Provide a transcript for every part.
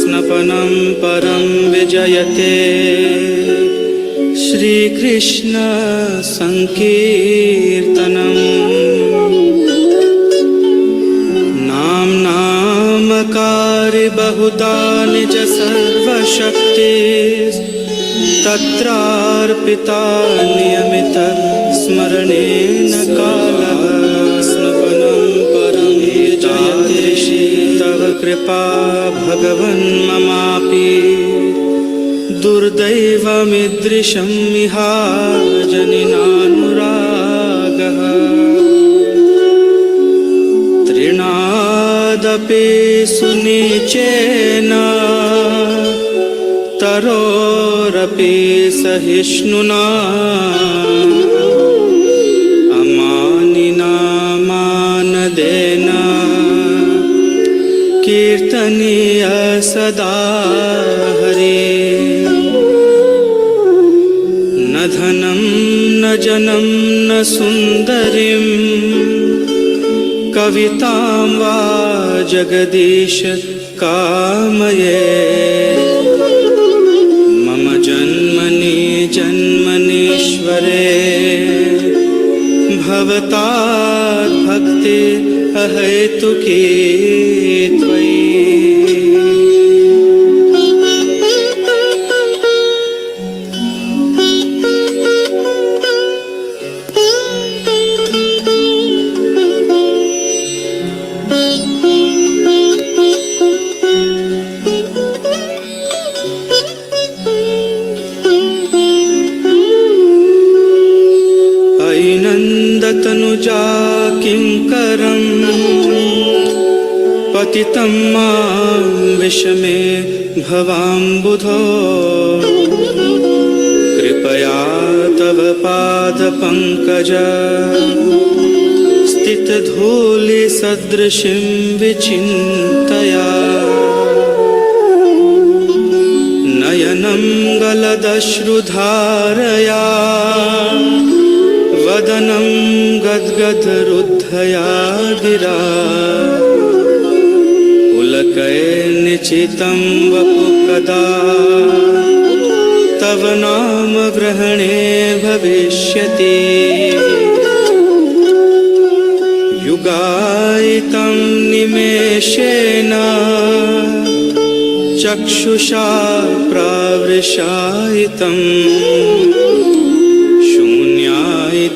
स्नपनं परं विजयते श्रीकृष्ण संकीर्तनम् नामकारि बहुधा निज सर्वशक्ति तत्रार्पिता नियमित स्मरणेन कालः स्नपनं परं विजयते तव कृपा भगवन् ममापि दुर्दैवमीदृशं मिहाजनिनानुरागः तृणादपि सुनिचेन तरोरपि सहिष्णुना अमानिना मानदेन कीर्तनीय सदा हरे न धनं न जनं न सुन्दरीं कवितां वा जगदीश कामये मम जन्मनि जन्मनीश्वरे भवतात् भक्ति अहेतुकी त्वयि। तनुजा किंकरं पतितं मां विषमे भवाम्बुधो कृपया तव पादपङ्कज स्थितधूलिसदृशीं विचिन्तया नयनं गलदश्रुधारया वदनं गद्गदरुद्धया गिरा पुलकैर्निचितं वपु कदा तव नाम ग्रहणे भविष्यति युगायितं निमेषेण चक्षुषा प्रावृषायितं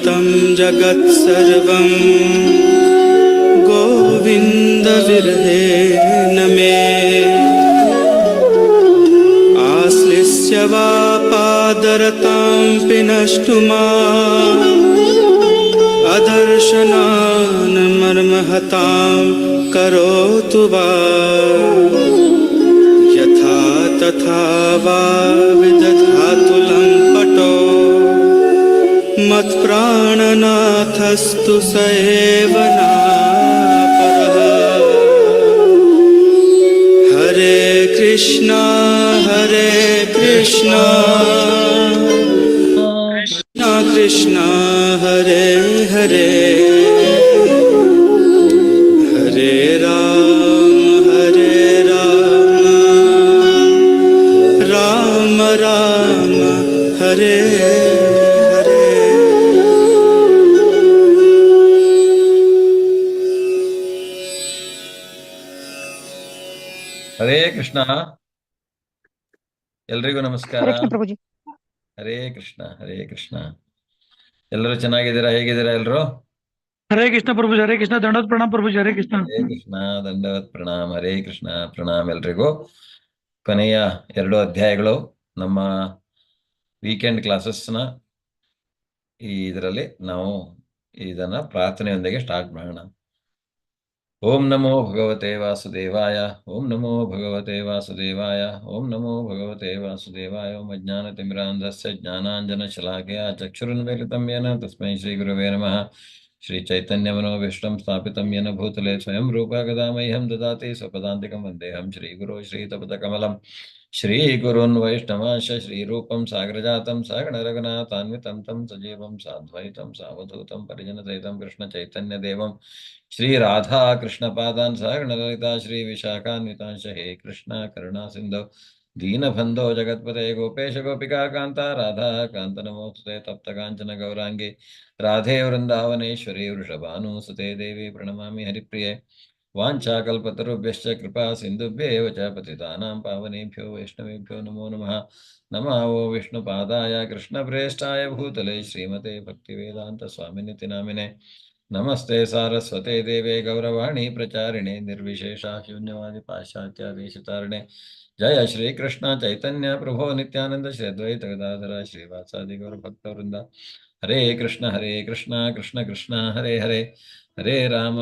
तं जगत्सर्वं गोविन्दविरहेण मे आश्लिष्य वा पादरतां पिनष्टुमा अदर्शनान् मर्महतां करोतु वा यथा तथा वा विदधातु लम्पटो मत्प्राणनाथस्तु स एव नापरः। हरे कृष्णा कृष्णा कृष्णा हरे हरे हरे राम राम राम हरे ಹರೇ ಕೃಷ್ಣ. ಎಲ್ರಿಗೂ ನಮಸ್ಕಾರ. ಹರೇ ಕೃಷ್ಣ ಪ್ರಭುಜಿ. ಹರೇ ಕೃಷ್ಣ ಹರೇ ಕೃಷ್ಣ. ಎಲ್ಲರೂ ಚೆನ್ನಾಗಿದ್ದೀರಾ? ಹೇಗಿದ್ದೀರಾ ಎಲ್ಲರೂ? ಹರೇ ಕೃಷ್ಣ ಪ್ರಭುಜಿ. ಹರೇ ಕೃಷ್ಣ. ದಂಡವತ್ ಪ್ರಣಾಮ್ ಪ್ರಭುಜಿ. ಹರೇ ಕೃಷ್ಣ. ಹರೇ ಕೃಷ್ಣ ದಂಡವತ್ ಪ್ರಣಾಮ್. ಹರೇ ಕೃಷ್ಣ ಪ್ರಣಾಮ್ ಎಲ್ರಿಗೂ. ಕೊನೆಯ 2 ಅಧ್ಯಾಯಗಳು ನಮ್ಮ ವೀಕೆಂಡ್ ಕ್ಲಾಸಸ್ನ ಇದರಲ್ಲಿ ನಾವು ಇದನ್ನ ಪ್ರಾರ್ಥನೆಯೊಂದಿಗೆ ಸ್ಟಾರ್ಟ್ ಮಾಡೋಣ. ಓಂ ನಮೋ ಭಗವತೆ ವಾಸುದೇವಾಯ. ಓಂ ನಮೋ ಭಗವತೆ ವಾಸುದೇವಾಯ. ಓಂ ನಮೋ ಭಗವತೆ ವಾಸುದೇವಾಯ. ಓಂ ಅಜ್ಞಾನತಿಮಿರಾಂಧಸ್ಯ ಜ್ಞಾನಾಂಜನಶಲಾಕಯ ಚಕ್ಷುರುನ್ಮಿಲಿತಂ ಯೇನ ತಸ್ಮೈ ಶ್ರೀ ಗುರವೇ ನಮಃ. श्री चैतन्य मनोभीष्टं स्थापितं येन भूतले स्वयं रूपा कदा मह्यं ददाति स्वपदान्तिकं वन्देऽहं श्रीगुरो श्रीतपदकमलं श्रीगुरून् वैष्णवांश श्रीरूपं साग्रजातं सगणरघुनाथान्वितं तं सजीवं साद्वैतं सावधूतं परिजनसहितं कृष्णचैतन्यदेवं श्रीराधा कृष्णपादान् सगणललिता श्रीविशाखान्वितांश हे कृष्ण करुणा सिन्धो दीनबन्धो जगत्पते गोपेश गोपिका कान्ता राधा कान्त नमोस्तुते तप्त काञ्चन गौराङ्गे राधे वृन्दावनेश्वरी वृषभानुसुते देवी प्रणमामि हरिप्रिये वाञ्छाकल्पतरुभ्यश्च कृपा सिन्धुभ्येव च पतितानां पावनेभ्यो वैष्णवेभ्यो नमो नमः नमः वो विष्णुपादाय कृष्णप्रेष्ठाय भूतले श्रीमते भक्तिवेदान्तस्वामिनिति नामिने नमस्ते सारस्वते देवे गौरवाणी प्रचारिणे निर्विशेषा शून्यवादि पाश्चात्यादेशतारिणे जय श्री कृष्ण चैतन्य प्रभो नित्यानंद श्री अद्वैत गदाधर श्रीवासादि गौर भक्तवृंद हरे कृष्ण कृष्ण कृष्ण हरे हरे हरे राम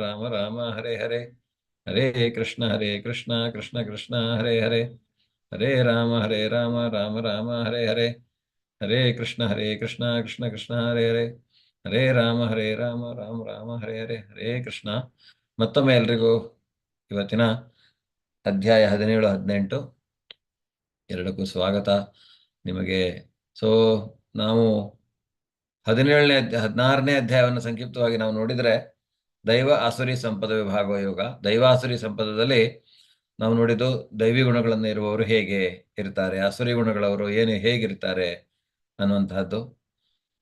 राम राम हरे हरे हरे कृष्ण कृष्ण कृष्ण हरे हरे हरे राम राम राम हरे हरे हरे कृष्ण कृष्ण कृष्ण हरे हरे हरे राम राम राम हरे हरे ಹರೇ ಕೃಷ್ಣ ಮತ್ತೊಮ್ಮೆ ಎಲ್ರಿಗೂ ಇವತ್ತಿನ ಅಧ್ಯಾಯ 17 18 ಎರಡಕ್ಕೂ ಸ್ವಾಗತ ನಿಮಗೆ. ಸೊ ನಾವು 16ನೇ ಅಧ್ಯಾಯವನ್ನು ಸಂಕ್ಷಿಪ್ತವಾಗಿ ನಾವು ನೋಡಿದರೆ ದೈವ ಆಸುರಿ ಸಂಪದ ವಿಭಾಗ ಯೋಗ. ದೈವಾಸುರಿ ಸಂಪದದಲ್ಲಿ ನಾವು ನೋಡಿದ್ದು ದೈವಿ ಗುಣಗಳನ್ನು ಇರುವವರು ಹೇಗೆ ಇರ್ತಾರೆ, ಆಸುರಿ ಗುಣಗಳವರು ಹೇಗಿರ್ತಾರೆ ಅನ್ನುವಂತಹದ್ದು.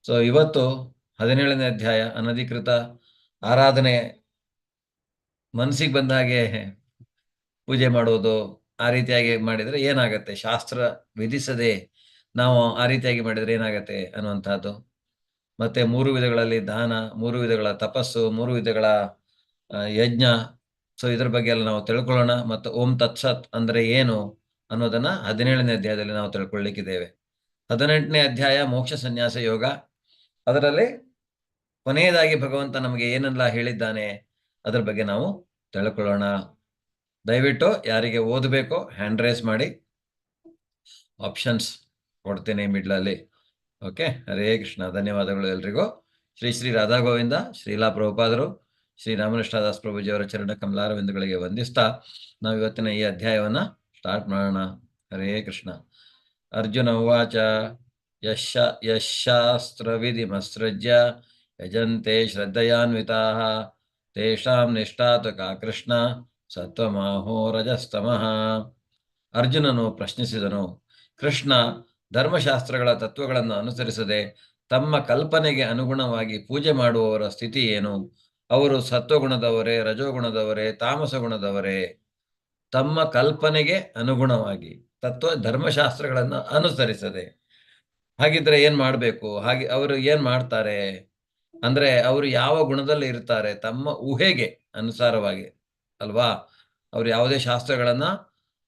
ಸೊ ಇವತ್ತು 17ನೇ ಅಧ್ಯಾಯ ಅನಧಿಕೃತ ಆರಾಧನೆ, ಮನಸ್ಸಿಗೆ ಬಂದ ಹಾಗೆ ಪೂಜೆ ಮಾಡೋದು, ಆ ರೀತಿಯಾಗಿ ಮಾಡಿದರೆ ಏನಾಗತ್ತೆ, ಶಾಸ್ತ್ರ ವಿಧಿಸದೆ ನಾವು ಆ ರೀತಿಯಾಗಿ ಮಾಡಿದರೆ ಏನಾಗತ್ತೆ ಅನ್ನುವಂಥದ್ದು. ಮತ್ತೆ 3 ವಿಧಗಳಲ್ಲಿ ದಾನ, 3 ವಿಧಗಳ ತಪಸ್ಸು, 3 ವಿಧಗಳ ಯಜ್ಞ. ಸೊ ಇದ್ರ ಬಗ್ಗೆ ಎಲ್ಲ ನಾವು ತಿಳ್ಕೊಳ್ಳೋಣ. ಮತ್ತು ಓಂ ತತ್ಸತ್ ಅಂದ್ರೆ ಏನು ಅನ್ನೋದನ್ನ 17ನೇ ಅಧ್ಯಾಯದಲ್ಲಿ ನಾವು ತಿಳ್ಕೊಳ್ಳಿಕ್ಕಿದ್ದೇವೆ. 18ನೇ ಅಧ್ಯಾಯ ಮೋಕ್ಷ ಸನ್ಯಾಸ ಯೋಗ. ಅದರಲ್ಲಿ ಕೊನೆಯದಾಗಿ ಭಗವಂತ ನಮಗೆ ಏನೆಲ್ಲ ಹೇಳಿದ್ದಾನೆ ಅದರ ಬಗ್ಗೆ ನಾವು ತಿಳ್ಕೊಳ್ಳೋಣ. ದಯವಿಟ್ಟು ಯಾರಿಗೆ ಓದಬೇಕು ಹ್ಯಾಂಡ್ ರೈಸ್ ಮಾಡಿ, ಆಪ್ಷನ್ಸ್ ಕೊಡ್ತೇನೆ ಮಿಡ್ಲಲ್ಲಿ. ಓಕೆ, ಹರೇ ಕೃಷ್ಣ. ಧನ್ಯವಾದಗಳು ಎಲ್ರಿಗೂ. ಶ್ರೀ ಶ್ರೀ ರಾಧಾ ಗೋವಿಂದ, ಶ್ರೀಲಾ ಪ್ರಭುಪಾದರು, ಶ್ರೀ ರಾಮಕೃಷ್ಣದಾಸ್ ಪ್ರಭುಜಿಯವರ ಚರಣ ಕಮಲಾರವಿಂದಗಳಿಗೆ ವಂದಿಸ್ತಾ ನಾವು ಇವತ್ತಿನ ಈ ಅಧ್ಯಾಯವನ್ನ ಸ್ಟಾರ್ಟ್ ಮಾಡೋಣ. ಹರೇ ಕೃಷ್ಣ. ಅರ್ಜುನ ಉವಾಚ ಯಶಾಸ್ತ್ರವಿಧಿಮಸ್ಸೃಜ್ಯ ಯಜಂತೆ ಶ್ರದ್ಧಯಾನ್ವಿತಾಃ ತೇಷಾಂ ನಿಷ್ಠಾತು ಕಾ ಕೃಷ್ಣ ಸತ್ವಮಾಹೋ ರಜಸ್ತಮಃ. ಅರ್ಜುನನು ಪ್ರಶ್ನಿಸಿದನು, ಕೃಷ್ಣ ಧರ್ಮಶಾಸ್ತ್ರಗಳ ತತ್ವಗಳನ್ನು ಅನುಸರಿಸದೆ ತಮ್ಮ ಕಲ್ಪನೆಗೆ ಅನುಗುಣವಾಗಿ ಪೂಜೆ ಮಾಡುವವರ ಸ್ಥಿತಿ ಏನು? ಅವರು ಸತ್ವಗುಣದವರೇ, ರಜೋಗುಣದವರೇ, ತಾಮಸ ಗುಣದವರೇ? ತಮ್ಮ ಕಲ್ಪನೆಗೆ ಅನುಗುಣವಾಗಿ ಧರ್ಮಶಾಸ್ತ್ರಗಳನ್ನು ಅನುಸರಿಸದೆ. ಹಾಗಿದ್ರೆ ಏನ್ ಮಾಡ್ಬೇಕು? ಹಾಗೆ ಅವರು ಏನ್ ಮಾಡ್ತಾರೆ ಅಂದ್ರೆ, ಅವರು ಯಾವ ಗುಣದಲ್ಲಿ ಇರ್ತಾರೆ? ತಮ್ಮ ಊಹೆಗೆ ಅನುಸಾರವಾಗಿ ಅಲ್ವಾ. ಅವರು ಯಾವುದೇ ಶಾಸ್ತ್ರಗಳನ್ನ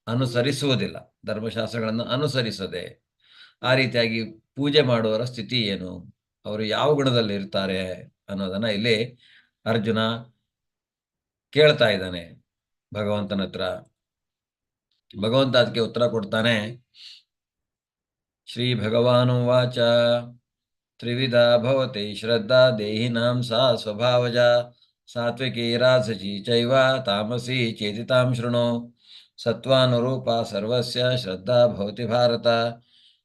ಅನುಸರಿಸುವುದಿಲ್ಲ, ಧರ್ಮಶಾಸ್ತ್ರಗಳನ್ನು ಅನುಸರಿಸದೆ ಆ ರೀತಿಯಾಗಿ ಪೂಜೆ ಮಾಡುವವರ ಸ್ಥಿತಿ ಏನು? ಅವರು ಯಾವ ಗುಣದಲ್ಲಿ ಇರ್ತಾರೆ ಅನ್ನೋದನ್ನ ಇಲ್ಲಿ ಅರ್ಜುನ ಕೇಳ್ತಾ ಇದ್ದಾನೆ ಭಗವಂತನ ಹತ್ರ. ಭಗವಂತ ಅದಕ್ಕೆ ಉತ್ತರ ಕೊಡ್ತಾನೆ. ಶ್ರೀ ಭಗವಾನುವಾಚ ತ್ರಿವಿಧ ಭವತಿ ಶ್ರದ್ಧಾ ದೇಹಿನಾಂ ಸಾ ಸ್ವಭಾವಜ ಸಾತ್ವಿಕಿ ರಾಜಸಿ ಚೈವ ತಾಮಸಿ ಚೇತಿತಾಂ ಶೃಣು. ಸತ್ವಾನುರೂಪ ಸರ್ವಸ್ಯ ಶ್ರದ್ಧಾ ಭವತಿ ಭಾರತ.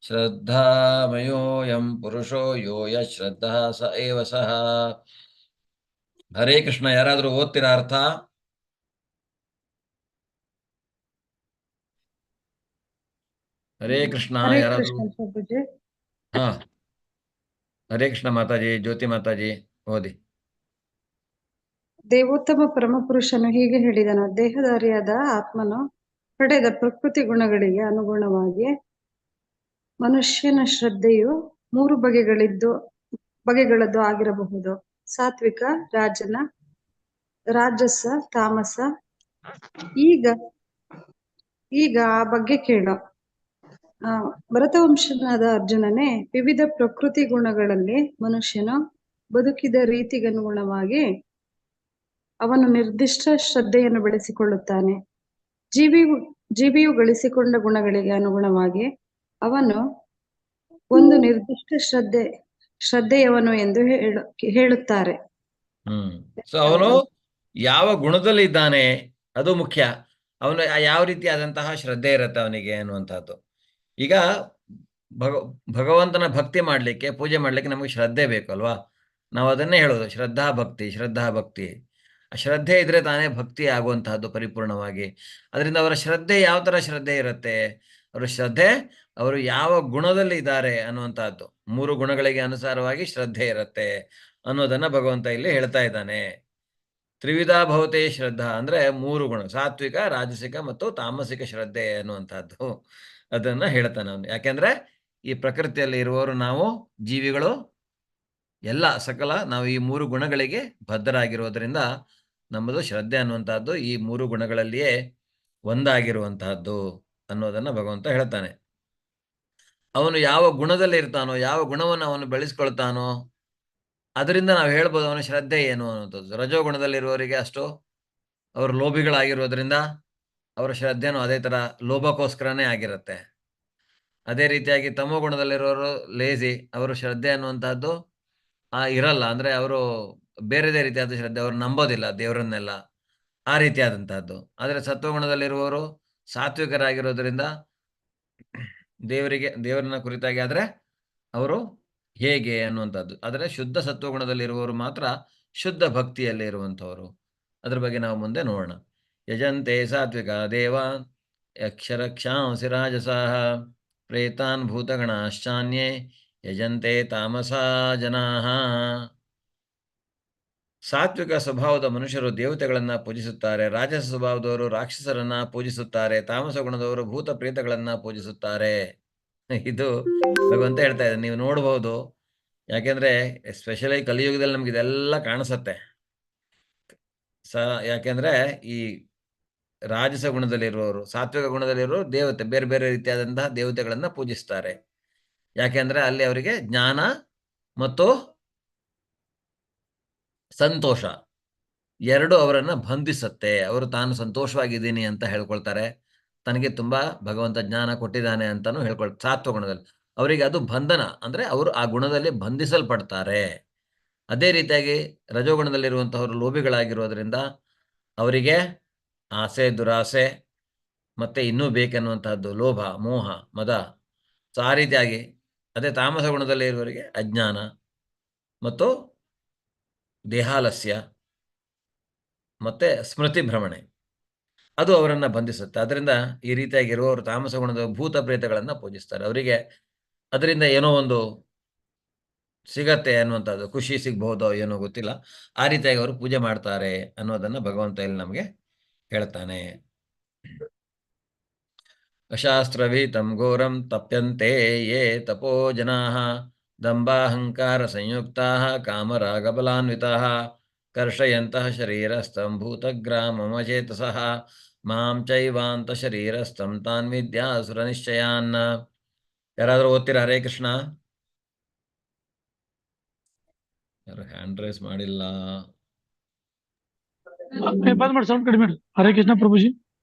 ಶ್ರದ್ಧಾಮಯೋಯಂ ಪುರುಷೋ ಯೋ ಯಶ್ರದ್ಧಾ ಸ ಏವ ಸಹ. ಹರೇ ಕೃಷ್ಣ. ಯಾರಾದರೂ ಓದ್ತೀರಾ ಅರ್ಥ? ಹರೇ ಕೃಷ್ಣ. ಯಾರಾದರೂ? ಹಾ, ಹರೇ ಕೃಷ್ಣ ಮಾತಾಜಿ, ಜ್ಯೋತಿ ಮಾತಾಜಿ ಓದಿ. ದೇವೋತ್ತಮ ಪರಮಪುರುಷನು ಹೀಗೆ ಹೇಳಿದನು, ದೇಹಧಾರಿಯಾದ ಆತ್ಮನು ಪಡೆದ ಪ್ರಕೃತಿ ಗುಣಗಳಿಗೆ ಅನುಗುಣವಾಗಿ ಮನುಷ್ಯನ ಶ್ರದ್ಧೆಯು 3 ಬಗೆಗಳದ್ದು ಆಗಿರಬಹುದು. ಸಾತ್ವಿಕ, ರಾಜಸ, ತಾಮಸ. ಈಗ ಆ ಬಗ್ಗೆ ಕೇಳು. ಭರತವಂಶನಾದ ಅರ್ಜುನನೇ, ವಿವಿಧ ಪ್ರಕೃತಿ ಗುಣಗಳಲ್ಲಿ ಮನುಷ್ಯನು ಬದುಕಿದ ರೀತಿಗನುಗುಣವಾಗಿ ಅವನು ನಿರ್ದಿಷ್ಟ ಶ್ರದ್ಧೆಯನ್ನು ಬೆಳೆಸಿಕೊಳ್ಳುತ್ತಾನೆ. ಜೀವಿಯು ಗಳಿಸಿಕೊಂಡ ಗುಣಗಳಿಗೆ ಅನುಗುಣವಾಗಿ ಅವನು ಒಂದು ನಿರ್ದಿಷ್ಟ ಶ್ರದ್ಧೆಯವನು ಎಂದು ಹೇಳುತ್ತಾರೆ. ಸೊ ಅವನು ಯಾವ ಗುಣದಲ್ಲಿ ಇದ್ದಾನೆ ಅದು ಮುಖ್ಯ. ಅವನು ಯಾವ ರೀತಿಯಾದಂತಹ ಶ್ರದ್ಧೆ ಇರುತ್ತೆ ಅವನಿಗೆ ಅನ್ನುವಂಥದ್ದು. ಈಗ ಭಗವಂತನ ಭಕ್ತಿ ಮಾಡಲಿಕ್ಕೆ, ಪೂಜೆ ಮಾಡಲಿಕ್ಕೆ ನಮಗೆ ಶ್ರದ್ಧೆ ಬೇಕು ಅಲ್ವಾ? ನಾವು ಅದನ್ನೇ ಹೇಳೋದು, ಶ್ರದ್ಧಾ ಭಕ್ತಿ, ಶ್ರದ್ಧಾ ಭಕ್ತಿ. ಆ ಶ್ರದ್ಧೆ ಇದ್ರೆ ತಾನೇ ಭಕ್ತಿ ಆಗುವಂತಹದ್ದು ಪರಿಪೂರ್ಣವಾಗಿ. ಅದರಿಂದ ಅವರ ಶ್ರದ್ಧೆ ಯಾವ ಥರ ಶ್ರದ್ಧೆ ಇರುತ್ತೆ? ಅವರ ಶ್ರದ್ಧೆ ಅವರು ಯಾವ ಗುಣದಲ್ಲಿ ಇದ್ದಾರೆ ಅನ್ನುವಂಥದ್ದು. 3 ಗುಣಗಳಿಗೆ ಅನುಸಾರವಾಗಿ ಶ್ರದ್ಧೆ ಇರುತ್ತೆ ಅನ್ನೋದನ್ನ ಭಗವಂತ ಇಲ್ಲಿ ಹೇಳ್ತಾ ಇದ್ದಾನೆ. ತ್ರಿವಿಧ ಭವತೆ ಶ್ರದ್ಧಾ ಅಂದ್ರೆ 3 ಗುಣ, ಸಾತ್ವಿಕ, ರಾಜಸಿಕ ಮತ್ತು ತಾಮಸಿಕ ಶ್ರದ್ಧೆ ಅನ್ನುವಂಥದ್ದು. ಅದನ್ನ ಹೇಳ್ತಾನೆ ಅವನು. ಯಾಕೆಂದ್ರೆ ಈ ಪ್ರಕೃತಿಯಲ್ಲಿ ಇರುವವರು ನಾವು ಜೀವಿಗಳು ಎಲ್ಲ ಸಕಲ ನಾವು ಈ 3 ಗುಣಗಳಿಗೆ ಬದ್ಧರಾಗಿರೋದ್ರಿಂದ ನಮ್ಮದು ಶ್ರದ್ಧೆ ಅನ್ನುವಂಥದ್ದು ಈ 3 ಗುಣಗಳಲ್ಲಿಯೇ ಒಂದಾಗಿರುವಂತಹದ್ದು ಅನ್ನೋದನ್ನ ಭಗವಂತ ಹೇಳ್ತಾನೆ. ಅವನು ಯಾವ ಗುಣದಲ್ಲಿ ಇರ್ತಾನೋ, ಯಾವ ಗುಣವನ್ನು ಅವನು ಬೆಳೆಸ್ಕೊಳ್ತಾನೋ ಅದರಿಂದ ನಾವು ಹೇಳ್ಬೋದು ಅವನ ಶ್ರದ್ಧೆ ಏನು ಅನ್ನುವಂಥದ್ದು. ರಜೋಗುಣದಲ್ಲಿರುವವರಿಗೆ ಅಷ್ಟು ಅವರು ಲೋಭಿಗಳಾಗಿರೋದ್ರಿಂದ ಅವರ ಶ್ರದ್ಧೆನೂ ಅದೇ ಥರ ಲೋಭಕ್ಕೋಸ್ಕರನೇ ಆಗಿರುತ್ತೆ. ಅದೇ ರೀತಿಯಾಗಿ ತಮೋ ಗುಣದಲ್ಲಿರೋರು ಲೇಜಿ, ಅವರು ಶ್ರದ್ಧೆ ಅನ್ನುವಂಥದ್ದು ಇರಲ್ಲ. ಅಂದರೆ ಅವರು ಬೇರೆದೇ ರೀತಿಯಾದ ಶ್ರದ್ಧೆ, ಅವರು ನಂಬೋದಿಲ್ಲ ದೇವರನ್ನೆಲ್ಲ, ಆ ರೀತಿಯಾದಂತಹದ್ದು. ಆದರೆ ಸತ್ವಗುಣದಲ್ಲಿರುವವರು ಸಾತ್ವಿಕರಾಗಿರೋದ್ರಿಂದ ದೇವರನ್ನ ಕುರಿತಾಗಿ ಆದರೆ ಅವರು ಹೇಗೆ ಅನ್ನುವಂಥದ್ದು. ಆದರೆ ಶುದ್ಧ ಸತ್ವಗುಣದಲ್ಲಿರುವವರು ಮಾತ್ರ ಶುದ್ಧ ಭಕ್ತಿಯಲ್ಲಿ ಇರುವಂಥವರು. ಅದ್ರ ಬಗ್ಗೆ ನಾವು ಮುಂದೆ ನೋಡೋಣ. ಯಜಂತೆ ಸಾತ್ವಿಕ ದೇವಾನ್ ಯಕ್ಷರಕ್ಷಾಂಸಿ ರಾಜಸಾಃ ಪ್ರೇತಾನ್ ಭೂತಗಣಾಶ್ಚಾನ್ಯೇ ಯಜಂತೆ ತಾಮಸಾ ಜನಾಃ. ಸಾತ್ವಿಕ ಸ್ವಭಾವದ ಮನುಷ್ಯರು ದೇವತೆಗಳನ್ನ ಪೂಜಿಸುತ್ತಾರೆ, ರಾಜಸ ಸ್ವಭಾವದವರು ರಾಕ್ಷಸರನ್ನ ಪೂಜಿಸುತ್ತಾರೆ, ತಾಮಸ ಗುಣದವರು ಭೂತ ಪ್ರೇತಗಳನ್ನ ಪೂಜಿಸುತ್ತಾರೆ. ಇದು ಭಗವಂತ ಹೇಳ್ತಾ ಇದ್ದಾರೆ. ನೀವು ನೋಡಬಹುದು, ಯಾಕೆಂದ್ರೆ ಎಸ್ಪೆಷಲಿ ಕಲಿಯುಗದಲ್ಲಿ ನಮ್ಗೆ ಇದೆಲ್ಲ ಕಾಣಿಸುತ್ತೆ. ಯಾಕೆಂದ್ರೆ ಈ ರಾಜಸ ಗುಣದಲ್ಲಿರುವವರು, ಸಾತ್ವಿಕ ಗುಣದಲ್ಲಿರುವವರು ದೇವತೆ, ಬೇರೆ ಬೇರೆ ರೀತಿಯಾದಂತಹ ದೇವತೆಗಳನ್ನ ಪೂಜಿಸ್ತಾರೆ. ಯಾಕೆಂದ್ರೆ ಅಲ್ಲಿ ಅವರಿಗೆ ಜ್ಞಾನ ಮತ್ತು ಸಂತೋಷ ಎರಡು ಅವರನ್ನ ಬಂಧಿಸುತ್ತೆ. ಅವರು ತಾನು ಸಂತೋಷವಾಗಿದ್ದೀನಿ ಅಂತ ಹೇಳ್ಕೊಳ್ತಾರೆ, ತನಗೆ ತುಂಬಾ ಭಗವಂತ ಜ್ಞಾನ ಕೊಟ್ಟಿದ್ದಾನೆ ಅಂತಾನು ಹೇಳ್ಕೊಳ್ತಾರೆ. ಸಾತ್ವ ಗುಣದಲ್ಲಿ ಅವರಿಗೆ ಅದು ಬಂಧನ, ಅಂದ್ರೆ ಅವರು ಆ ಗುಣದಲ್ಲಿ ಬಂಧಿಸಲ್ಪಡ್ತಾರೆ. ಅದೇ ರೀತಿಯಾಗಿ ರಜೋಗುಣದಲ್ಲಿರುವಂತಹವರು ಲೋಭಿಗಳಾಗಿರೋದ್ರಿಂದ ಅವರಿಗೆ ಆಸೆ, ದುರಾಸೆ ಮತ್ತೆ ಇನ್ನೂ ಬೇಕೆನ್ನುವಂತಹದ್ದು, ಲೋಭ, ಮೋಹ, ಮದ. ಸೊ ಆ ರೀತಿಯಾಗಿ ಅದೇ ತಾಮಸ ಗುಣದಲ್ಲಿ ಇರುವವರಿಗೆ ಅಜ್ಞಾನ ಮತ್ತು ದೇಹಾಲಸ್ಯ ಮತ್ತೆ ಸ್ಮೃತಿ ಭ್ರಮಣೆ, ಅದು ಅವರನ್ನ ಬಂಧಿಸುತ್ತೆ. ಅದರಿಂದ ಈ ರೀತಿಯಾಗಿ ಇರುವವರು ತಾಮಸ ಗುಣದ ಭೂತ ಪ್ರೇತಗಳನ್ನ ಪೂಜಿಸ್ತಾರೆ. ಅವರಿಗೆ ಅದರಿಂದ ಏನೋ ಒಂದು ಸಿಗತ್ತೆ ಅನ್ನುವಂಥದ್ದು, ಖುಷಿ ಸಿಗ್ಬಹುದೋ ಏನೋ ಗೊತ್ತಿಲ್ಲ, ಆ ರೀತಿಯಾಗಿ ಅವರು ಪೂಜೆ ಮಾಡ್ತಾರೆ ಅನ್ನೋದನ್ನ ಭಗವಂತ ಇಲ್ಲಿ ನಮಗೆ ಹೇಳ್ತಾನೆ. ಅಶಾಸ್ತ್ರವಿಹಿತಂ ಘೋರಂ ತಪ್ಯಂತೆ ಯೇ ತಪೋ ಜನಾಃ ದಂಭಾಹಂಕಾರ ಸಂಯುಕ್ತಾಃ ಕಾಮರಾಗಬಲಾನ್ವಿತಾಃ ಕರ್ಷಯಂತಃ ಶರೀರಸ್ಥಂ ಭೂತಗ್ರಾಮಮಚೇತಸಃ ಮಾಂ ಚೈವಾಂತ ಶರೀರಸ್ಥಂ ತಾನ್ ವಿದ್ಯಾಸುರ ನಿಶ್ಚಯಾನ್. ಯಾರಾದರೂ ಓದ್ತೀರಾ? ಹರೇ ಕೃಷ್ಣ. ಯಾರು ಹ್ಯಾಂಡ್ ರೈಸ್ ಮಾಡಿಲ್ಲ? ಬಂದ್ ಮಾಡಿ, ಸೌಂಡ್ ಕಡಿಮೆ. ಹರೇ ಕೃಷ್ಣ ಪ್ರಭುಜಿ.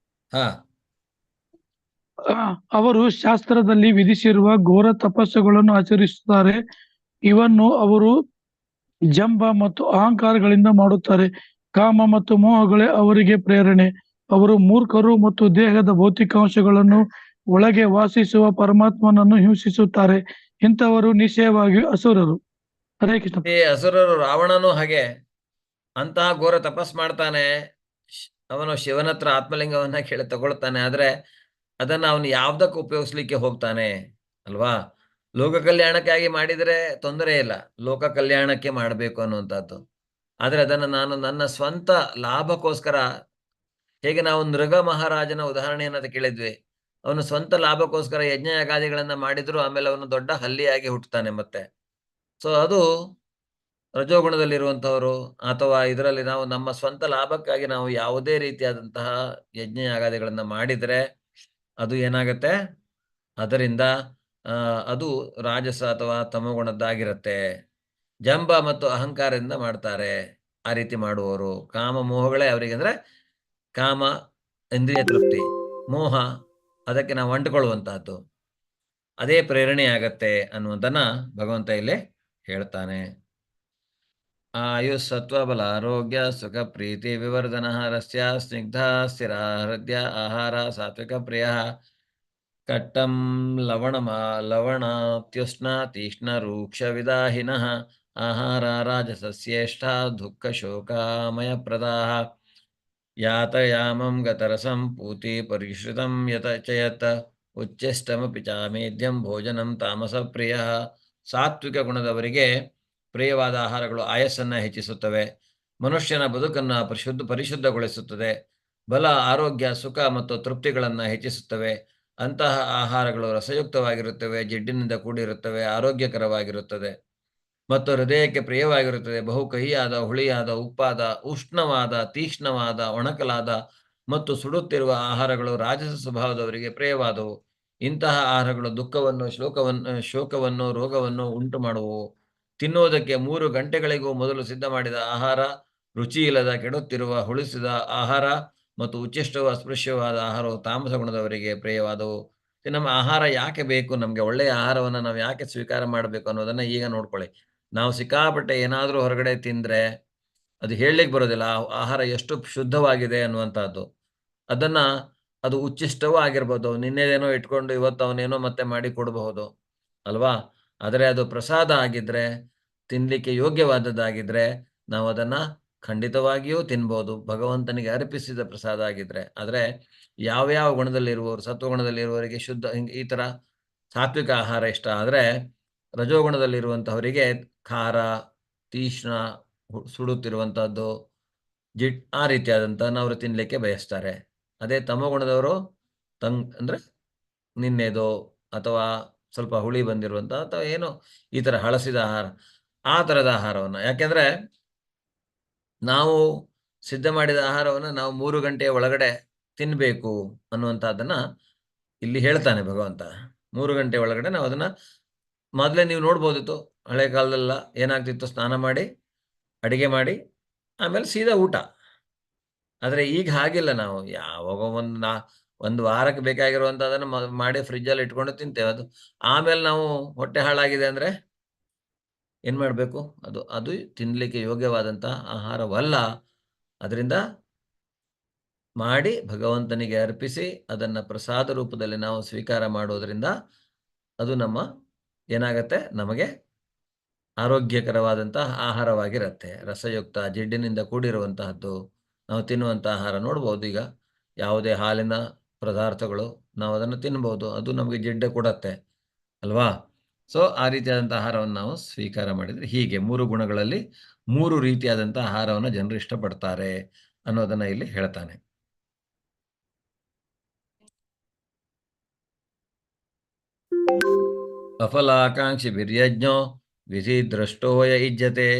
ಹಾ, ಅವರು ಶಾಸ್ತ್ರದಲ್ಲಿ ವಿಧಿಸಿರುವ ಘೋರ ತಪಸ್ಸುಗಳನ್ನು ಆಚರಿಸುತ್ತಾರೆ. ಇವನ್ನು ಅವರು ಜಂಬ ಮತ್ತು ಅಹಂಕಾರಗಳಿಂದ ಮಾಡುತ್ತಾರೆ. ಕಾಮ ಮತ್ತು ಮೋಹಗಳೇ ಅವರಿಗೆ ಪ್ರೇರಣೆ. ಅವರು ಮೂರ್ಖರು ಮತ್ತು ದೇಹದ ಭೌತಿಕಾಂಶಗಳನ್ನು ಒಳಗೆ ವಾಸಿಸುವ ಪರಮಾತ್ಮನನ್ನು ಹಿಂಸಿಸುತ್ತಾರೆ. ಇಂಥವರು ನಿಶ್ಚಯವಾಗಿ ಅಸುರರು. ಹರೇ ಕೃಷ್ಣ. ಈ ಅಸುರರು, ರಾವಣನು ಹಾಗೆ ಅಂತಹ ಘೋರ ತಪಸ್ ಮಾಡ್ತಾನೆ. ಅವನು ಶಿವನ ಹತ್ರ ಆತ್ಮಲಿಂಗವನ್ನ ಕೇಳಿ ತಗೊಳ್ತಾನೆ. ಆದ್ರೆ ಅದನ್ನ ಅವನು ಯಾವ್ದಕ್ಕೆ ಉಪಯೋಗಿಸ್ಲಿಕ್ಕೆ ಹೋಗ್ತಾನೆ ಅಲ್ವಾ? ಲೋಕ ಕಲ್ಯಾಣಕ್ಕಾಗಿ ಮಾಡಿದರೆ ತೊಂದರೆ ಇಲ್ಲ, ಲೋಕ ಕಲ್ಯಾಣಕ್ಕೆ ಮಾಡಬೇಕು ಅನ್ನುವಂಥದ್ದು. ಆದ್ರೆ ಅದನ್ನ ನಾನು ನನ್ನ ಸ್ವಂತ ಲಾಭಕ್ಕೋಸ್ಕರ, ಹೇಗೆ ನಾವು ನೃಗ ಮಹಾರಾಜನ ಉದಾಹರಣೆಯನ್ನು ಕೇಳಿದ್ವಿ, ಅವನು ಸ್ವಂತ ಲಾಭಕ್ಕೋಸ್ಕರ ಯಜ್ಞ ಯಾಗಾದಿಗಳನ್ನ ಮಾಡಿದ್ರು, ಆಮೇಲೆ ಅವನು ದೊಡ್ಡ ಹಲ್ಲಿಯಾಗಿ ಹುಟ್ಟುತ್ತಾನೆ ಮತ್ತೆ. ಸೊ ಅದು ರಜೋಗುಣದಲ್ಲಿರುವಂಥವರು, ಅಥವಾ ಇದರಲ್ಲಿ ನಾವು ನಮ್ಮ ಸ್ವಂತ ಲಾಭಕ್ಕಾಗಿ ನಾವು ಯಾವುದೇ ರೀತಿಯಾದಂತಹ ಯಜ್ಞ ಯಾಗಾದಿಗಳನ್ನ ಮಾಡಿದರೆ ಅದು ಏನಾಗತ್ತೆ, ಅದರಿಂದ ಅದು ರಾಜಸ ಅಥವಾ ತಮೋಗುಣದ್ದಾಗಿರುತ್ತೆ. ಜಂಬ ಮತ್ತು ಅಹಂಕಾರದಿಂದ ಮಾಡ್ತಾರೆ ಆ ರೀತಿ ಮಾಡುವವರು. ಕಾಮ ಮೋಹಗಳೇ ಅವರಿಗೆ, ಅಂದ್ರೆ ಕಾಮ ಇಂದ್ರಿಯ ತೃಪ್ತಿ, ಮೋಹ ಅದಕ್ಕೆ ನಾವು ಅಂಟುಕೊಳ್ಳುವಂತಹದ್ದು, ಅದೇ ಪ್ರೇರಣೆ ಆಗತ್ತೆ ಅನ್ನುವುದನ್ನ ಭಗವಂತ ಇಲ್ಲಿ ಹೇಳ್ತಾನೆ. ಆಯುಸ್ಸತ್ವಬಲ ಆರೋಗ್ಯ ಸುಖ ಪ್ರೀತಿ ವಿವರ್ಧನ ರಸ್ಯ ಸ್ನಿಗ್ಧ ಸ್ಥಿರ ಹೃದಯ ಆಹಾರ ಸಾತ್ವಿಕ ಪ್ರಿಯ ಕಟ್ಟಂ ಲವಣಾತ್ಯುಷ್ಣ ತೀಕ್ಷ್ಣ ರೂಕ್ಷ ವಿದಾಹಿನಃ ಆಹಾರ ರಾಜಸಸ್ಯೇಷ್ಠ ದುಃಖ ಶೋಕಾಮಯಪ್ರದಾಃ ಯಾತಯಾಮಂ ಗತರಸಂ ಪೂತಿ ಪರಿಶ್ರಿತಂ ಯತ ಚಯತ್ ಉಚ್ಚಿಷ್ಟಮಪಿ ಚಾಮೇದ್ಯಂ ಭೋಜನಂ ತಾಮಸ ಪ್ರಿಯ. ಸಾತ್ವಿಕ ಗುಣದವರಿಗೆ ಪ್ರಿಯವಾದ ಆಹಾರಗಳು ಆಯಸ್ಸನ್ನು ಹೆಚ್ಚಿಸುತ್ತವೆ, ಮನುಷ್ಯನ ಬದುಕನ್ನು ಪರಿಶುದ್ಧಗೊಳಿಸುತ್ತದೆ, ಬಲ ಆರೋಗ್ಯ ಸುಖ ಮತ್ತು ತೃಪ್ತಿಗಳನ್ನು ಹೆಚ್ಚಿಸುತ್ತವೆ. ಅಂತಹ ಆಹಾರಗಳು ರಸಯುಕ್ತವಾಗಿರುತ್ತವೆ, ಜಿಡ್ಡಿನಿಂದ ಕೂಡಿರುತ್ತವೆ, ಆರೋಗ್ಯಕರವಾಗಿರುತ್ತದೆ ಮತ್ತು ಹೃದಯಕ್ಕೆ ಪ್ರಿಯವಾಗಿರುತ್ತದೆ. ಬಹು ಕಹಿಯಾದ, ಹುಳಿಯಾದ, ಉಪ್ಪಾದ, ಉಷ್ಣವಾದ, ತೀಕ್ಷ್ಣವಾದ, ಒಣಕಲಾದ ಮತ್ತು ಸುಡುತ್ತಿರುವ ಆಹಾರಗಳು ರಾಜಸ ಸ್ವಭಾವದವರಿಗೆ ಪ್ರಿಯವಾದವು. ಇಂತಹ ಆಹಾರಗಳು ದುಃಖವನ್ನು, ಶೋಕವನ್ನು, ರೋಗವನ್ನು ಉಂಟು ಮಾಡುವವು. ತಿನ್ನುವುದಕ್ಕೆ 3 ಗಂಟೆಗಳಿಗೂ ಮೊದಲು ಸಿದ್ಧ ಮಾಡಿದ ಆಹಾರ, ರುಚಿಯಿಲ್ಲದ, ಕೆಡುತ್ತಿರುವ, ಹುಳಿಸಿದ ಆಹಾರ ಮತ್ತು ಉಚ್ಚಿಷ್ಟವೂ ಅಸ್ಪೃಶ್ಯವಾದ ಆಹಾರವು ತಾಮಸ ಗುಣದವರಿಗೆ ಪ್ರಿಯವಾದವು. ನಮ್ಮ ಆಹಾರ ಯಾಕೆ ಬೇಕು, ನಮಗೆ ಒಳ್ಳೆಯ ಆಹಾರವನ್ನು ನಾವು ಯಾಕೆ ಸ್ವೀಕಾರ ಮಾಡಬೇಕು ಅನ್ನೋದನ್ನು ಈಗ ನೋಡ್ಕೊಳ್ಳಿ. ನಾವು ಸಿಕ್ಕಾಪಟ್ಟೆ ಏನಾದರೂ ಹೊರಗಡೆ ತಿಂದರೆ ಅದು ಹೇಳಲಿಕ್ಕೆ ಬರೋದಿಲ್ಲ ಆಹಾರ ಎಷ್ಟು ಶುದ್ಧವಾಗಿದೆ ಅನ್ನುವಂಥದ್ದು. ಅದು ಉಚ್ಚಿಷ್ಟವೂ ಆಗಿರ್ಬೋದು, ನಿನ್ನೆದೇನೋ ಇಟ್ಕೊಂಡು ಇವತ್ತು ಅವನೇನೋ ಮತ್ತೆ ಮಾಡಿ ಕೊಡಬಹುದು ಅಲ್ವಾ. ಆದರೆ ಅದು ಪ್ರಸಾದ ಆಗಿದ್ದರೆ, ತಿನ್ನಲಿಕ್ಕೆ ಯೋಗ್ಯವಾದದ್ದಾಗಿದ್ದರೆ ನಾವು ಅದನ್ನು ಖಂಡಿತವಾಗಿಯೂ ತಿನ್ಬೋದು, ಭಗವಂತನಿಗೆ ಅರ್ಪಿಸಿದ ಪ್ರಸಾದ ಆಗಿದ್ದರೆ. ಆದರೆ ಯಾವ್ಯಾವ ಗುಣದಲ್ಲಿರುವವರು, ಸತ್ವಗುಣದಲ್ಲಿರುವವರಿಗೆ ಶುದ್ಧ ಈ ಥರ ಸಾತ್ವಿಕ ಆಹಾರ ಇಷ್ಟ. ಆದರೆ ರಜೋಗುಣದಲ್ಲಿರುವಂಥವರಿಗೆ ಖಾರ, ತೀಕ್ಷ್ಣ, ಸುಡುತ್ತಿರುವಂಥದ್ದು, ಆ ರೀತಿಯಾದಂಥನ್ನು ಅವರು ತಿನ್ನಲಿಕ್ಕೆ ಬಯಸ್ತಾರೆ. ಅದೇ ತಮೋಗುಣದವರು ಅಂದರೆ ನಿನ್ನೆದೋ ಅಥವಾ ಸ್ವಲ್ಪ ಹುಳಿ ಬಂದಿರುವಂಥ ಅಥವಾ ಏನೋ ಈ ಥರ ಹಳಸಿದ ಆಹಾರ, ಆ ಥರದ ಆಹಾರವನ್ನು, ಯಾಕೆಂದರೆ ನಾವು ಸಿದ್ಧ ಮಾಡಿದ ಆಹಾರವನ್ನು ನಾವು 3 ಗಂಟೆಯ ಒಳಗಡೆ ತಿನ್ನಬೇಕು ಅನ್ನುವಂಥದ್ದನ್ನು ಇಲ್ಲಿ ಹೇಳ್ತಾನೆ ಭಗವಂತ. 3 ಗಂಟೆ ಒಳಗಡೆ ನಾವು ಅದನ್ನು, ಮೊದಲೇ ನೀವು ನೋಡ್ಬೋದಿತ್ತು ಹಳೆ ಕಾಲದಲ್ಲ ಏನಾಗ್ತಿತ್ತು, ಸ್ನಾನ ಮಾಡಿ ಅಡುಗೆ ಮಾಡಿ ಆಮೇಲೆ ಸೀದಾ ಊಟ. ಆದರೆ ಈಗ ಹಾಗಿಲ್ಲ, ನಾವು ಯಾವಾಗ ಒಂದು ವಾರಕ್ಕೆ ಬೇಕಾಗಿರುವಂಥದ್ದನ್ನು ಮಾಡಿ ಫ್ರಿಜ್ಜಲ್ಲಿ ಇಟ್ಕೊಂಡು ತಿಂತೇವೆ. ಅದು ಆಮೇಲೆ ನಾವು ಹೊಟ್ಟೆ ಹಾಳಾಗಿದೆ ಅಂದರೆ ಏನು ಮಾಡಬೇಕು, ಅದು ತಿನ್ನಲಿಕ್ಕೆ ಯೋಗ್ಯವಾದಂಥ ಆಹಾರವಲ್ಲ. ಅದರಿಂದ ಮಾಡಿ ಭಗವಂತನಿಗೆ ಅರ್ಪಿಸಿ ಅದನ್ನು ಪ್ರಸಾದ ರೂಪದಲ್ಲಿ ನಾವು ಸ್ವೀಕಾರ ಮಾಡೋದರಿಂದ ಅದು ಏನಾಗತ್ತೆ, ನಮಗೆ ಆರೋಗ್ಯಕರವಾದಂಥ ಆಹಾರವಾಗಿರುತ್ತೆ. ರಸಯುಕ್ತ, ಜಿಡ್ಡಿನಿಂದ ಕೂಡಿರುವಂತಹದ್ದು ನಾವು ತಿನ್ನುವಂಥ ಆಹಾರ ನೋಡ್ಬೋದು. ಈಗ ಯಾವುದೇ ಹಾಲಿನ ಪದಾರ್ಥಗಳು ನಾವು ಅದನ್ನು ತಿನ್ಬೋದು, ಅದು ನಮಗೆ ಜಿಡ್ಡು ಕೊಡತ್ತೆ ಅಲ್ವಾ. ಸೊ ಆ ರೀತಿಯಾದಂಥ ಆಹಾರವನ್ನು ನಾವು ಸ್ವೀಕಾರ ಮಾಡಿದರೆ, ಹೀಗೆ 3 ಗುಣಗಳಲ್ಲಿ 3 ರೀತಿಯಾದಂಥ ಆಹಾರವನ್ನು ಜನರು ಇಷ್ಟಪಡ್ತಾರೆ ಅನ್ನೋದನ್ನು ಇಲ್ಲಿ ಹೇಳ್ತಾನೆ. ಅಫಲಾಕಾಂಕ್ಷಿ ಬಿರ್ಯಜ್ಞೋ ವಿಧಿ ದೃಷ್ಟೋಯ ಇಜ್ಜತೆ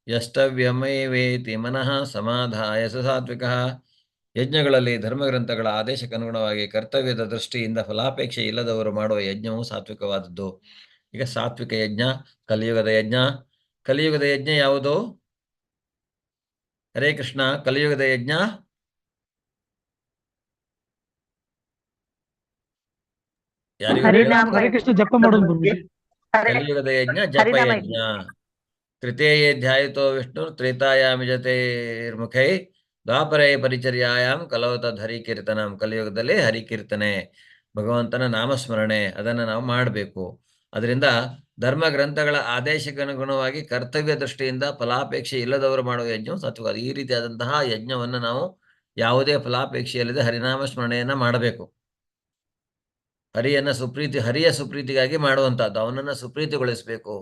ಯಷ್ಟವ್ಯಮೇವೇತಿ ಮನಃ ಸಮಾಧಾಯ ಸಾತ್ವಿಕಃ. ಯಜ್ಞಗಳಲ್ಲಿ ಧರ್ಮಗ್ರಂಥಗಳ ಆದೇಶಕ್ಕನುಗುಣವಾಗಿ ಕರ್ತವ್ಯದ ದೃಷ್ಟಿಯಿಂದ ಫಲಾಪೇಕ್ಷೆ ಇಲ್ಲದವರು ಮಾಡುವ ಯಜ್ಞವು ಸಾತ್ವಿಕವಾದದ್ದು. ಈಗ ಸಾತ್ವಿಕ ಯಜ್ಞ, ಕಲಿಯುಗದ ಯಜ್ಞ. ಕಲಿಯುಗದ ಯಜ್ಞ ಯಾವುದು? ಹರೇ ಕೃಷ್ಣ. ಕಲಿಯುಗದ ಯಜ್ಞ ಹರೇ ಕೃಷ್ಣ ಜಪ ಮಾಡೋದು ಗುರುಜಿ. ಕಲಿಯುಗದ ಯಜ್ಞ ಜಪಯಜ್ಞ. ತೃತೀಯೇಧ್ಯಾಯಿತೋ ವಿಷ್ಣು ತ್ರೇತಾಯಾಮಿ ಜತೈರ್ಮುಖೈ ದ್ವಾಪರೇ ಪರಿಚರ್ಯಾಯಾಮ್ ಕಲವತದ್ ಹರಿಕೀರ್ತನಂ. ಕಲಿಯುಗದಲ್ಲಿ ಹರಿಕೀರ್ತನೆ, ಭಗವಂತನ ನಾಮಸ್ಮರಣೆ, ಅದನ್ನು ನಾವು ಮಾಡಬೇಕು. ಅದರಿಂದ ಧರ್ಮ ಗ್ರಂಥಗಳ ಆದೇಶಕ್ಕನುಗುಣವಾಗಿ ಕರ್ತವ್ಯ ದೃಷ್ಟಿಯಿಂದ ಫಲಾಪೇಕ್ಷೆ ಇಲ್ಲದವರು ಮಾಡುವ ಯಜ್ಞವು ಸಾತ್ವಿಕ. ಈ ರೀತಿಯಾದಂತಹ ಯಜ್ಞವನ್ನು ನಾವು ಯಾವುದೇ ಫಲಾಪೇಕ್ಷೆಯಿಲ್ಲದೆ ಹರಿನಾಮ ಸ್ಮರಣೆಯನ್ನು ಮಾಡಬೇಕು. ಹರಿಯ ಸುಪ್ರೀತಿಗಾಗಿ ಮಾಡುವಂಥದ್ದು, ಅವನನ್ನು ಸುಪ್ರೀತಿಗೊಳಿಸಬೇಕು.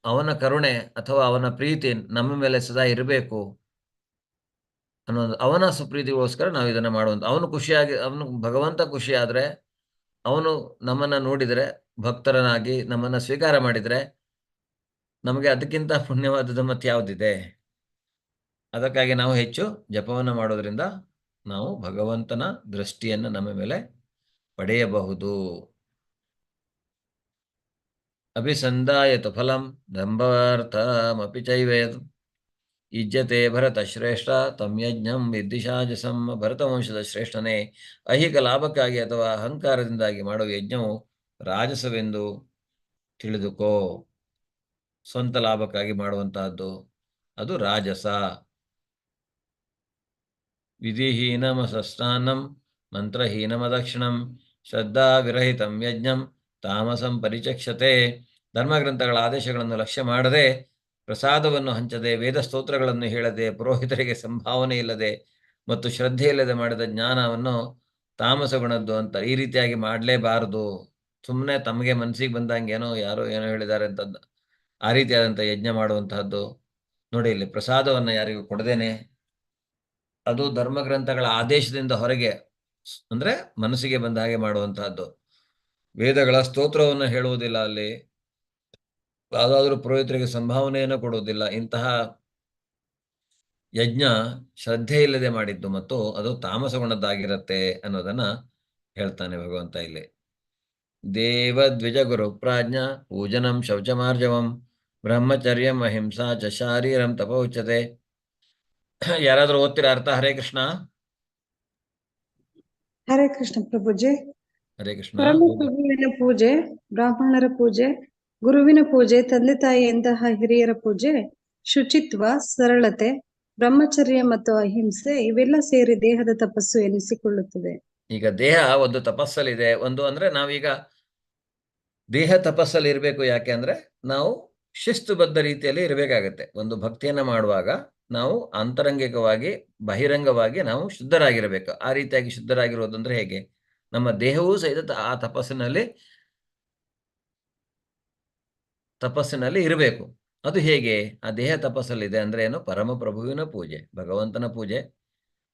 ಅವನ ಕರುಣೆ ಅಥವಾ ಅವನ ಪ್ರೀತಿ ನಮ್ಮ ಮೇಲೆ ಸದಾ ಇರಬೇಕು ಅನ್ನೋದು, ಅವನ ಸುಪ್ರೀತಿಗೋಸ್ಕರ ನಾವು ಇದನ್ನು ಮಾಡುವಂಥ. ಅವನು ಭಗವಂತ ಖುಷಿಯಾದರೆ, ಅವನು ನಮ್ಮನ್ನು ನೋಡಿದರೆ, ಭಕ್ತರನಾಗಿ ನಮ್ಮನ್ನು ಸ್ವೀಕಾರ ಮಾಡಿದರೆ, ನಮಗೆ ಅದಕ್ಕಿಂತ ಪುಣ್ಯವಾದದ್ದು ಮತ್ತೆ ಯಾವುದಿದೆ? ಅದಕ್ಕಾಗಿ ನಾವು ಹೆಚ್ಚು ಜಪವನ್ನು ಮಾಡೋದ್ರಿಂದ ನಾವು ಭಗವಂತನ ದೃಷ್ಟಿಯನ್ನು ನಮ್ಮ ಮೇಲೆ ಪಡೆಯಬಹುದು. ಅಭಿಸಂದಾಯತು ಫಲಂ ದಂಭಾರ್ಥಮಪಿ ಚೈವೇತ್ ಇಜ್ಜತೆ ಭರತ ಶ್ರೇಷ್ಠ ತಮ್ ಯಜ್ಞಂ ವಿದ್ದಿಶಾಜಸಂ. ಭರತವಂಶದ ಶ್ರೇಷ್ಠನೇ, ಐಹಿಕ ಲಾಭಕ್ಕಾಗಿ ಅಥವಾ ಅಹಂಕಾರದಿಂದಾಗಿ ಮಾಡುವ ಯಜ್ಞವು ರಾಜಸವೆಂದು ತಿಳಿದುಕೋ. ಸ್ವಂತ ಲಾಭಕ್ಕಾಗಿ ಮಾಡುವಂತಹದ್ದು ಅದು ರಾಜಸ. ವಿಧಿಹೀನಮಸಸ್ನಾನಂ ಮಂತ್ರಹೀನಮದಕ್ಷಿಣಂ ಶ್ರದ್ಧಾ ವಿರಹಿತಂ ಯಜ್ಞಂ ತಾಮಸಂ ಪರಿಚಕ್ಷತೆ. ಧರ್ಮಗ್ರಂಥಗಳ ಆದೇಶಗಳನ್ನು ಲಕ್ಷ್ಯ ಮಾಡದೆ, ಪ್ರಸಾದವನ್ನು ಹಂಚದೆ, ವೇದ ಸ್ತೋತ್ರಗಳನ್ನು ಹೇಳದೆ, ಪುರೋಹಿತರಿಗೆ ಸಂಭಾವನೆ ಇಲ್ಲದೆ ಮತ್ತು ಶ್ರದ್ಧೆ ಇಲ್ಲದೆ ಮಾಡಿದ ಜ್ಞಾನವನ್ನು ತಾಮಸ ಗುಣದ್ದು ಅಂತ. ಈ ರೀತಿಯಾಗಿ ಮಾಡಲೇಬಾರದು. ಸುಮ್ಮನೆ ತಮಗೆ ಮನಸ್ಸಿಗೆ ಬಂದಂಗೆ ಯಾರೋ ಏನೋ ಹೇಳಿದ್ದಾರೆ ಅಂತ ಆ ರೀತಿಯಾದಂಥ ಯಜ್ಞ ಮಾಡುವಂತಹದ್ದು. ನೋಡಿ, ಇಲ್ಲಿ ಪ್ರಸಾದವನ್ನು ಯಾರಿಗೂ ಕೊಡದೇನೆ, ಅದು ಧರ್ಮಗ್ರಂಥಗಳ ಆದೇಶದಿಂದ ಹೊರಗೆ, ಅಂದ್ರೆ ಮನಸ್ಸಿಗೆ ಬಂದ ಹಾಗೆ ಮಾಡುವಂತಹದ್ದು. ವೇದಗಳ ಸ್ತೋತ್ರವನ್ನು ಹೇಳುವುದಿಲ್ಲ ಅಲ್ಲಿ, ಯಾವುದಾದ್ರೂ ಪುರೋಹಿತರಿಗೆ ಸಂಭಾವನೆಯನ್ನು ಕೊಡುವುದಿಲ್ಲ. ಇಂತಹ ಯಜ್ಞ ಶ್ರದ್ಧೆ ಇಲ್ಲದೆ ಮಾಡಿದ್ದು ಮತ್ತು ಅದು ತಾಮಸ ಗುಣದ್ದಾಗಿರುತ್ತೆ ಅನ್ನೋದನ್ನ ಹೇಳ್ತಾನೆ ಭಗವಂತ ಇಲ್ಲಿ. ದೇವದ್ವಿಜ ಗುರು ಪ್ರಾಜ್ಞ ಪೂಜನಂ ಶೌಚಮಾರ್ಜವಂ ಬ್ರಹ್ಮಚರ್ಯಂ ಅಹಿಂಸಾ ಚ ಶಾರೀರಂ ತಪ ಉಚ್ಯತೆ. ಯಾರಾದ್ರೂ ಓದ್ತೀರಾ ಅರ್ಥ? ಹರೇ ಕೃಷ್ಣ. ಹರೇ ಕೃಷ್ಣ ಪ್ರಭುಜಿ. ಹರೇ ಕೃಷ್ಣ. ಪರಮ ಪ್ರಭುವಿನ ಪೂಜೆ, ಬ್ರಾಹ್ಮಣರ ಪೂಜೆ, ಗುರುವಿನ ಪೂಜೆ, ತಂದೆ ತಾಯಿಯಂತಹ ಹಿರಿಯರ ಪೂಜೆ, ಶುಚಿತ್ವ, ಸರಳತೆ, ಬ್ರಹ್ಮಚರ್ಯ ಮತ್ತು ಅಹಿಂಸೆ ಇವೆಲ್ಲ ಸೇರಿ ದೇಹದ ತಪಸ್ಸು ಎನಿಸಿಕೊಳ್ಳುತ್ತದೆ. ಈಗ ದೇಹ ಒಂದು ತಪಸ್ಸಲ್ಲಿದೆ. ಒಂದು ಅಂದ್ರೆ ನಾವೀಗ ದೇಹ ತಪಸ್ಸಲ್ಲಿ ಇರಬೇಕು. ಯಾಕೆ ಅಂದ್ರೆ ನಾವು ಶಿಸ್ತುಬದ್ಧ ರೀತಿಯಲ್ಲಿ ಇರಬೇಕಾಗತ್ತೆ. ಒಂದು ಭಕ್ತಿಯನ್ನ ಮಾಡುವಾಗ ನಾವು ಆಂತರಂಗಿಕವಾಗಿ ಬಹಿರಂಗವಾಗಿ ನಾವು ಶುದ್ಧರಾಗಿರಬೇಕು. ಆ ರೀತಿಯಾಗಿ ಶುದ್ಧರಾಗಿರೋದಂದ್ರೆ ಹೇಗೆ? ನಮ್ಮ ದೇಹವೂ ಸಹಿತ ಆ ತಪಸ್ಸಿನಲ್ಲಿ ಇರಬೇಕು. ಅದು ಹೇಗೆ? ಆ ದೇಹ ತಪಸ್ಸಲ್ಲಿದೆ ಅಂದ್ರೆ ಏನು? ಪರಮ ಪ್ರಭುವಿನ ಪೂಜೆ, ಭಗವಂತನ ಪೂಜೆ,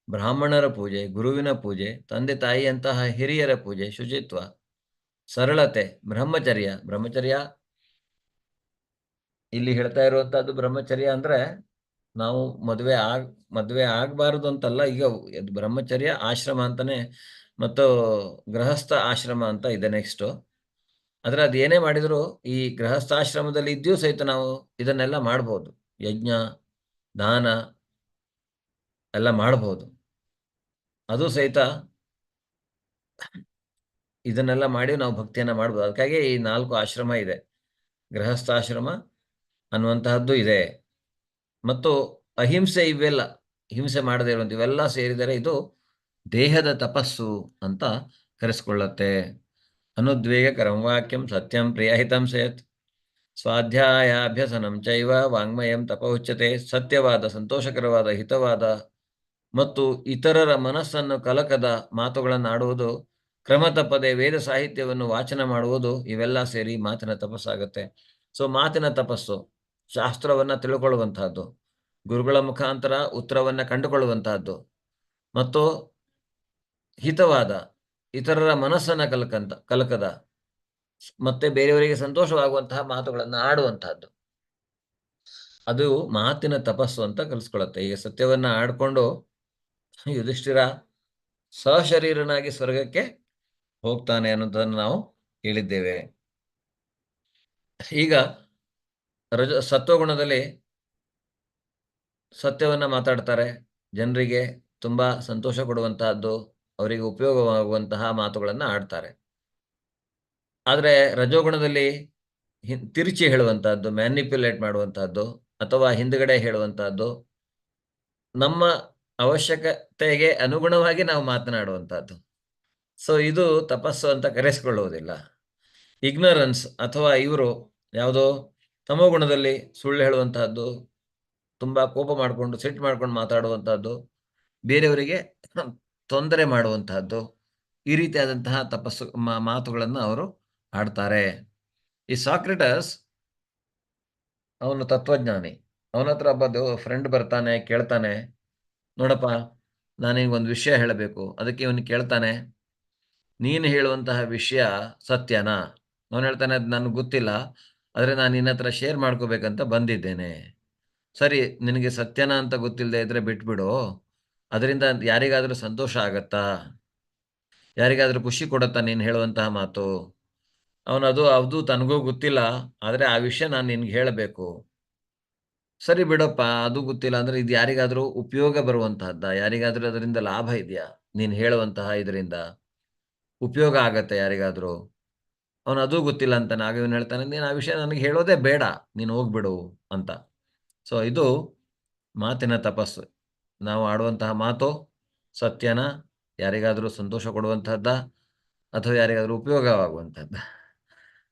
ಬ್ರಾಹ್ಮಣರ ಪೂಜೆ, ಗುರುವಿನ ಪೂಜೆ, ತಂದೆ ತಾಯಿಯಂತಹ ಹಿರಿಯರ ಪೂಜೆ, ಶುಚಿತ್ವ, ಸರಳತೆ, ಬ್ರಹ್ಮಚರ್ಯ ಇಲ್ಲಿ ಹೇಳ್ತಾ ಇರುವಂತಹದ್ದು. ಬ್ರಹ್ಮಚರ್ಯ ಅಂದ್ರೆ ನಾವು ಮದುವೆ ಆಗಬಾರದು ಅಂತಲ್ಲ. ಈಗ ಬ್ರಹ್ಮಚರ್ಯ ಆಶ್ರಮ ಅಂತಾನೆ ಮತ್ತು ಗೃಹಸ್ಥ ಆಶ್ರಮ ಅಂತ ಇದೆ ನೆಕ್ಸ್ಟ್. ಆದ್ರೆ ಅದೇನೇ ಮಾಡಿದ್ರು ಈ ಗೃಹಸ್ಥಾಶ್ರಮದಲ್ಲಿ ಇದ್ದೂ ಸಹಿತ ನಾವು ಇದನ್ನೆಲ್ಲ ಮಾಡಬಹುದು. ಯಜ್ಞ, ದಾನ ಎಲ್ಲ ಮಾಡಬಹುದು. ಅದು ಸಹಿತ ಇದನ್ನೆಲ್ಲ ಮಾಡಿ ನಾವು ಭಕ್ತಿಯನ್ನ ಮಾಡ್ಬೋದು. ಅದಕ್ಕಾಗಿ ಈ 4 ಆಶ್ರಮ ಇದೆ. ಗೃಹಸ್ಥಾಶ್ರಮ ಅನ್ನುವಂತಹದ್ದು ಇದೆ, ಮತ್ತು ಅಹಿಂಸೆ, ಇವೆಲ್ಲ ಹಿಂಸೆ ಮಾಡದೇ ಇರುವಂತ ಇವೆಲ್ಲ ಸೇರಿದರೆ ಇದು ದೇಹದ ತಪಸ್ಸು ಅಂತ ಕರೆಸ್ಕೊಳ್ಳುತ್ತೆ. ಅನುದ್ವೇಗಕರಂ ವಾಕ್ಯಂ ಸತ್ಯಂ ಪ್ರಿಯಹಿತಂ ಸೇತ್ ಸ್ವಾಧ್ಯಾಯಾಭ್ಯಸನಂ ಚೈವ ವಾಂಗ್ಮಯಂ ತಪ ಉಚ್ಯತೆ. ಸತ್ಯವಾದ, ಸಂತೋಷಕರವಾದ, ಹಿತವಾದ ಮತ್ತು ಇತರರ ಮನಸ್ಸನ್ನು ಕಲಕದ ಮಾತುಗಳನ್ನು ಆಡುವುದು, ಕ್ರಮ ತಪ್ಪದೆ ವೇದ ಸಾಹಿತ್ಯವನ್ನು ವಾಚನ ಮಾಡುವುದು, ಇವೆಲ್ಲ ಸೇರಿ ಮಾತಿನ ತಪಸ್ಸಾಗುತ್ತೆ. ಸೊ ಮಾತಿನ ತಪಸ್ಸು ಶಾಸ್ತ್ರವನ್ನ ತಿಳ್ಕೊಳ್ಳುವಂತಹದ್ದು, ಗುರುಗಳ ಮುಖಾಂತರ ಉತ್ತರವನ್ನ ಕಂಡುಕೊಳ್ಳುವಂತಹದ್ದು, ಮತ್ತು ಹಿತವಾದ, ಇತರರ ಮನಸ್ಸನ್ನ ಕಲಕದ ಮತ್ತೆ ಬೇರೆಯವರಿಗೆ ಸಂತೋಷವಾಗುವಂತಹ ಮಾತುಗಳನ್ನು ಆಡುವಂತಹದ್ದು, ಅದು ಮಾತಿನ ತಪಸ್ಸು ಅಂತ ಕಲಿಸ್ಕೊಳ್ಳುತ್ತೆ. ಈಗ ಸತ್ಯವನ್ನ ಆಡ್ಕೊಂಡು ಯುಧಿಷ್ಠಿರ ಸಶರೀರನಾಗಿ ಸ್ವರ್ಗಕ್ಕೆ ಹೋಗ್ತಾನೆ ಅನ್ನೋದನ್ನು ನಾವು ಹೇಳಿದ್ದೇವೆ. ಈಗ ಸತ್ವಗುಣದಲ್ಲಿ ಸತ್ಯವನ್ನ ಮಾತಾಡ್ತಾರೆ, ಜನರಿಗೆ ತುಂಬಾ ಸಂತೋಷ ಕೊಡುವಂತಹದ್ದು, ಅವರಿಗೆ ಉಪಯೋಗವಾಗುವಂತಹ ಮಾತುಗಳನ್ನು ಆಡ್ತಾರೆ. ಆದರೆ ರಜೋಗುಣದಲ್ಲಿ ತಿರುಚಿ ಹೇಳುವಂತಹದ್ದು, ಮ್ಯಾನಿಪ್ಯುಲೇಟ್ ಮಾಡುವಂತಹದ್ದು ಅಥವಾ ಹಿಂದ್ಗಡೆ ಹೇಳುವಂತಹದ್ದು, ನಮ್ಮ ಅವಶ್ಯಕತೆಗೆ ಅನುಗುಣವಾಗಿ ನಾವು ಮಾತನಾಡುವಂತಹದ್ದು. ಸೊ ಇದು ತಪಸ್ಸು ಅಂತ ಕರೆಸಿಕೊಳ್ಳುವುದಿಲ್ಲ. ಇಗ್ನರೆನ್ಸ್ ಅಥವಾ ಇವರು ಯಾವುದೋ ತಮೋಗುಣದಲ್ಲಿ ಸುಳ್ಳು ಹೇಳುವಂತಹದ್ದು, ತುಂಬಾ ಕೋಪ ಮಾಡಿಕೊಂಡು ಸಿಟ್ಟು ಮಾಡ್ಕೊಂಡು ಮಾತಾಡುವಂತಹದ್ದು, ಬೇರೆಯವರಿಗೆ ತೊಂದರೆ ಮಾಡುವಂತಹದ್ದು, ಈ ರೀತಿಯಾದಂತಹ ತಪಸ್ಸು ಮಾತುಗಳನ್ನು ಅವರು ಆಡ್ತಾರೆ. ಈ ಸಾಕ್ರೆಟಸ್ ಅವನು ತತ್ವಜ್ಞಾನಿ. ಅವನ ಹತ್ರ ಒಬ್ಬ ಫ್ರೆಂಡ್ ಬರ್ತಾನೆ, ಕೇಳ್ತಾನೆ, ನೋಡಪ್ಪ ನಾನೀಗ ಒಂದು ವಿಷಯ ಹೇಳಬೇಕು. ಅದಕ್ಕೆ ಇವನು ಕೇಳ್ತಾನೆ, ನೀನು ಹೇಳುವಂತಹ ವಿಷಯ ಸತ್ಯನಾ? ಅವನು ಹೇಳ್ತಾನೆ, ಅದು ನನಗೆ ಗೊತ್ತಿಲ್ಲ, ಆದರೆ ನಾನು ನಿನ್ನ ಹತ್ರ ಶೇರ್ ಮಾಡ್ಕೋಬೇಕಂತ ಬಂದಿದ್ದೇನೆ. ಸರಿ, ನಿನಗೆ ಸತ್ಯನಾ ಅಂತ ಗೊತ್ತಿಲ್ಲದೆ ಇದ್ರೆ ಬಿಟ್ಬಿಡು. ಅದರಿಂದ ಯಾರಿಗಾದ್ರೂ ಸಂತೋಷ ಆಗತ್ತಾ? ಯಾರಿಗಾದ್ರೂ ಖುಷಿ ಕೊಡತ್ತಾ ನೀನು ಹೇಳುವಂತಹ ಮಾತು? ಅದು ತನಗೂ ಗೊತ್ತಿಲ್ಲ, ಆದರೆ ಆ ವಿಷಯ ನಾನು ನಿನ್ಗೆ ಹೇಳಬೇಕು. ಸರಿ ಬಿಡಪ್ಪ, ಅದು ಗೊತ್ತಿಲ್ಲ ಅಂದ್ರೆ ಇದು ಯಾರಿಗಾದ್ರೂ ಉಪಯೋಗ ಬರುವಂತಹದ್ದ? ಯಾರಿಗಾದ್ರೂ ಅದರಿಂದ ಲಾಭ ಇದೆಯಾ? ನೀನು ಹೇಳುವಂತಹ ಇದರಿಂದ ಉಪಯೋಗ ಆಗತ್ತೆ ಯಾರಿಗಾದ್ರೂ? ಅವನು ಅದೂ ಗೊತ್ತಿಲ್ಲ ಅಂತಾನೆ. ಆಗ ಇವನು ಹೇಳ್ತಾನೆ, ನೀನು ಆ ವಿಷಯ ನನಗೆ ಹೇಳೋದೇ ಬೇಡ, ನೀನು ಹೋಗ್ಬಿಡು ಅಂತ. ಸೊ ಇದು ಮಾತಿನ ತಪಸ್ಸು. ನಾವು ಆಡುವಂತಹ ಮಾತು ಸತ್ಯನ, ಯಾರಿಗಾದರೂ ಸಂತೋಷ ಕೊಡುವಂತಹದ್ದ ಅಥವಾ ಯಾರಿಗಾದರೂ ಉಪಯೋಗವಾಗುವಂಥದ್ದು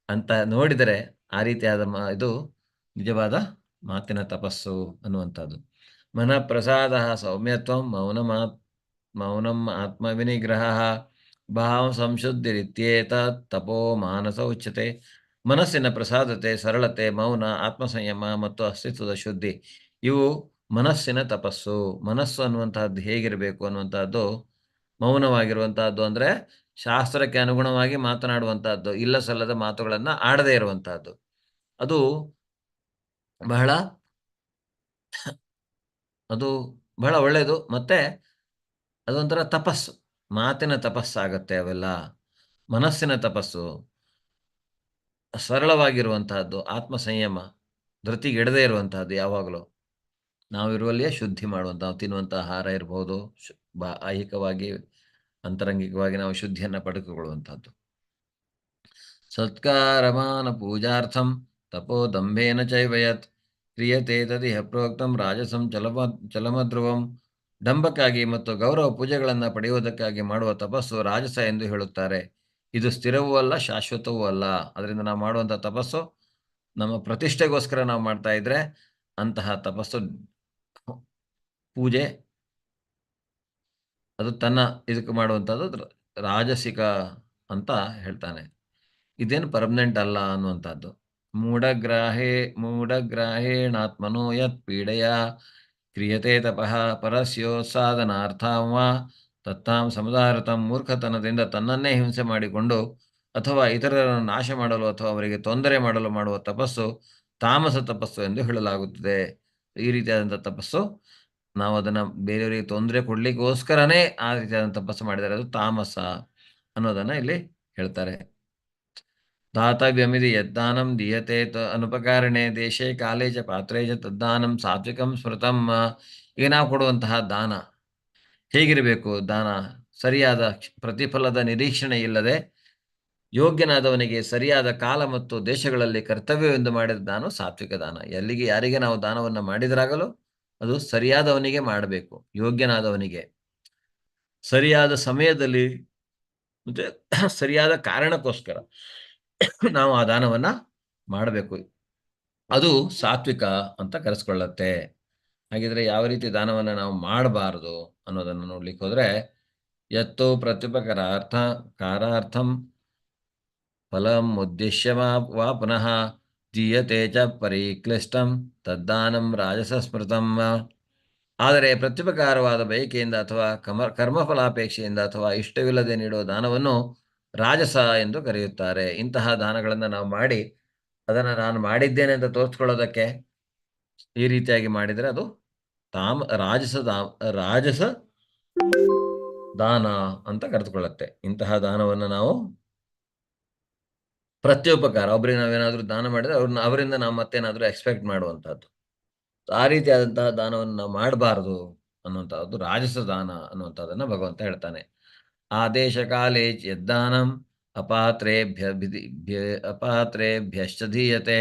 ಅಂತ ನೋಡಿದರೆ ಆ ರೀತಿಯಾದ ಇದು ನಿಜವಾದ ಮಾತಿನ ತಪಸ್ಸು ಅನ್ನುವಂಥದ್ದು. ಮನಃ ಪ್ರಸಾದ ಸೌಮ್ಯತ್ವಂ ಮೌನಂ ಆತ್ಮವಿನಿಗ್ರಹ ಭಾವ ಸಂಶುದ್ಧಿರಿತ್ಯೇತ ತಪೋ ಮಾನಸ ಉಚ್ಯತೆ. ಮನಸ್ಸಿನ ಪ್ರಸಾದತೆ, ಸರಳತೆ, ಮೌನ, ಆತ್ಮಸಂಯಮ ಮತ್ತು ಅಸ್ತಿತ್ವದ ಶುದ್ಧಿ ಇವು ಮನಸ್ಸಿನ ತಪಸ್ಸು. ಮನಸ್ಸು ಅನ್ನುವಂತಹದ್ದು ಹೇಗಿರಬೇಕು ಅನ್ನುವಂಥದ್ದು ಮೌನವಾಗಿರುವಂತಹದ್ದು, ಅಂದರೆ ಶಾಸ್ತ್ರಕ್ಕೆ ಅನುಗುಣವಾಗಿ ಮಾತನಾಡುವಂತಹದ್ದು, ಇಲ್ಲ ಸಲ್ಲದ ಮಾತುಗಳನ್ನು ಆಡದೇ ಇರುವಂತಹದ್ದು. ಅದು ಬಹಳ ಒಳ್ಳೆಯದು. ಮತ್ತೆ ಅದೊಂಥರ ತಪಸ್ಸು, ಮಾತಿನ ತಪಸ್ಸಾಗತ್ತೆ ಅವೆಲ್ಲ. ಮನಸ್ಸಿನ ತಪಸ್ಸು ಸರಳವಾಗಿರುವಂತಹದ್ದು, ಆತ್ಮ ಸಂಯಮ, ಧೃತಿಗೆಡದೇ ಇರುವಂತಹದ್ದು. ಯಾವಾಗಲೂ ನಾವಿರುವಲ್ಲಿಯೇ ಶುದ್ಧಿ ಮಾಡುವಂಥ, ನಾವು ತಿನ್ನುವಂಥ ಆಹಾರ ಇರ್ಬೋದು, ಐಹಿಕವಾಗಿ ಅಂತರಂಗಿಕವಾಗಿ ನಾವು ಶುದ್ಧಿಯನ್ನು ಪಡೆದುಕೊಳ್ಳುವಂಥದ್ದು. ಸತ್ಕಾರಮಾನ ಪೂಜಾರ್ಥಂ ತಪೋದಂಭೇನ ಚೈವಯತ್ ಕ್ರಿಯತೆ ತದಿಹ ಪ್ರೋಕ್ತಂ ರಾಜಸಂ ಚಲಮಧ್ರುವಂ. ಡಂಬಕ್ಕಾಗಿ ಮತ್ತು ಗೌರವ ಪೂಜೆಗಳನ್ನು ಪಡೆಯುವುದಕ್ಕಾಗಿ ಮಾಡುವ ತಪಸ್ಸು ರಾಜಸ ಎಂದು ಹೇಳುತ್ತಾರೆ. ಇದು ಸ್ಥಿರವೂ ಅಲ್ಲ, ಶಾಶ್ವತವೂ ಅಲ್ಲ. ಅದರಿಂದ ನಾವು ಮಾಡುವಂಥ ತಪಸ್ಸು ನಮ್ಮ ಪ್ರತಿಷ್ಠೆಗೋಸ್ಕರ ನಾವು ಮಾಡ್ತಾ ಇದ್ರೆ ಅಂತಹ ತಪಸ್ಸು, ಪೂಜೆ, ಅದು ತನ್ನ ಇದಕ್ಕೆ ಮಾಡುವಂಥದ್ದು ರಾಜಸಿಕ ಅಂತ ಹೇಳ್ತಾನೆ. ಇದೇನು ಪರ್ಮನೆಂಟ್ ಅಲ್ಲ ಅನ್ನುವಂಥದ್ದು. ಮೂಢಗ್ರಾಹೇಣಾತ್ಮನೋ ಯತ್ ಪೀಡೆಯ ಕ್ರಿಯತೆ ತಪಃ ಪರಸ್ಯೋತ್ಸಾದನಾರ್ಥಂ ವಾ ತತ್ತಾಂ ಸಮುದಾರತಂ. ಮೂರ್ಖತನದಿಂದ ತನ್ನನ್ನೇ ಹಿಂಸೆ ಮಾಡಿಕೊಂಡು ಅಥವಾ ಇತರರನ್ನು ನಾಶ ಮಾಡಲು ಅಥವಾ ಅವರಿಗೆ ತೊಂದರೆ ಮಾಡಲು ಮಾಡುವ ತಪಸ್ಸು ತಾಮಸ ತಪಸ್ಸು ಎಂದು ಹೇಳಲಾಗುತ್ತದೆ. ಈ ರೀತಿಯಾದಂಥ ತಪಸ್ಸು, ನಾವು ಅದನ್ನು ಬೇರೆಯವರಿಗೆ ತೊಂದರೆ ಕೊಡ್ಲಿಕ್ಕೋಸ್ಕರನೇ ಆ ರೀತಿಯಾದ ತಪಸ್ಸು ಮಾಡಿದರೆ ಅದು ತಾಮಸ ಅನ್ನೋದನ್ನು ಇಲ್ಲಿ ಹೇಳ್ತಾರೆ. ದಾತವ್ಯಮಿತಿ ಯದ್ದಾನಂ ದೀಯತೆ ಅನುಪಕಾರಣೆ ದೇಶೇ ಕಾಲೇ ಚ ಪಾತ್ರೇ ಚ ತದ್ದಾನಂ ಸಾತ್ವಿಕಂ ಸ್ಮೃತಂ. ಈಗ ನಾವು ಕೊಡುವಂತಹ ದಾನ ಹೇಗಿರಬೇಕು? ದಾನ ಸರಿಯಾದ ಪ್ರತಿಫಲದ ನಿರೀಕ್ಷಣೆ ಇಲ್ಲದೆ ಯೋಗ್ಯನಾದವನಿಗೆ ಸರಿಯಾದ ಕಾಲ ಮತ್ತು ದೇಶಗಳಲ್ಲಿ ಕರ್ತವ್ಯವೆಂದು ಮಾಡಿದ ದಾನ ಸಾತ್ವಿಕ ದಾನ. ಯಾರಿಗೆ ನಾವು ದಾನವನ್ನು ಮಾಡಿದರಾಗಲೂ ಅದು ಸರಿಯಾದವನಿಗೆ ಮಾಡಬೇಕು, ಯೋಗ್ಯನಾದವನಿಗೆ ಸರಿಯಾದ ಸಮಯದಲ್ಲಿ ಮತ್ತೆ ಸರಿಯಾದ ಕಾರಣಕ್ಕೋಸ್ಕರ ನಾವು ಆ ದಾನವನ್ನು ಮಾಡಬೇಕು. ಅದು ಸಾತ್ವಿಕ ಅಂತ ಕರೆಸ್ಕೊಳ್ಳುತ್ತೆ. ಹಾಗಿದ್ರೆ ಯಾವ ರೀತಿ ದಾನವನ್ನು ನಾವು ಮಾಡಬಾರದು ಅನ್ನೋದನ್ನು ನೋಡ್ಲಿಕ್ಕೆ ಹೋದ್ರೆ, ಯತ್ತು ಪ್ರತ್ಯುಪಕಾರಾರ್ಥಂ ಫಲಂ ಉದ್ದೇಶ್ಯ ವಾ ಪುನಃ ದೀಯತೆ ಚ ಪರಿಕ್ಲಿಷ್ಟಂ ತದ್ದಾನಂ ರಾಜಸ ಸ್ಮೃತಂ. ಆದರೆ ಪ್ರತ್ಯುಪಕಾರವಾದ ಬಯಕೆಯಿಂದ ಅಥವಾ ಕರ್ಮಫಲಾಪೇಕ್ಷೆಯಿಂದ ಅಥವಾ ಇಷ್ಟವಿಲ್ಲದೆ ನೀಡುವ ದಾನವನ್ನು ರಾಜಸ ಎಂದು ಕರೆಯುತ್ತಾರೆ. ಇಂತಹ ದಾನಗಳನ್ನು ನಾವು ಮಾಡಿ ಅದನ್ನು ನಾನು ಮಾಡಿದ್ದೇನೆ ಅಂತ ತೋರಿಸ್ಕೊಳ್ಳೋದಕ್ಕೆ ಈ ರೀತಿಯಾಗಿ ಮಾಡಿದರೆ ಅದು ರಾಜಸ ದಾನ ಅಂತ ಕರೆದುಕೊಳ್ಳುತ್ತೆ. ಇಂತಹ ದಾನವನ್ನು ನಾವು ಪ್ರತ್ಯುಪಕಾರ, ಒಬ್ಬರಿಗೆ ನಾವೇನಾದರೂ ದಾನ ಮಾಡಿದರೆ ಅವರಿಂದ ನಾವು ಮತ್ತೇನಾದರೂ ಎಕ್ಸ್ಪೆಕ್ಟ್ ಮಾಡುವಂಥದ್ದು, ಆ ರೀತಿಯಾದಂತಹ ದಾನವನ್ನು ನಾವು ಮಾಡಬಾರದು ಅನ್ನುವಂಥದ್ದು ರಾಜಸ ದಾನ ಅನ್ನುವಂಥದ್ದನ್ನು ಭಗವಂತ ಹೇಳ್ತಾನೆ. ಆದೇಶ ಕಾಲೇ ಯದ್ದಾನಂ ಅಪಾತ್ರೇಭ್ಯಶ್ಚ ದೀಯತೆ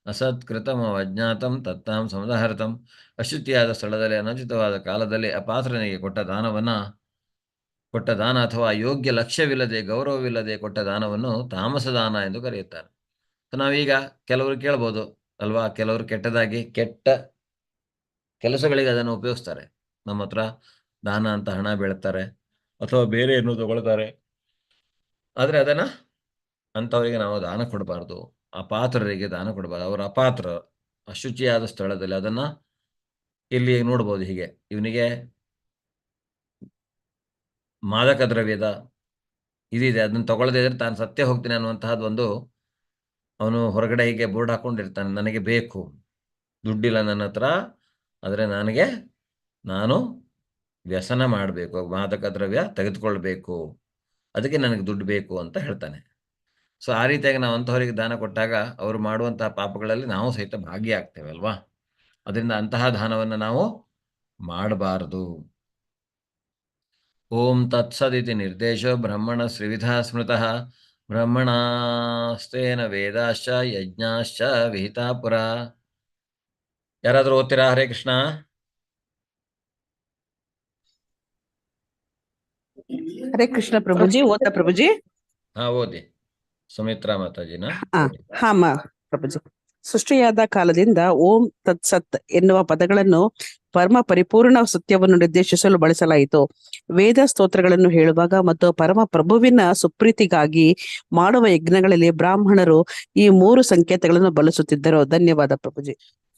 ಅಸತ್ಕೃತಂ ಅಜ್ಞಾತಂ ತತ್ತಾಂ ಸಮುದಾಹೃತಂ. ಅಶುಚಿಯಾದ ಸ್ಥಳದಲ್ಲಿ ಅನುಚಿತವಾದ ಕಾಲದಲ್ಲಿ ಅಪಾತ್ರನಿಗೆ ಕೊಟ್ಟ ದಾನ ಅಥವಾ ಯೋಗ್ಯ ಲಕ್ಷ್ಯವಿಲ್ಲದೆ ಗೌರವವಿಲ್ಲದೆ ಕೊಟ್ಟ ದಾನವನ್ನು ತಾಮಸ ದಾನ ಎಂದು ಕರೆಯುತ್ತಾರೆ. ನಾವೀಗ ಕೆಲವರು ಕೇಳ್ಬೋದು ಅಲ್ವಾ, ಕೆಲವರು ಕೆಟ್ಟ ಕೆಲಸಗಳಿಗೆ ಅದನ್ನು ಉಪಯೋಗಿಸ್ತಾರೆ. ನಮ್ಮ ಹತ್ರ ದಾನ ಅಂತ ಹಣ ಬೀಳ್ತಾರೆ ಅಥವಾ ಬೇರೆ ಏನು ತಗೊಳ್ತಾರೆ. ಆದರೆ ಅದನ್ನು ಅಂಥವರಿಗೆ ನಾವು ದಾನ ಕೊಡಬಾರ್ದು, ಅಪಾತ್ರರಿಗೆ ದಾನ ಕೊಡಬಾರ್ದು. ಅವರು ಅಪಾತ್ರ, ಅಶುಚಿಯಾದ ಸ್ಥಳದಲ್ಲಿ ಅದನ್ನು ಇಲ್ಲಿ ನೋಡ್ಬೋದು. ಹೀಗೆ ಇವನಿಗೆ ಮಾದಕ ದ್ರವ್ಯದ ಇದಿದೆ, ಅದನ್ನು ತಗೊಳ್ಳದೇ ಇದ್ರೆ ತಾನು ಸತ್ಯ ಹೋಗ್ತೀನಿ ಅನ್ನುವಂತಹದ್ದು ಒಂದು, ಅವನು ಹೊರಗಡೆ ಹೀಗೆ ಬೋರ್ಡ್ ಹಾಕೊಂಡಿರ್ತಾನೆ, ನನಗೆ ಬೇಕು, ದುಡ್ಡಿಲ್ಲ ನನ್ನ ಹತ್ರ, ಆದರೆ ನಾನು ವ್ಯಸನ ಮಾಡಬೇಕು, ಮಾದಕ ದ್ರವ್ಯ ತೆಗೆದುಕೊಳ್ಬೇಕು, ಅದಕ್ಕೆ ನನಗೆ ದುಡ್ಡು ಬೇಕು ಅಂತ ಹೇಳ್ತಾನೆ. ಸೊ ಆ ರೀತಿಯಾಗಿ ನಾವು ಅಂಥವರಿಗೆ ದಾನ ಕೊಟ್ಟಾಗ ಅವರು ಮಾಡುವಂತಹ ಪಾಪಗಳಲ್ಲಿ ನಾವು ಸಹಿತ ಭಾಗಿಯಾಗ್ತೇವೆ ಅಲ್ವಾ. ಅದರಿಂದ ಅಂತಹ ದಾನವನ್ನು ನಾವು ಮಾಡಬಾರದು. ಓಂ ತತ್ಸದಿತಿ ನಿರ್ದೇಶೋ ಬ್ರಹ್ಮಣ ಶ್ರೀವಿಧ ಸ್ಮೃತಃ ಬ್ರಹ್ಮಣಾಸ್ತೇನ ವೇದಾಶ್ಚ ಯಜ್ಞಾಶ್ಚ ವಿಹಿತಾ ಪುರ. ಯಾರಾದರೂ ಓದ್ತೀರಾ? ಹರೇ ಕೃಷ್ಣ. ಹರೇ ಕೃಷ್ಣ ಪ್ರಭುಜಿ, ಓದ್ತಾ ಪ್ರಭುಜಿ? ಹಾ, ಓದಿ. ಸುಮಿತ್ರಾ ಮಾತಾಜಿನ ಓದಿ. ಪ್ರಭುಜಿ. ಸೃಷ್ಟಿಯಾದ ಕಾಲದಿಂದ ಓಂ ತತ್ಸತ್ ಎನ್ನುವ ಪದಗಳನ್ನು ಪರಮ ಪರಿಪೂರ್ಣ ಸತ್ಯವನ್ನು ನಿರ್ದೇಶಿಸಲು ಬಳಸಲಾಯಿತು. ವೇದ ಸ್ತೋತ್ರಗಳನ್ನು ಹೇಳುವಾಗ ಮತ್ತು ಪರಮ ಪ್ರಭುವಿನ ಸುಪ್ರೀತಿಗಾಗಿ ಮಾಡುವ ಯಜ್ಞಗಳಲ್ಲಿ ಬ್ರಾಹ್ಮಣರು ಈ 3 ಸಂಕೇತಗಳನ್ನು ಬಳಸುತ್ತಿದ್ದರು. ಧನ್ಯವಾದ ಪ್ರಭುಜಿ.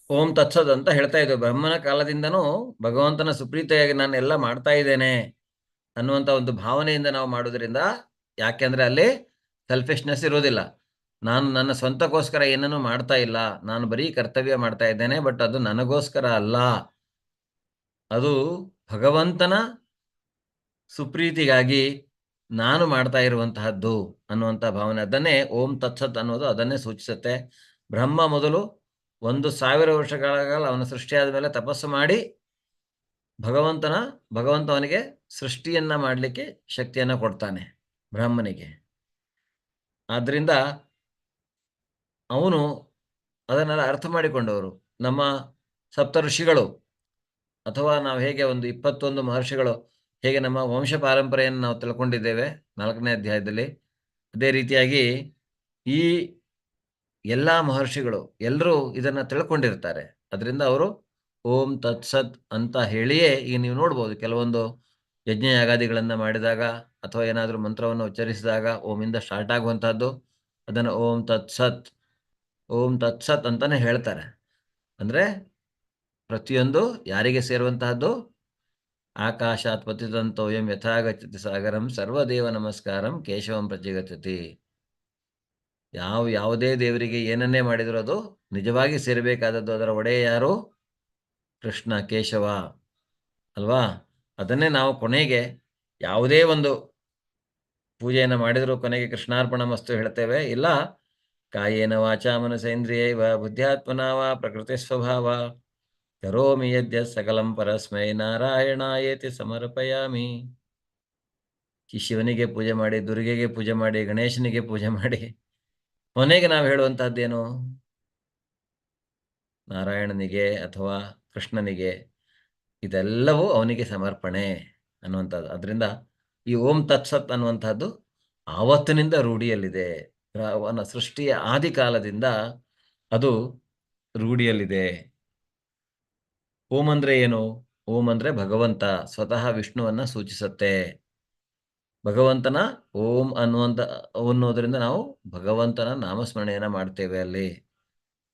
ಓಂ ತತ್ಸದ್ ಅಂತ ಹೇಳ್ತಾ ಇದ್ದು. ಬ್ರಹ್ಮನ ಕಾಲದಿಂದನೂ ಭಗವಂತನ ಸುಪ್ರೀತಿಯಾಗಿ ನಾನು ಎಲ್ಲ ಮಾಡ್ತಾ ಇದ್ದೇನೆ ಅನ್ನುವಂಥ ಒಂದು ಭಾವನೆಯಿಂದ ನಾವು ಮಾಡೋದ್ರಿಂದ, ಯಾಕೆಂದ್ರೆ ಅಲ್ಲಿ ಸೆಲ್ಫಿಶ್ನೆಸ್ ಇರೋದಿಲ್ಲ. ನಾನು ನನ್ನ ಸ್ವಂತಕ್ಕೋಸ್ಕರ ಏನನ್ನೂ ಮಾಡ್ತಾ ಇಲ್ಲ, ನಾನು ಬರೀ ಕರ್ತವ್ಯ ಮಾಡ್ತಾ ಇದ್ದೇನೆ, ಬಟ್ ಅದು ನನಗೋಸ್ಕರ ಅಲ್ಲ, ಅದು ಭಗವಂತನ ಸುಪ್ರೀತಿಗಾಗಿ ನಾನು ಮಾಡ್ತಾ ಇರುವಂತಹದ್ದು ಅನ್ನುವಂಥ ಭಾವನೆ. ಅದನ್ನೇ ಓಂ ತತ್ಸತ್ ಅನ್ನೋದು ಅದನ್ನೇ ಸೂಚಿಸುತ್ತೆ. ಬ್ರಹ್ಮ ಮೊದಲು 1000 ವರ್ಷಗಳ ಕಾಲ ಅವನ ಸೃಷ್ಟಿಯಾದ ಮೇಲೆ ತಪಸ್ಸು ಮಾಡಿ ಭಗವಂತ ಅವನಿಗೆ ಸೃಷ್ಟಿಯನ್ನ ಮಾಡಲಿಕ್ಕೆ ಶಕ್ತಿಯನ್ನ ಕೊಡ್ತಾನೆ ಬ್ರಹ್ಮನಿಗೆ. ಆದ್ರಿಂದ ಅವನು ಅದನ್ನೆಲ್ಲ ಅರ್ಥ ಮಾಡಿಕೊಂಡವರು. ನಮ್ಮ ಸಪ್ತ ಋಷಿಗಳು ಅಥವಾ ನಾವು ಹೇಗೆ ಒಂದು 21 ಮಹರ್ಷಿಗಳು ಹೇಗೆ ನಮ್ಮ ವಂಶ ಪಾರಂಪರೆಯನ್ನು ನಾವು ತಿಳ್ಕೊಂಡಿದ್ದೇವೆ 4ನೇ ಅಧ್ಯಾಯದಲ್ಲಿ, ಅದೇ ರೀತಿಯಾಗಿ ಈ ಎಲ್ಲ ಮಹರ್ಷಿಗಳು ಎಲ್ಲರೂ ಇದನ್ನ ತಿಳ್ಕೊಂಡಿರ್ತಾರೆ. ಅದರಿಂದ ಅವರು ಓಂ ತತ್ಸತ್ ಅಂತ ಹೇಳಿಯೇ, ಈಗ ನೀವು ನೋಡ್ಬೋದು ಕೆಲವೊಂದು ಯಜ್ಞ ಯಾಗಾದಿಗಳನ್ನ ಮಾಡಿದಾಗ ಅಥವಾ ಏನಾದರೂ ಮಂತ್ರವನ್ನು ಉಚ್ಚರಿಸಿದಾಗ ಓಮಿಂದ ಸ್ಟಾರ್ಟ್ ಆಗುವಂತಹದ್ದು, ಅದನ್ನು ಓಂ ತತ್ಸತ್ ಅಂತಾನೆ ಹೇಳ್ತಾರೆ. ಅಂದ್ರೆ ಪ್ರತಿಯೊಂದು ಯಾರಿಗೆ ಸೇರುವಂತಹದ್ದು? ಆಕಾಶಾತ್ ಪತಿತಂತೋಯಂ ಯಥಾಗಚ್ಚತಿ ಸಾಗರಂ ಸರ್ವದೇವ ನಮಸ್ಕಾರಂ ಕೇಶವಂ ಪ್ರತಿಗಚ್ಚತಿ. ಯಾವುದೇ ದೇವರಿಗೆ ಏನನ್ನೇ ಮಾಡಿದ್ರು ಅದು ನಿಜವಾಗಿ ಸೇರಬೇಕಾದದ್ದು. ಅದರ ಒಡೆಯ ಯಾರು? ಕೃಷ್ಣ, ಕೇಶವ ಅಲ್ವಾ? ಅದನ್ನೇ ನಾವು ಕೊನೆಗೆ ಯಾವುದೇ ಒಂದು ಪೂಜೆಯನ್ನು ಮಾಡಿದರೂ ಕೊನೆಗೆ ಕೃಷ್ಣಾರ್ಪಣ ಮಸ್ತು ಹೇಳ್ತೇವೆ. ಇಲ್ಲ, ಕಾಯೇನ ವಾಚಾ ಮನಸೇಂದ್ರಿಯೈವ ಬುದ್ಧ್ಯಾತ್ಮನಾವ ಪ್ರಕೃತಿ ಸ್ವಭಾವ ಕರೋಮಿ ಯದ್ಯ ಸಕಲಂ ಪರಸ್ಮೈ ನಾರಾಯಣಾಯೇತಿ ಸಮರ್ಪಯಾಮಿ. ಶಿವನಿಗೆ ಪೂಜೆ ಮಾಡಿ, ದುರ್ಗೆಗೆ ಪೂಜೆ ಮಾಡಿ, ಗಣೇಶನಿಗೆ ಪೂಜೆ ಮಾಡಿ, ಕೊನೆಗೆ ನಾವು ಹೇಳುವಂತಹದ್ದೇನು? ನಾರಾಯಣನಿಗೆ ಅಥವಾ ಕೃಷ್ಣನಿಗೆ, ಇದೆಲ್ಲವೂ ಅವನಿಗೆ ಸಮರ್ಪಣೆ ಅನ್ನುವಂಥದ್ದು. ಅದರಿಂದ ಈ ಓಂ ತತ್ಸತ್ ಅನ್ನುವಂಥದ್ದು ಆವತ್ತಿನಿಂದ ರೂಢಿಯಲ್ಲಿದೆ. ಅವನ ಸೃಷ್ಟಿಯ ಆದಿ ಕಾಲದಿಂದ ಅದು ರೂಢಿಯಲ್ಲಿದೆ. ಓಂ ಅಂದ್ರೆ ಏನು? ಓಂ ಅಂದ್ರೆ ಭಗವಂತ, ಸ್ವತಃ ವಿಷ್ಣುವನ್ನ ಸೂಚಿಸುತ್ತೆ. ಭಗವಂತನ ಓಂ ಅನ್ನೋದ್ರಿಂದ ನಾವು ಭಗವಂತನ ನಾಮಸ್ಮರಣೆಯನ್ನ ಮಾಡ್ತೇವೆ ಅಲ್ಲಿ.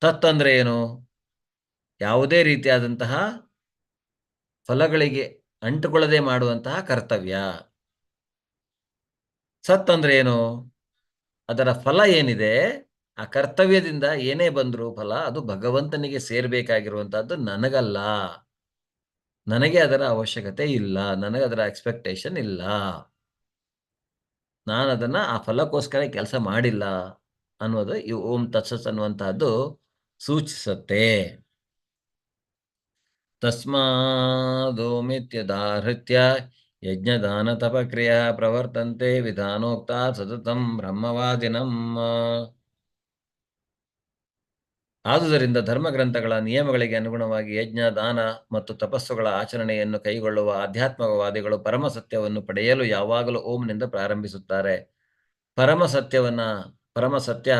ತತ್ ಅಂದ್ರೆ ಏನು? ಯಾವುದೇ ರೀತಿಯಾದಂತಹ ಫಲಗಳಿಗೆ ಅಂಟುಕೊಳ್ಳದೆ ಮಾಡುವಂತಹ ಕರ್ತವ್ಯ. ಸತ್ ಅಂದ್ರೆ ಏನು? ಅದರ ಫಲ ಏನಿದೆ, ಆ ಕರ್ತವ್ಯದಿಂದ ಏನೇ ಬಂದರೂ ಫಲ ಅದು ಭಗವಂತನಿಗೆ ಸೇರ್ಬೇಕಾಗಿರುವಂತಹದ್ದು, ನನಗಲ್ಲ, ನನಗೆ ಅದರ ಅವಶ್ಯಕತೆ ಇಲ್ಲ, ನನಗೆ ಅದರ ಎಕ್ಸ್ಪೆಕ್ಟೇಷನ್ ಇಲ್ಲ, ನಾನು ಅದನ್ನ ಆ ಫಲಕ್ಕೋಸ್ಕರ ಕೆಲಸ ಮಾಡಿಲ್ಲ ಅನ್ನೋದು ಈ ಓಂ ತತ್ಸತ್ ಅನ್ನುವಂತಹದ್ದು ಸೂಚಿಸುತ್ತೆ. ತಸ್ಮಾದೋಮಿತ್ಯದಾಹೃತ್ಯ ಯಜ್ಞದಾನ ತಪಕ್ರಿಯಾ ಪ್ರವರ್ತಂತೆ ವಿಧಾನೋಕ್ತ ಸತತಂ ಬ್ರಹ್ಮವಾದಿನಂ. ಆದುದರಿಂದ ಧರ್ಮಗ್ರಂಥಗಳ ನಿಯಮಗಳಿಗೆ ಅನುಗುಣವಾಗಿ ಯಜ್ಞ, ದಾನ ಮತ್ತು ತಪಸ್ಸುಗಳ ಆಚರಣೆಯನ್ನು ಕೈಗೊಳ್ಳುವ ಆಧ್ಯಾತ್ಮವಾದಿಗಳು ಪರಮ ಸತ್ಯವನ್ನು ಪಡೆಯಲು ಯಾವಾಗಲೂ ಓಂನಿಂದ ಪ್ರಾರಂಭಿಸುತ್ತಾರೆ. ಪರಮ ಸತ್ಯ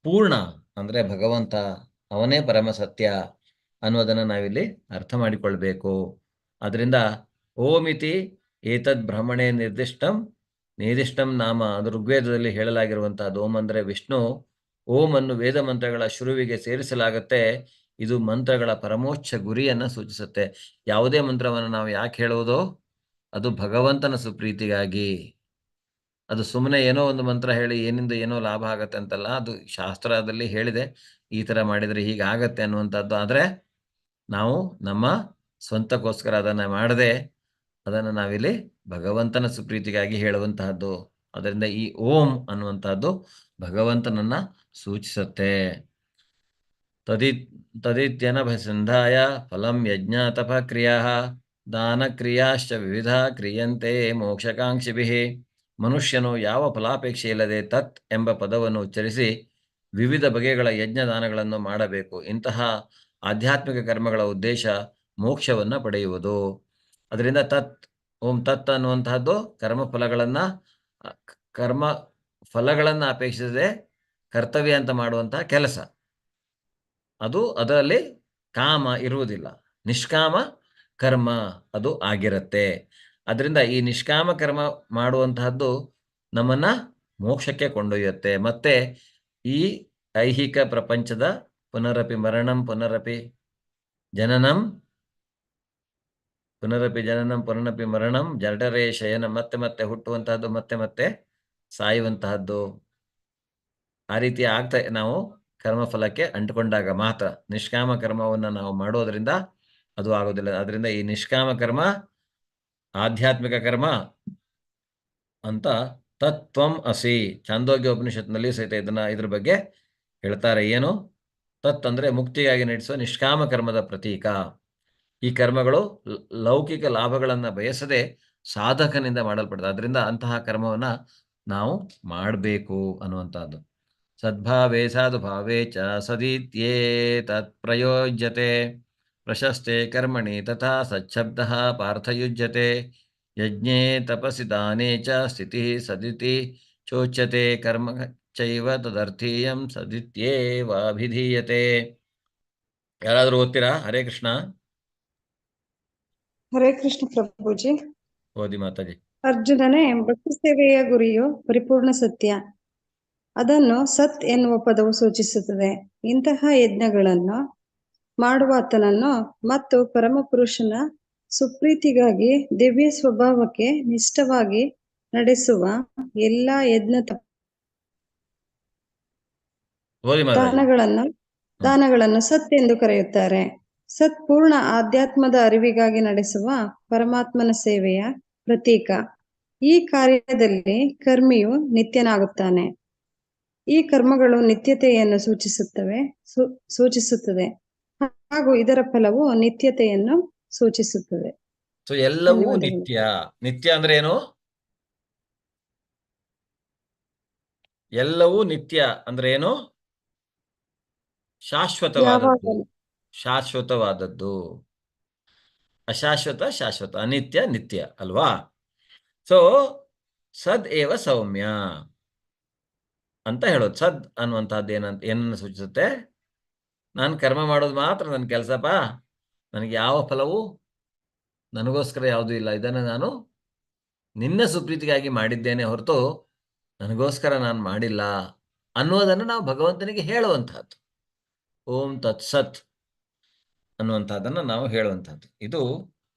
ಪೂರ್ಣ ಅಂದ್ರೆ ಭಗವಂತ, ಅವನೇ ಪರಮ ಸತ್ಯ ಅನ್ನೋದನ್ನು ನಾವಿಲ್ಲಿ ಅರ್ಥ ಮಾಡಿಕೊಳ್ಬೇಕು. ಅದರಿಂದ ಓಮಿತಿ ಏತದ್ ಬ್ರಹ್ಮಣೇ ನಿರ್ದಿಷ್ಟಂ ನಾಮ, ಅದು ಋಗ್ವೇದದಲ್ಲಿ ಹೇಳಲಾಗಿರುವಂತಹದ್ದು. ಓಂ ಅಂದ್ರೆ ವಿಷ್ಣು. ಓಂ ಅನ್ನು ವೇದ ಮಂತ್ರಗಳ ಶುರುವಿಗೆ ಸೇರಿಸಲಾಗುತ್ತೆ. ಇದು ಮಂತ್ರಗಳ ಪರಮೋಚ್ಚ ಗುರಿಯನ್ನ ಸೂಚಿಸುತ್ತೆ. ಯಾವುದೇ ಮಂತ್ರವನ್ನು ನಾವು ಯಾಕೆ ಹೇಳುವುದು? ಅದು ಭಗವಂತನ ಸುಪ್ರೀತಿಗಾಗಿ. ಅದು ಸುಮ್ಮನೆ ಏನೋ ಒಂದು ಮಂತ್ರ ಹೇಳಿ ಏನಿಂದ ಏನೋ ಲಾಭ ಆಗತ್ತೆ ಅಂತಲ್ಲ. ಅದು ಶಾಸ್ತ್ರದಲ್ಲಿ ಹೇಳಿದೆ, ಈ ತರ ಮಾಡಿದ್ರೆ ಹೀಗಾಗತ್ತೆ ಅನ್ನುವಂಥದ್ದು. ಆದ್ರೆ ನಾವು ನಮ್ಮ ಸ್ವಂತಕ್ಕೋಸ್ಕರ ಅದನ್ನ ಮಾಡದೆ ಅದನ್ನು ನಾವಿಲ್ಲಿ ಭಗವಂತನ ಸುಪ್ರೀತಿಗಾಗಿ ಹೇಳುವಂತಹದ್ದು. ಅದರಿಂದ ಈ ಓಂ ಅನ್ನುವಂತಹದ್ದು ಭಗವಂತನನ್ನ ಸೂಚಿಸುತ್ತೆ. ತದಿತ್ಯನಭಸಂಧಾಯ ಫಲಂ ಯಜ್ಞ ತಪ ಕ್ರಿಯಾ ದಾನ ಕ್ರಿಯಾಶ್ಚ ವಿವಿಧ ಕ್ರಿಯಂತೆ ಮೋಕ್ಷಕಾಂಕ್ಷಿಭಿಃ. ಮನುಷ್ಯನು ಯಾವ ಫಲಾಪೇಕ್ಷೆ ಇಲ್ಲದೆ ತತ್ ಎಂಬ ಪದವನ್ನು ಉಚ್ಚರಿಸಿ ವಿವಿಧ ಬಗೆಗಳ ಯಜ್ಞದಾನಗಳನ್ನು ಮಾಡಬೇಕು. ಇಂತಹ ಆಧ್ಯಾತ್ಮಿಕ ಕರ್ಮಗಳ ಉದ್ದೇಶ ಮೋಕ್ಷವನ್ನು ಪಡೆಯುವುದು. ಅದರಿಂದ ಓಂ ತತ್ ಅನ್ನುವಂತಹದ್ದು ಕರ್ಮ ಫಲಗಳನ್ನು ಅಪೇಕ್ಷಿಸದೆ ಕರ್ತವ್ಯ ಅಂತ ಮಾಡುವಂತಹ ಕೆಲಸ. ಅದರಲ್ಲಿ ಕಾಮ ಇರುವುದಿಲ್ಲ, ನಿಷ್ಕಾಮ ಕರ್ಮ ಅದು ಆಗಿರುತ್ತೆ. ಅದರಿಂದ ಈ ನಿಷ್ಕಾಮ ಕರ್ಮ ಮಾಡುವಂತಹದ್ದು ನಮ್ಮನ್ನ ಮೋಕ್ಷಕ್ಕೆ ಕೊಂಡೊಯ್ಯುತ್ತೆ. ಮತ್ತೆ ಈ ಐಹಿಕ ಪ್ರಪಂಚದ ಪುನರಪಿ ಮರಣಂ ಪುನರಪಿ ಜನನಂ ಪುನರಪಿ ಮರಣಂ ಜಠರೇ ಶಯನ, ಮತ್ತೆ ಮತ್ತೆ ಹುಟ್ಟುವಂತಹದ್ದು, ಮತ್ತೆ ಮತ್ತೆ ಸಾಯುವಂತಹದ್ದು. ಆ ರೀತಿ ನಾವು ಕರ್ಮಫಲಕ್ಕೆ ಅಂಟುಕೊಂಡಾಗ ಮಾತ್ರ. ನಿಷ್ಕಾಮ ಕರ್ಮವನ್ನು ನಾವು ಮಾಡೋದ್ರಿಂದ ಅದು ಆಗೋದಿಲ್ಲ. ಅದರಿಂದ ಈ ನಿಷ್ಕಾಮ ಕರ್ಮ ಆಧ್ಯಾತ್ಮಿಕ ಕರ್ಮ ಅಂತ ತತ್ವಂ ಅಸಿ ಛಾಂದೋಗ್ಯ ಉಪನಿಷತ್ನಲ್ಲಿ ಸಹಿತ ಇದ್ರ ಬಗ್ಗೆ ಹೇಳ್ತಾರೆ. ಏನು ತತ್ ಅಂದ್ರೆ ಮುಕ್ತಿಗಾಗಿ ನಡೆಸುವ ನಿಷ್ಕಾಮ ಕರ್ಮದ ಪ್ರತೀಕ. ಈ ಕರ್ಮಗಳು ಲೌಕಿಕ ಲಾಭಗಳನ್ನ ಬಯಸದೆ ಸಾಧಕನಿಂದ ಮಾಡಲ್ಪಡ್ತದೆ. ಅದರಿಂದ ಅಂತಹ ಕರ್ಮವನ್ನ ನಾವು ಮಾಡಬೇಕು ಅನ್ನುವಂಥದ್ದು. ಸದ್ಭಾವೇ ಸಾಧುಭಾವೇ ಚ ಸದೀತ್ಯೇ ತತ್ ಪ್ರಯೋಜ್ಯತೆ ಪ್ರಶಸ್ತೆ ಕರ್ಮಣಿ ತಥಾ ಸಚ್ಛಬ್ದ ಪಾರ್ಥಯುಜ್ಯತೆ ಯಜ್ಞೇ ತಪಸಿ ದಾನೇ ಚ ಸ್ಥಿತಿ ಸದಿತಿ ಚೋಚ್ಯತೆ ಕರ್ಮ ಚೈವ ತದರ್ಥೀಯಂ ಸದಿತ್ಯೇವಾಭಿಧೀಯತೆ. ಯಾರಾದರೂ ಓದ್ತೀರಾ? ಹರೇ ಕೃಷ್ಣ. ಹರೇ ಕೃಷ್ಣ ಪ್ರಭುಜಿ. ಓದಿ ಮಾತಾಜಿ. ಅರ್ಜುನನೇ, ಭಕ್ತಿ ಸೇವೆಯ ಗುರಿಯು ಪರಿಪೂರ್ಣ ಸತ್ಯ. ಅದನ್ನು ಸತ್ ಎನ್ನುವ ಪದವು ಸೂಚಿಸುತ್ತದೆ. ಇಂತಹ ಯಜ್ಞಗಳನ್ನು ಮಾಡುವಾತನನ್ನು ಮತ್ತು ಪರಮಪುರುಷನ ಸುಪ್ರೀತಿಗಾಗಿ ದಿವ್ಯ ಸ್ವಭಾವಕ್ಕೆ ನಿಷ್ಠವಾಗಿ ನಡೆಸುವ ಎಲ್ಲಾ ಓದಿ ಮಾತಾಜಿ. ದಾನಗಳನ್ನು ಸತ್ ಎಂದು ಕರೆಯುತ್ತಾರೆ. ಸತ್ ಪೂರ್ಣ ಆಧ್ಯಾತ್ಮದ ಅರಿವಿಗಾಗಿ ನಡೆಸುವ ಪರಮಾತ್ಮನ ಸೇವೆಯ ಪ್ರತೀಕ. ಈ ಕಾರ್ಯದಲ್ಲಿ ಕರ್ಮಿಯು ನಿತ್ಯನಾಗುತ್ತಾನೆ. ಈ ಕರ್ಮಗಳು ನಿತ್ಯತೆಯನ್ನು ಸೂಚಿಸುತ್ತದೆ ಹಾಗೂ ಇದರ ಫಲವು ನಿತ್ಯತೆಯನ್ನು ಸೂಚಿಸುತ್ತದೆ. ಸೊ ಎಲ್ಲವೂ ನಿತ್ಯ. ನಿತ್ಯ ಅಂದ್ರೆ ಏನು? ಎಲ್ಲವೂ ನಿತ್ಯ ಅಂದ್ರೆ ಏನು? ಶಾಶ್ವತವಾದದ್ದು. ಅಶಾಶ್ವತ ಶಾಶ್ವತ, ಅನಿತ್ಯ ನಿತ್ಯ ಅಲ್ವಾ? ಸೊ ಸದ್ ಏವ ಸೌಮ್ಯ ಅಂತ ಹೇಳೋದು. ಸದ್ ಅನ್ನುವಂಥದ್ದು ಏನನ್ನು ಸೂಚಿಸುತ್ತೆ? ನಾನು ಕರ್ಮ ಮಾಡೋದು ಮಾತ್ರ ನನ್ನ ಕೆಲಸಪ್ಪ, ನನಗೆ ಯಾವ ಫಲವು ನನಗೋಸ್ಕರ ಯಾವುದೂ ಇಲ್ಲ. ಇದನ್ನು ನಾನು ನಿನ್ನ ಸುಪ್ರೀತಿಗಾಗಿ ಮಾಡಿದ್ದೇನೆ ಹೊರತು ನನಗೋಸ್ಕರ ನಾನು ಮಾಡಿಲ್ಲ ಅನ್ನೋದನ್ನು ನಾವು ಭಗವಂತನಿಗೆ ಹೇಳುವಂತಹದ್ದು. ಓಂ ತತ್ ಸತ್ ಅನ್ನುವಂಥದ್ದನ್ನು ನಾವು ಹೇಳುವಂಥದ್ದು. ಇದು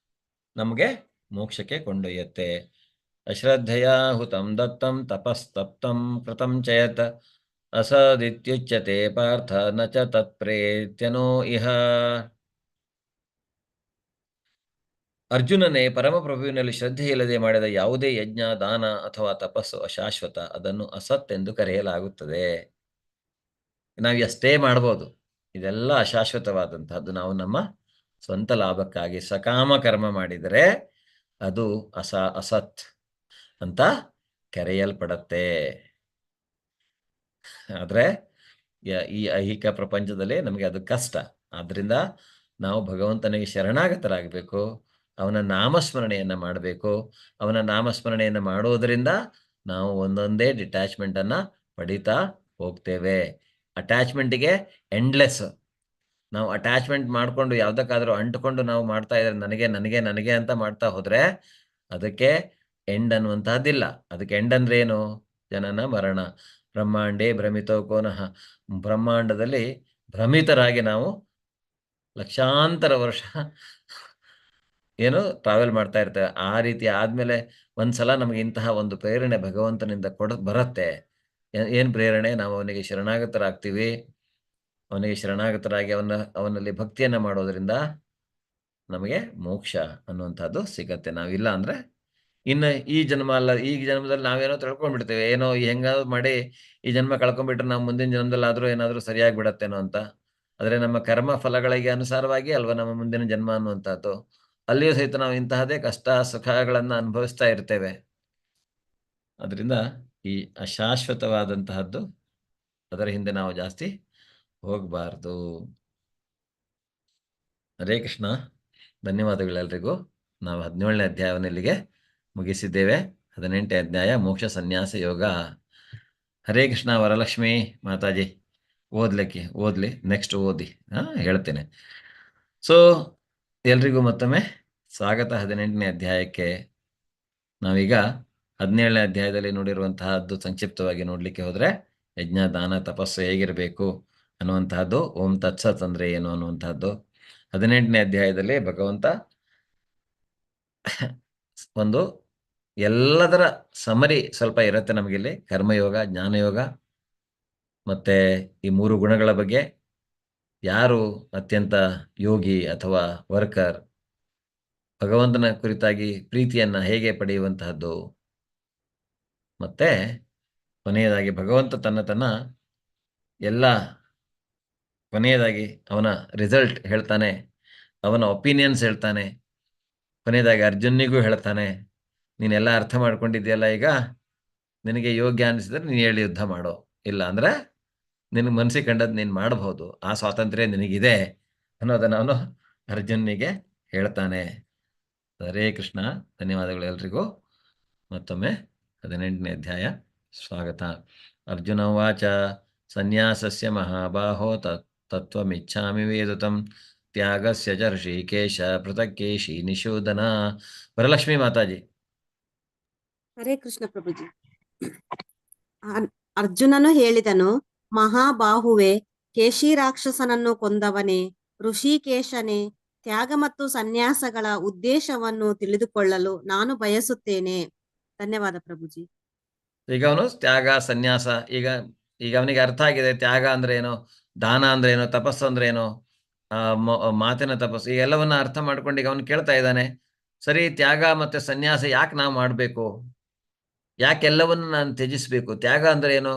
ನಮಗೆ ಮೋಕ್ಷಕ್ಕೆ ಕೊಂಡೊಯ್ಯುತ್ತೆ. ಅಶ್ರದ್ಧೆಯ ಹುತಂ ದತ್ತಂ ತಪಸ್ತಪ್ತಂ ಕೃತಂ ಚಯತ್ ಅಸದಿತ್ಯುಚ್ಯತೆ ಪಾರ್ಥ ನ ಚ ತತ್ಪ್ರೇತ್ಯನೋ ಇಹ. ಅರ್ಜುನನೇ, ಪರಮಪ್ರಭುವಿನಲ್ಲಿ ಶ್ರದ್ಧೆ ಇಲ್ಲದೆ ಮಾಡಿದ ಯಾವುದೇ ಯಜ್ಞ, ದಾನ ಅಥವಾ ತಪಸ್ಸು ಅಶಾಶ್ವತ. ಅದನ್ನು ಅಸತ್ ಎಂದು ಕರೆಯಲಾಗುತ್ತದೆ. ನಾವು ಎಷ್ಟೇ ಮಾಡ್ಬೋದು, ಇದೆಲ್ಲ ಅಶಾಶ್ವತವಾದಂತಹದ್ದು. ನಾವು ನಮ್ಮ ಸ್ವಂತ ಲಾಭಕ್ಕಾಗಿ ಸಕಾಮ ಕರ್ಮ ಮಾಡಿದರೆ ಅದು ಅಸತ್ ಅಂತ ಕರೆಯಲ್ಪಡತ್ತೆ. ಆದ್ರೆ ಈ ಐಹಿಕ ಪ್ರಪಂಚದಲ್ಲಿ ನಮಗೆ ಅದು ಕಷ್ಟ. ಆದ್ರಿಂದ ನಾವು ಭಗವಂತನಿಗೆ ಶರಣಾಗತರಾಗಬೇಕು. ಅವನ ನಾಮಸ್ಮರಣೆಯನ್ನ ಮಾಡಬೇಕು. ಅವನ ನಾಮಸ್ಮರಣೆಯನ್ನು ಮಾಡೋದರಿಂದ ನಾವು ಒಂದೊಂದೇ ಡಿಟ್ಯಾಚ್ಮೆಂಟ್ ಅನ್ನ ಪಡಿತಾ ಹೋಗ್ತೇವೆ. ಅಟ್ಯಾಚ್ಮೆಂಟಿಗೆ ಎಂಡ್ಲೆಸ್. ನಾವು ಅಟ್ಯಾಚ್ಮೆಂಟ್ ಮಾಡಿಕೊಂಡು ಯಾವುದಕ್ಕಾದರೂ ಅಂಟುಕೊಂಡು ನಾವು ಮಾಡ್ತಾ ಇದ್ರೆ ನನಗೆ ನನಗೆ ನನಗೆ ಅಂತ ಮಾಡ್ತಾ ಹೋದ್ರೆ ಅದಕ್ಕೆ ಎಂಡ್ ಅನ್ನುವಂತಹದ್ದಿಲ್ಲ. ಅದಕ್ಕೆ ಎಂಡ್ ಅಂದ್ರೆ ಏನು? ಜನನ ಮರಣ. ಬ್ರಹ್ಮಾಂಡೇ ಭ್ರಮಿತೋ ಕೋನಃ. ಬ್ರಹ್ಮಾಂಡದಲ್ಲಿ ಭ್ರಮಿತರಾಗಿ ನಾವು ಲಕ್ಷಾಂತರ ವರ್ಷ ಟ್ರಾವೆಲ್ ಮಾಡ್ತಾ ಇರ್ತೇವೆ. ಆ ರೀತಿ ಆದ್ಮೇಲೆ ಒಂದ್ಸಲ ನಮಗೆ ಇಂತಹ ಒಂದು ಪ್ರೇರಣೆ ಭಗವಂತನಿಂದ ಬರುತ್ತೆ. ಏನ್ ಪ್ರೇರಣೆ? ನಾವು ಅವನಿಗೆ ಶರಣಾಗತರಾಗ್ತೀವಿ. ಅವನಿಗೆ ಶರಣಾಗತರಾಗಿ ಅವನಲ್ಲಿ ಭಕ್ತಿಯನ್ನ ಮಾಡೋದ್ರಿಂದ ನಮಗೆ ಮೋಕ್ಷ ಅನ್ನುವಂಥದ್ದು ಸಿಗತ್ತೆ. ನಾವಿಲ್ಲ ಅಂದ್ರೆ ಇನ್ನು ಈ ಜನ್ಮ ಅಲ್ಲ, ಈ ಜನ್ಮದಲ್ಲಿ ನಾವೇನೋ ತಿಳ್ಕೊಂಡ್ಬಿಡ್ತೇವೆ. ಏನೋ ಹೆಂಗಾದ್ರು ಮಾಡಿ ಈ ಜನ್ಮ ಕಳ್ಕೊಂಡ್ಬಿಟ್ರೆ ನಾವು ಮುಂದಿನ ಜನ್ಮದಲ್ಲಾದ್ರೂ ಏನಾದ್ರೂ ಸರಿಯಾಗಿ ಬಿಡತ್ತೇನೋ ಅಂತ. ಆದ್ರೆ ನಮ್ಮ ಕರ್ಮ ಫಲಗಳಿಗೆ ಅನುಸಾರವಾಗಿ ಅಲ್ವಾ ನಮ್ಮ ಮುಂದಿನ ಜನ್ಮ ಅನ್ನುವಂಥದ್ದು. ಅಲ್ಲಿಯೂ ಸಹಿತ ನಾವು ಇಂತಹದೇ ಕಷ್ಟ ಸುಖಗಳನ್ನ ಅನುಭವಿಸ್ತಾ ಇರ್ತೇವೆ. ಅದರಿಂದ ಈ ಅಶಾಶ್ವತವಾದಂತಹದ್ದು ಅದರ ಹಿಂದೆ ನಾವು ಜಾಸ್ತಿ ಹೋಗಬಾರ್ದು. ಹರೇ ಕೃಷ್ಣ. ಧನ್ಯವಾದಗಳೆಲ್ಲರಿಗೂ. ನಾವು 17ನೇ ಅಧ್ಯಾಯವನ್ನು ಇಲ್ಲಿಗೆ ಮುಗಿಸಿದ್ದೇವೆ. 18ನೇ ಅಧ್ಯಾಯ ಮೋಕ್ಷ ಸನ್ಯಾಸ ಯೋಗ. ಹರೇ ಕೃಷ್ಣ. ವರಲಕ್ಷ್ಮಿ ಮಾತಾಜಿ ಓದ್ಲಿ ನೆಕ್ಸ್ಟ್ ಓದಿ ಹೇಳ್ತೇನೆ. ಸೊ ಎಲ್ರಿಗೂ ಮತ್ತೊಮ್ಮೆ ಸ್ವಾಗತ 18ನೇ ಅಧ್ಯಾಯಕ್ಕೆ. ನಾವೀಗ 17ನೇ ಅಧ್ಯಾಯದಲ್ಲಿ ನೋಡಿರುವಂತಹದ್ದು ಸಂಕ್ಷಿಪ್ತವಾಗಿ ನೋಡ್ಲಿಕ್ಕೆ ಹೋದ್ರೆ ಯಜ್ಞ ದಾನ ತಪಸ್ಸು ಹೇಗಿರಬೇಕು ಅನ್ನುವಂತಹದ್ದು, ಓಂ ತತ್ಸತ್ ಅಂದ್ರೆ ಏನು ಅನ್ನುವಂತಹದ್ದು. 18ನೇ ಅಧ್ಯಾಯದಲ್ಲಿ ಭಗವಂತ ಒಂದು ಎಲ್ಲದರ ಸಮರಿ ಸ್ವಲ್ಪ ಇರುತ್ತೆ ನಮಗಿಲ್ಲಿ. ಕರ್ಮಯೋಗ, ಜ್ಞಾನಯೋಗ ಮತ್ತೆ ಈ 3 ಗುಣಗಳ ಬಗ್ಗೆ, ಯಾರು ಅತ್ಯಂತ ಯೋಗಿ ಅಥವಾ ವರ್ಕರ್, ಭಗವಂತನ ಕುರಿತಾಗಿ ಪ್ರೀತಿಯನ್ನ ಹೇಗೆ ಪಡೆಯುವಂತಹದ್ದು, ಮತ್ತೆ ಕೊನೆಯದಾಗಿ ಭಗವಂತ ತನ್ನ ಎಲ್ಲ ಕೊನೆಯದಾಗಿ ಅವನ ರಿಸಲ್ಟ್ ಹೇಳ್ತಾನೆ, ಅವನ ಒಪಿನಿಯನ್ಸ್ ಹೇಳ್ತಾನೆ. ಕೊನೆಯದಾಗಿ ಅರ್ಜುನಿಗೂ ಹೇಳ್ತಾನೆ, ನೀನೆಲ್ಲ ಅರ್ಥ ಮಾಡ್ಕೊಂಡಿದ್ಯಲ್ಲ, ಈಗ ನಿನಗೆ ಯೋಗ್ಯ ಅನಿಸಿದ್ರೆ ನೀನು ಹೇಳಿ ಯುದ್ಧ ಮಾಡೋ, ಇಲ್ಲ ಅಂದ್ರೆ ನಿನಗೆ ಮನಸ್ಸಿಗೆ ಕಂಡದ್ದು ನೀನು ಮಾಡಬಹುದು, ಆ ಸ್ವಾತಂತ್ರ್ಯ ನಿನಗಿದೆ ಅನ್ನೋದನ್ನ ಅವನು ಅರ್ಜುನಿಗೆ ಹೇಳ್ತಾನೆ. ಹರೇ ಕೃಷ್ಣ. ಧನ್ಯವಾದಗಳು ಎಲ್ರಿಗೂ. ಮತ್ತೊಮ್ಮೆ 18ನೇ ಅಧ್ಯಾಯ ಸ್ವಾಗತ. ಅರ್ಜುನ ಉವಾಚ ಸನ್ಯಾಸಸ್ಯ ಮಹಾಬಾಹೋ ತತ್ವಮಿಚ್ಛಾಮಿ ವೇದುತಂ ತ್ಯಾಗಸ್ಯ ಚ ಋಷಿಕೇಶ ಪೃಥಕ್ಕೇಶಿ ನಿಶೂದನ. ವರಲಕ್ಷ್ಮಿ ಮಾತಾಜಿ. ಹರೇ ಕೃಷ್ಣ ಪ್ರಭುಜಿ. ಅರ್ಜುನನು ಹೇಳಿದನು, ಮಹಾಬಾಹುವೆ, ಕೇಶಿ ರಾಕ್ಷಸನನ್ನು ಕೊಂದವನೇ, ಋಷಿಕೇಶನೇ, ತ್ಯಾಗ ಮತ್ತು ಸನ್ಯಾಸಗಳ ಉದ್ದೇಶವನ್ನು ತಿಳಿದುಕೊಳ್ಳಲು ನಾನು ಬಯಸುತ್ತೇನೆ. ಧನ್ಯವಾದ ಪ್ರಭುಜಿ. ಈಗ ಅವನು ತ್ಯಾಗ ಸನ್ಯಾಸ, ಈಗ ಅವನಿಗೆ ಅರ್ಥ ಆಗಿದೆ. ತ್ಯಾಗ ಅಂದ್ರೆ ಏನು, ದಾನ ಅಂದ್ರೆ ಏನು, ತಪಸ್ಸು ಅಂದ್ರೆ ಏನು, ಮಾತಿನ ತಪಸ್ಸು, ಈ ಎಲ್ಲವನ್ನ ಅರ್ಥ ಮಾಡ್ಕೊಂಡು ಈಗ ಅವನು ಕೇಳ್ತಾ ಇದ್ದಾನೆ, ಸರಿ ತ್ಯಾಗ ಮತ್ತೆ ಸನ್ಯಾಸ ಯಾಕೆ ನಾವು ಮಾಡಬೇಕು, ಯಾಕೆಲ್ಲವನ್ನು ನಾನು ತ್ಯಜಿಸ್ಬೇಕು? ತ್ಯಾಗ ಅಂದ್ರೆ ಏನು?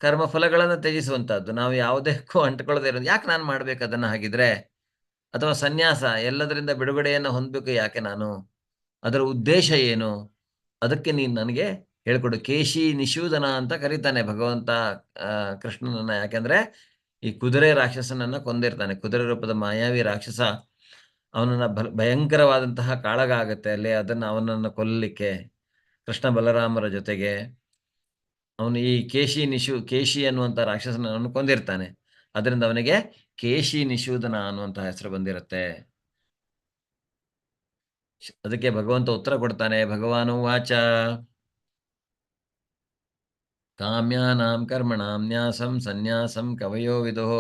ಕರ್ಮ ಫಲಗಳನ್ನು ತ್ಯಜಿಸುವಂತಹದ್ದು, ನಾವು ಯಾವುದಕ್ಕೂ ಅಂಟ್ಕೊಳ್ಳದೆ ಇರೋದು. ಯಾಕೆ ನಾನು ಮಾಡ್ಬೇಕು ಅದನ್ನ ಹಾಗಿದ್ರೆ? ಅಥವಾ ಸನ್ಯಾಸ, ಎಲ್ಲದರಿಂದ ಬಿಡುಗಡೆಯನ್ನು ಹೊಂದಬೇಕು, ಯಾಕೆ ನಾನು? ಅದರ ಉದ್ದೇಶ ಏನು? ಅದಕ್ಕೆ ನೀನು ನನಗೆ ಹೇಳ್ಕೊಡು. ಕೇಶಿ ನಿಶೂದನ ಅಂತ ಕರೀತಾನೆ ಭಗವಂತ ಕೃಷ್ಣನನ್ನ. ಯಾಕೆಂದ್ರೆ ಈ ಕುದುರೆ ರಾಕ್ಷಸನನ್ನ ಕೊಂದಿರ್ತಾನೆ. ಕುದುರೆ ರೂಪದ ಮಾಯಾವಿ ರಾಕ್ಷಸ ಅವನನ್ನ ಭಯಂಕರವಾದಂತಹ ಕಾಳಗ ಆಗತ್ತೆ ಅಲ್ಲಿ. ಅವನನ್ನು ಕೊಲ್ಲಲಿಕ್ಕೆ ಕೃಷ್ಣ ಬಲರಾಮರ ಜೊತೆಗೆ ಅವನು ಈ ಕೇಶಿ ಅನ್ನುವಂಥ ರಾಕ್ಷಸನ ಅವನು ಕೊಂದಿರ್ತಾನೆ. ಅದರಿಂದ ಅವನಿಗೆ ಕೇಶಿ ನಿಶೂದನ ಅನ್ನುವಂತಹ ಹೆಸರು ಬಂದಿರುತ್ತೆ. ಅದಕ್ಕೆ ಭಗವಂತ ಉತ್ತರ ಕೊಡ್ತಾನೆ. ಭಗವಾನು ವಾಚ ಕಾಮ್ಯಾನಾಂ ಕರ್ಮಣಾಂ ನ್ಯಾಸಂ ಸನ್ಯಾಸಂ ಕವಯೋ ವಿದುಃ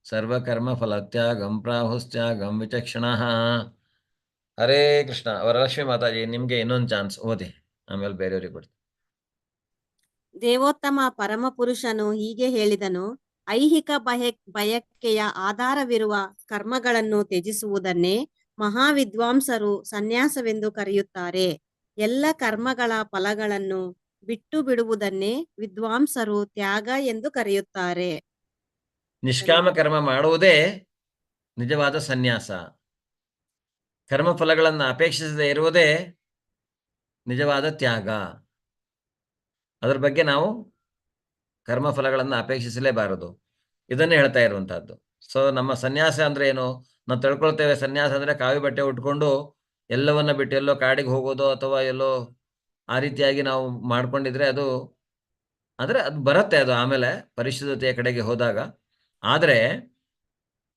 ಸರ್ವಕರ್ಮ ಫಲತ್ಯಾಗಂ ಪ್ರಾಹುಸ್ತ್ಯಾಗಂ ವಿಚಕ್ಷಣಃ. ಹರೇ ಕೃಷ್ಣ. ವರಲಕ್ಷ್ಮಿ ಮಾತಾಜಿ, ನಿಮ್ಗೆ ಇನ್ನೊಂದು ಚಾನ್ಸ್, ಓದಿ, ಆಮೇಲೆ ಬೇರೆಯವ್ರಿಗೆ ಕೊಡ್ತೀನಿ. ದೇವೋತ್ತಮ ಪರಮ ಪುರುಷನು ಹೀಗೆ ಹೇಳಿದನು, ಐಹಿಕ ಬಯಕೆಯ ಆಧಾರವಿರುವ ಕರ್ಮಗಳನ್ನು ತ್ಯಜಿಸುವುದನ್ನೇ ಮಹಾವಿದ್ವಾಂಸರು ಸನ್ಯಾಸವೆಂದು ಕರೆಯುತ್ತಾರೆ. ಎಲ್ಲ ಕರ್ಮಗಳ ಫಲಗಳನ್ನು ಬಿಟ್ಟು ಬಿಡುವುದನ್ನೇ ವಿದ್ವಾಂಸರು ತ್ಯಾಗ ಎಂದು ಕರೆಯುತ್ತಾರೆ. ನಿಷ್ಕಾಮ ಕರ್ಮ ಮಾಡುವುದೇ ನಿಜವಾದ ಸನ್ಯಾಸ. ಕರ್ಮ ಫಲಗಳನ್ನು ಅಪೇಕ್ಷಿಸದೇ ಇರುವುದೇ ನಿಜವಾದ ತ್ಯಾಗ. ಅದರ ಬಗ್ಗೆ ನಾವು ಕರ್ಮ ಫಲಗಳನ್ನು ಅಪೇಕ್ಷಿಸಲೇಬಾರದು. ಇದನ್ನೇ ಹೇಳ್ತಾ ಇರುವಂತಹದ್ದು. ಸೊ ನಮ್ಮ ಸನ್ಯಾಸ ಅಂದ್ರೆ ಏನು? ನಾವು ತಿಳ್ಕೊಳ್ತೇವೆ, ಸನ್ಯಾಸ ಅಂದ್ರೆ ಕಾವಿ ಬಟ್ಟೆ ಉಟ್ಕೊಂಡು ಎಲ್ಲವನ್ನ ಬಿಟ್ಟು ಎಲ್ಲೋ ಕಾಡಿಗೆ ಹೋಗೋದು ಅಥವಾ ಎಲ್ಲೋ ಆ ರೀತಿಯಾಗಿ ನಾವು ಮಾಡ್ಕೊಂಡಿದ್ರೆ ಅದು ಬರುತ್ತೆ, ಅದು ಆಮೇಲೆ ಪರಿಶುದ್ಧತೆಯ ಕಡೆಗೆ ಹೋದಾಗ. ಆದ್ರೆ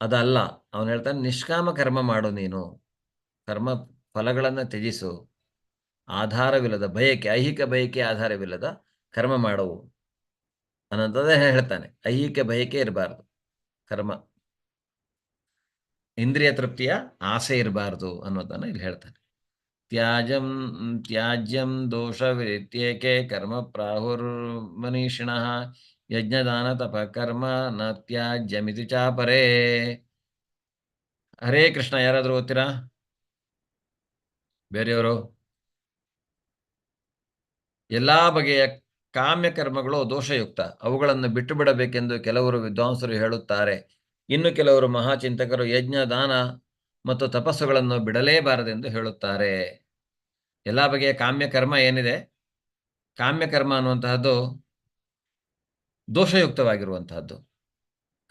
ಅದಲ್ಲ. ಅವನು ಹೇಳ್ತಾನೆ, ನಿಷ್ಕಾಮ ಕರ್ಮ ಮಾಡು ನೀನು, ಕರ್ಮ ಫಲಗಳನ್ನ ತ್ಯಜಿಸು, ಆಧಾರವಿಲ್ಲದ ಬಯಕೆ, ಐಹಿಕ ಬಯಕೆ ಆಧಾರವಿಲ್ಲದ ಕರ್ಮ ಮಾಡುವು ಅನ್ನೋದೇ ಹೇಳ್ತಾನೆ. ಐಹಿಕ ಬಯಕೆ ಇರಬಾರ್ದು, ಕರ್ಮ ಇಂದ್ರಿಯ ತೃಪ್ತಿಯ ಆಸೆ ಇರಬಾರ್ದು ಅನ್ನೋದನ್ನ ಇಲ್ಲಿ ಹೇಳ್ತಾನೆ. ತ್ಯಾಜ್ಯಂ ದೋಷ ವಿರಿತ್ಯೇಕೆ ಕರ್ಮ ಪ್ರಾಹುರ್ಮನೀಷಿಣಃ ಯಜ್ಞದಾನ ತಪ ಕರ್ಮ ನ ತ್ಯಾಜ್ಯಮಿತಿ ಚಾಪರೇ. ಹರೇ ಕೃಷ್ಣ. ಯಾರಾದ್ರೂ ಓದ್ತೀರಾ? ಬೇರೆಯವರು? ಎಲ್ಲಾ ಬಗೆಯ ಕಾಮ್ಯ ಕರ್ಮಗಳು ದೋಷಯುಕ್ತ, ಅವುಗಳನ್ನು ಬಿಟ್ಟು ಬಿಡಬೇಕೆಂದು ಕೆಲವರು ವಿದ್ವಾಂಸರು ಹೇಳುತ್ತಾರೆ. ಇನ್ನು ಕೆಲವರು ಮಹಾಚಿಂತಕರು ಯಜ್ಞ ದಾನ ಮತ್ತು ತಪಸ್ಸುಗಳನ್ನು ಬಿಡಲೇಬಾರದೆಂದು ಹೇಳುತ್ತಾರೆ. ಎಲ್ಲಾ ಬಗೆಯ ಕಾಮ್ಯ ಕರ್ಮ ಏನಿದೆ ಕಾಮ್ಯಕರ್ಮ ಅನ್ನುವಂತಹದ್ದು ದೋಷಯುಕ್ತವಾಗಿರುವಂತಹದ್ದು.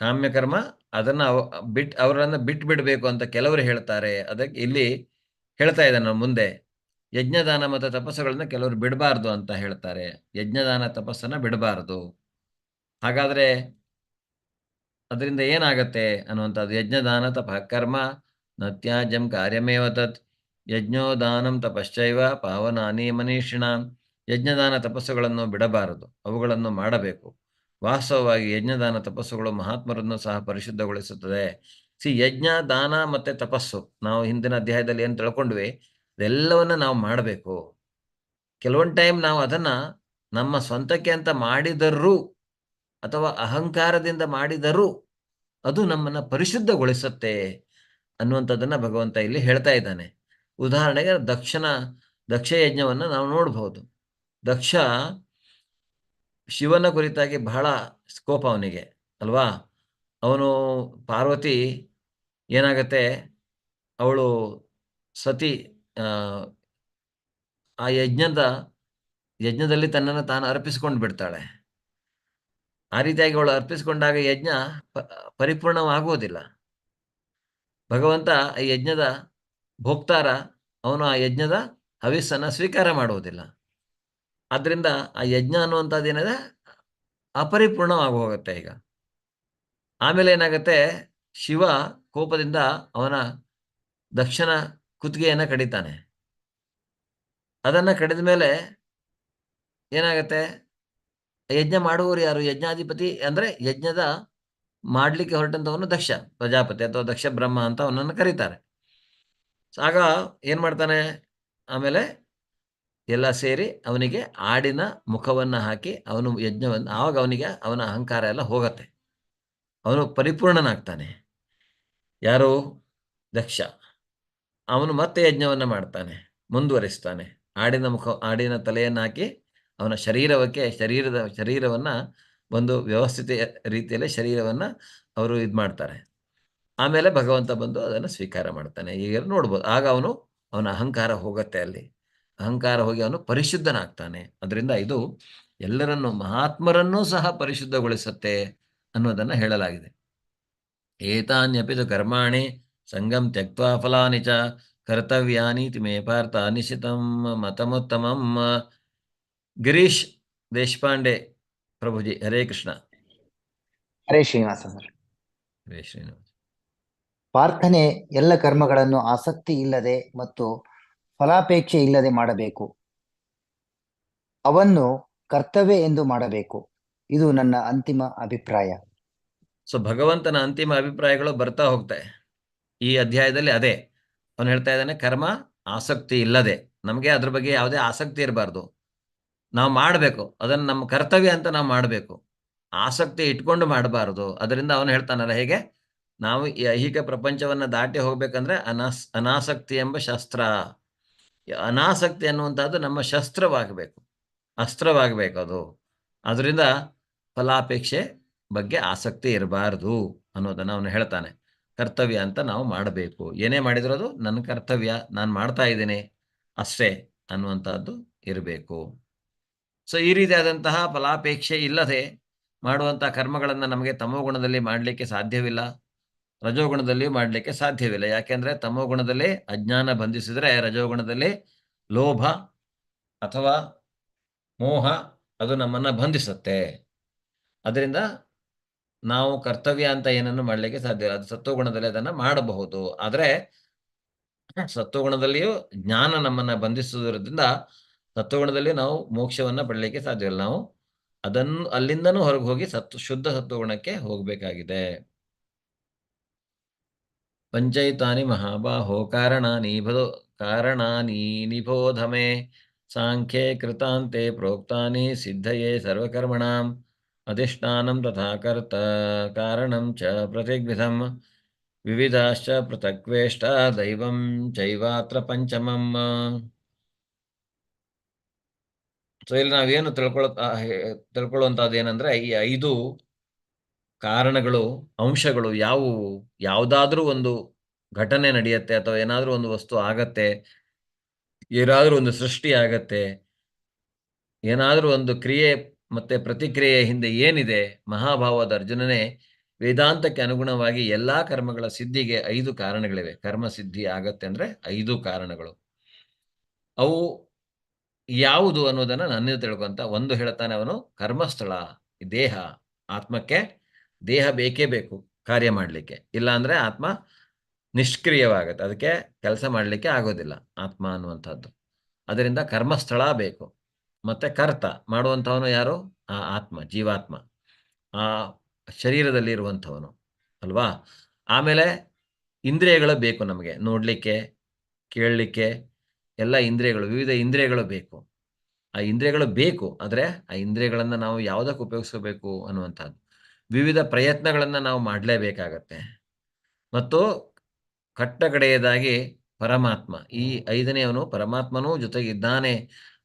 ಕಾಮ್ಯಕರ್ಮ ಅದನ್ನ ಅವರನ್ನು ಬಿಟ್ಟು ಬಿಡಬೇಕು ಅಂತ ಕೆಲವರು ಹೇಳ್ತಾರೆ. ಅದಕ್ಕೆ ಇಲ್ಲಿ ಹೇಳ್ತಾ ಇದ್ದಾನೆ ಮುಂದೆ, ಯಜ್ಞದಾನ ಮತ್ತು ತಪಸ್ಸುಗಳನ್ನ ಕೆಲವರು ಬಿಡಬಾರ್ದು ಅಂತ ಹೇಳ್ತಾರೆ. ಯಜ್ಞದಾನ ತಪಸ್ಸನ್ನ ಬಿಡಬಾರ್ದು. ಹಾಗಾದ್ರೆ ಅದರಿಂದ ಏನಾಗತ್ತೆ ಅನ್ನುವಂಥದ್ದು, ಯಜ್ಞದಾನ ತಪ ಕರ್ಮ ನ ತ್ಯಾಜ್ಯಂ ಕಾರ್ಯಮೇವ ತತ್ ಯಜ್ಞೋದಾನಂ ತಪಶ್ಚೈವ ಪಾವನಾನಿ ಮನೀಷಿಣಾಂ. ಯಜ್ಞದಾನ ತಪಸ್ಸುಗಳನ್ನು ಬಿಡಬಾರದು, ಅವುಗಳನ್ನು ಮಾಡಬೇಕು. ವಾಸ್ತವವಾಗಿ ಯಜ್ಞದಾನ ತಪಸ್ಸುಗಳು ಮಹಾತ್ಮರನ್ನು ಸಹ ಪರಿಶುದ್ಧಗೊಳಿಸುತ್ತದೆ. ಯಜ್ಞ, ದಾನ ಮತ್ತೆ ತಪಸ್ಸು ನಾವು ಹಿಂದಿನ ಅಧ್ಯಾಯದಲ್ಲಿ ಏನು ತಿಳ್ಕೊಂಡ್ವಿ ಅದೆಲ್ಲವನ್ನ ನಾವು ಮಾಡಬೇಕು. ಕೆಲವೊಂದು ಟೈಮ್ ನಾವು ಅದನ್ನ ನಮ್ಮ ಸ್ವಂತಕ್ಕೆ ಅಂತ ಮಾಡಿದರೂ ಅಥವಾ ಅಹಂಕಾರದಿಂದ ಮಾಡಿದರೂ ಅದು ನಮ್ಮನ್ನ ಪರಿಶುದ್ಧಗೊಳಿಸುತ್ತೆ ಅನ್ನುವಂಥದ್ದನ್ನ ಭಗವಂತ ಇಲ್ಲಿ ಹೇಳ್ತಾ ಇದ್ದಾನೆ. ಉದಾಹರಣೆಗೆ ದಕ್ಷ ಯಜ್ಞವನ್ನು ನಾವು ನೋಡಬಹುದು. ದಕ್ಷ ಶಿವನ ಕುರಿತಾಗಿ ಬಹಳ ಸ್ಕೋಪ ಅವನಿಗೆ ಅಲ್ವಾ. ಅವನು ಪಾರ್ವತಿ ಏನಾಗತ್ತೆ, ಅವಳು ಸತಿ ಆ ಯಜ್ಞದಲ್ಲಿ ತನ್ನನ್ನು ತಾನು ಅರ್ಪಿಸಿಕೊಂಡು ಬಿಡ್ತಾಳೆ. ಆ ರೀತಿಯಾಗಿ ಅವಳು ಅರ್ಪಿಸಿಕೊಂಡಾಗ ಯಜ್ಞ ಪರಿಪೂರ್ಣವಾಗುವುದಿಲ್ಲ. ಭಗವಂತ ಈ ಯಜ್ಞದ ಭೋಕ್ತಾರ, ಅವನು ಆ ಯಜ್ಞದ ಹವಿಸ್ಸನ್ನು ಸ್ವೀಕಾರ ಮಾಡುವುದಿಲ್ಲ. ಆದ್ರಿಂದ ಆ ಯಜ್ಞ ಅನ್ನುವಂಥದ್ದು ಏನಿದೆ ಅಪರಿಪೂರ್ಣವಾಗಿ ಹೋಗುತ್ತೆ. ಈಗ ಆಮೇಲೆ ಏನಾಗುತ್ತೆ, ಶಿವ ಕೋಪದಿಂದ ಅವನ ದಕ್ಷನ ಕುತ್ತಿಗೆಯನ್ನು ಕಡಿತಾನೆ. ಅದನ್ನ ಕಡಿದ ಮೇಲೆ ಏನಾಗತ್ತೆ, ಯಜ್ಞ ಮಾಡುವವರು ಯಾರು? ಯಜ್ಞಾಧಿಪತಿ ಅಂದ್ರೆ ಯಜ್ಞದ ಮಾಡ್ಲಿಕ್ಕೆ ಹೊರಟಂತವನು ದಕ್ಷ ಪ್ರಜಾಪತಿ ಅಥವಾ ದಕ್ಷ ಬ್ರಹ್ಮ ಅಂತ ಅವನನ್ನು ಕರೀತಾರೆ. ಆಗ ಏನ್ ಮಾಡ್ತಾನೆ, ಆಮೇಲೆ ಎಲ್ಲ ಸೇರಿ ಅವನಿಗೆ ಆಡಿನ ಮುಖವನ್ನ ಹಾಕಿ ಅವನು ಯಜ್ಞವನ್ನು, ಆವಾಗ ಅವನಿಗೆ ಅವನ ಅಹಂಕಾರ ಎಲ್ಲ ಹೋಗತ್ತೆ, ಅವನು ಪರಿಪೂರ್ಣನಾಗ್ತಾನೆ. ಯಾರು? ದಕ್ಷ. ಅವನು ಮತ್ತೆ ಯಜ್ಞವನ್ನ ಮಾಡ್ತಾನೆ, ಮುಂದುವರಿಸ್ತಾನೆ. ಆಡಿನ ತಲೆಯನ್ನು ಹಾಕಿ ಅವನ ಶರೀರವನ್ನ ಒಂದು ವ್ಯವಸ್ಥಿತ ರೀತಿಯಲ್ಲಿ ಶರೀರವನ್ನ ಅವರು ಮಾಡ್ತಾರೆ. ಆಮೇಲೆ ಭಗವಂತ ಬಂದು ಅದನ್ನು ಸ್ವೀಕಾರ ಮಾಡ್ತಾನೆ. ಈಗ ನೋಡ್ಬೋದು, ಆಗ ಅವನ ಅಹಂಕಾರ ಹೋಗತ್ತೆ. ಅಲ್ಲಿ ಅಹಂಕಾರ ಹೋಗಿ ಅವನು ಪರಿಶುದ್ಧನಾಗ್ತಾನೆ. ಅದರಿಂದ ಇದು ಎಲ್ಲರನ್ನು, ಮಹಾತ್ಮರನ್ನೂ ಸಹ ಪರಿಶುದ್ಧಗೊಳಿಸುತ್ತೆ ಅನ್ನೋದನ್ನ ಹೇಳಲಾಗಿದೆ. ಏತಾನ್ಯಪಿ ಕರ್ಮಾಣಿ ಸಂಗಂ ತ್ಯಕ್ತ್ವಾ ಫಲಾನಿ ಚ ಕರ್ತವ್ಯಾನೀತಿ ಮೇ ಪಾರ್ಥ ನಿಶ್ಚಿತಂ ಮತಮುತ್ತಮಂ. ಗಿರೀಶ್ ದೇಶಪಾಂಡೆ ಪ್ರಭುಜಿ, ಹರೇ ಕೃಷ್ಣ. ಹರೇ ಶ್ರೀನಿವಾಸ ಸರ್. ಹರೇ ಶ್ರೀನಿವಾಸ. ಪ್ರಾರ್ಥನೆ ಎಲ್ಲ ಕರ್ಮಗಳನ್ನು ಆಸಕ್ತಿ ಇಲ್ಲದೆ ಮತ್ತು ಫಲಾಪೇಕ್ಷೆ ಇಲ್ಲದೆ ಮಾಡಬೇಕು. ಅವನ್ನು ಕರ್ತವ್ಯ ಎಂದು ಮಾಡಬೇಕು. ಇದು ನನ್ನ ಅಂತಿಮ ಅಭಿಪ್ರಾಯ. ಸೊ ಭಗವಂತನ ಅಂತಿಮ ಅಭಿಪ್ರಾಯಗಳು ಬರ್ತಾ ಹೋಗ್ತಾయి ಈ ಅಧ್ಯಾಯದಲ್ಲಿ. ಅದೇ ಅವನು ಹೇಳ್ತಾ ಇದ್ದಾನೆ, ಕರ್ಮ ಆಸಕ್ತಿ ಇಲ್ಲದೆ, ನಮಗೆ ಅದ್ರ ಬಗ್ಗೆ ಯಾವುದೇ ಆಸಕ್ತಿ ಇರಬಾರ್ದು, ನಾವು ಮಾಡಬೇಕು, ಅದನ್ನು ನಮ್ಮ ಕರ್ತವ್ಯ ಅಂತ ನಾವು ಮಾಡಬೇಕು, ಆಸಕ್ತಿ ಇಟ್ಕೊಂಡು ಮಾಡಬಾರ್ದು. ಅದರಿಂದ ಅವನು ಹೇಳ್ತಾನಲ್ಲ, ಹೇಗೆ ನಾವು ಈ ಐಹಿಕ ಪ್ರಪಂಚವನ್ನ ದಾಟಿ ಹೋಗ್ಬೇಕಂದ್ರೆ ಅನಾಸಕ್ತಿ ಎಂಬ ಶಸ್ತ್ರ, ಅನಾಸಕ್ತಿ ಅನ್ನುವಂಥದ್ದು ನಮ್ಮ ಶಸ್ತ್ರವಾಗಬೇಕು, ಅಸ್ತ್ರವಾಗಬೇಕು ಅದು. ಅದರಿಂದ ಫಲಾಪೇಕ್ಷೆ ಬಗ್ಗೆ ಆಸಕ್ತಿ ಇರಬಾರ್ದು ಅನ್ನೋದನ್ನ ಅವನು ಹೇಳ್ತಾನೆ. ಕರ್ತವ್ಯ ಅಂತ ನಾವು ಮಾಡಬೇಕು, ಏನೇ ಮಾಡಿದ್ರು ಅದು ನನ್ನ ಕರ್ತವ್ಯ, ನಾನು ಮಾಡ್ತಾ ಇದ್ದೇನೆ ಅಷ್ಟೇ ಅನ್ನುವಂಥದ್ದು ಇರಬೇಕು. ಸೊ ಈ ರೀತಿಯಾದಂತಹ ಫಲಾಪೇಕ್ಷೆ ಇಲ್ಲದೆ ಮಾಡುವಂತಹ ಕರ್ಮಗಳನ್ನು ನಮಗೆ ತಮೋಗುಣದಲ್ಲಿ ಮಾಡಲಿಕ್ಕೆ ಸಾಧ್ಯವಿಲ್ಲ, ರಜೋಗುಣದಲ್ಲಿಯೂ ಮಾಡಲಿಕ್ಕೆ ಸಾಧ್ಯವಿಲ್ಲ. ಯಾಕೆಂದ್ರೆ ತಮೋಗುಣದಲ್ಲಿ ಅಜ್ಞಾನ ಬಂಧಿಸಿದ್ರೆ, ರಜೋಗುಣದಲ್ಲಿ ಲೋಭ ಅಥವಾ ಮೋಹ ಅದು ನಮ್ಮನ್ನ ಬಂಧಿಸುತ್ತೆ. ಅದರಿಂದ ನಾವು ಕರ್ತವ್ಯ ಅಂತ ಏನನ್ನು ಮಾಡಲಿಕ್ಕೆ ಸಾಧ್ಯ ಇಲ್ಲ. ಅದು ಸತ್ವಗುಣದಲ್ಲಿ ಅದನ್ನ ಮಾಡಬಹುದು. ಆದರೆ ಸತ್ವಗುಣದಲ್ಲಿಯೂ ಜ್ಞಾನ ನಮ್ಮನ್ನ ಬಂಧಿಸುವುದರಿಂದ ಸತ್ವಗುಣದಲ್ಲಿ ನಾವು ಮೋಕ್ಷವನ್ನ ಪಡಲಿಕ್ಕೆ ಸಾಧ್ಯವಿಲ್ಲ. ನಾವು ಅಲ್ಲಿಂದನೂ ಹೊರಗೆ ಹೋಗಿ ಶುದ್ಧ ಸತ್ವಗುಣಕ್ಕೆ ಹೋಗಬೇಕಾಗಿದೆ. ಪಂಚೈತಾನಿ ಮಹಾಬಾಹೋ ಕಾರಣಾನಿ ನಿಬೋಧಮೆ ಸಾಂಖ್ಯೆ ಕೃತಾಂತೆ ಪ್ರೋಕ್ತಾನಿ ಸಿದ್ಧಯೇ ಸರ್ವಕರ್ಮಣಾಂ ಅಧಿಷ್ಠಾನಂ ತಥಾ ಕಾರಣಂ ಚ ಪ್ರತಿಗ್ವಿಧಂ ವಿವಿಧಾಶ್ಚ ಪೃಥಕ್ವೇಷ್ಟ ದೈವಂ ಚೈವಾತ್ರ ಪಂಚಮಂ. ಸೊ ಇಲ್ಲಿ ನಾವೇನು ತಿಳ್ಕೊಳ್ಳುವಂತದ್ದು ಏನಂದ್ರೆ, ಈ 5 ಕಾರಣಗಳು, ಅಂಶಗಳು ಯಾವುವು? ಯಾವುದಾದ್ರೂ ಒಂದು ಘಟನೆ ನಡೆಯುತ್ತೆ ಅಥವಾ ಏನಾದ್ರೂ ಒಂದು ವಸ್ತು ಆಗತ್ತೆ, ಏನಾದ್ರೂ ಒಂದು ಸೃಷ್ಟಿ ಆಗತ್ತೆ, ಏನಾದರೂ ಒಂದು ಕ್ರಿಯೆ ಮತ್ತೆ ಪ್ರತಿಕ್ರಿಯೆ ಹಿಂದೆ ಏನಿದೆ, ಮಹಾಭಾವದ ಅರ್ಜುನನೇ, ವೇದಾಂತಕ್ಕೆ ಅನುಗುಣವಾಗಿ ಎಲ್ಲಾ ಕರ್ಮಗಳ ಸಿದ್ಧಿಗೆ 5 ಕಾರಣಗಳಿವೆ. ಕರ್ಮ ಸಿದ್ಧಿ ಆಗತ್ತೆ ಅಂದ್ರೆ 5 ಕಾರಣಗಳು. ಅವು ಯಾವುದು ಅನ್ನೋದನ್ನ ನನ್ನಿಂದ ತಿಳ್ಕೊಂತ ಒಂದು ಹೇಳ್ತಾನೆ ಅವನು, ಕರ್ಮಸ್ಥಳ, ದೇಹ. ಆತ್ಮಕ್ಕೆ ದೇಹ ಬೇಕೇ ಬೇಕು ಕಾರ್ಯ ಮಾಡಲಿಕ್ಕೆ, ಇಲ್ಲ ಅಂದ್ರೆ ಆತ್ಮ ನಿಷ್ಕ್ರಿಯವಾಗತ್ತೆ, ಅದಕ್ಕೆ ಕೆಲಸ ಮಾಡಲಿಕ್ಕೆ ಆಗೋದಿಲ್ಲ ಆತ್ಮ ಅನ್ನುವಂಥದ್ದು. ಅದರಿಂದ ಕರ್ಮಸ್ಥಳ ಬೇಕು. ಮತ್ತೆ ಕರ್ತ ಮಾಡುವಂಥವನು ಯಾರು? ಆ ಆತ್ಮ, ಜೀವಾತ್ಮ, ಆ ಶರೀರದಲ್ಲಿ ಇರುವಂಥವನು ಅಲ್ವಾ. ಆಮೇಲೆ ಇಂದ್ರಿಯಗಳು ಬೇಕು ನಮಗೆ, ನೋಡ್ಲಿಕ್ಕೆ, ಕೇಳಲಿಕ್ಕೆ, ಎಲ್ಲ ಇಂದ್ರಿಯಗಳು, ವಿವಿಧ ಇಂದ್ರಿಯಗಳು ಬೇಕು. ಆ ಇಂದ್ರಿಯಗಳು ಬೇಕು, ಆದರೆ ಆ ಇಂದ್ರಿಯಗಳನ್ನು ನಾವು ಯಾವುದಕ್ಕೆ ಉಪಯೋಗಿಸಬೇಕು ಅನ್ನುವಂಥದ್ದು. ವಿವಿಧ ಪ್ರಯತ್ನಗಳನ್ನು ನಾವು ಮಾಡಲೇಬೇಕಾಗತ್ತೆ. ಮತ್ತು ಕಟ್ಟಕಡೆಯದಾಗಿ ಪರಮಾತ್ಮ, ಈ 5ನೇ ಅವನು ಪರಮಾತ್ಮನೂ ಜೊತೆಗಿದ್ದಾನೆ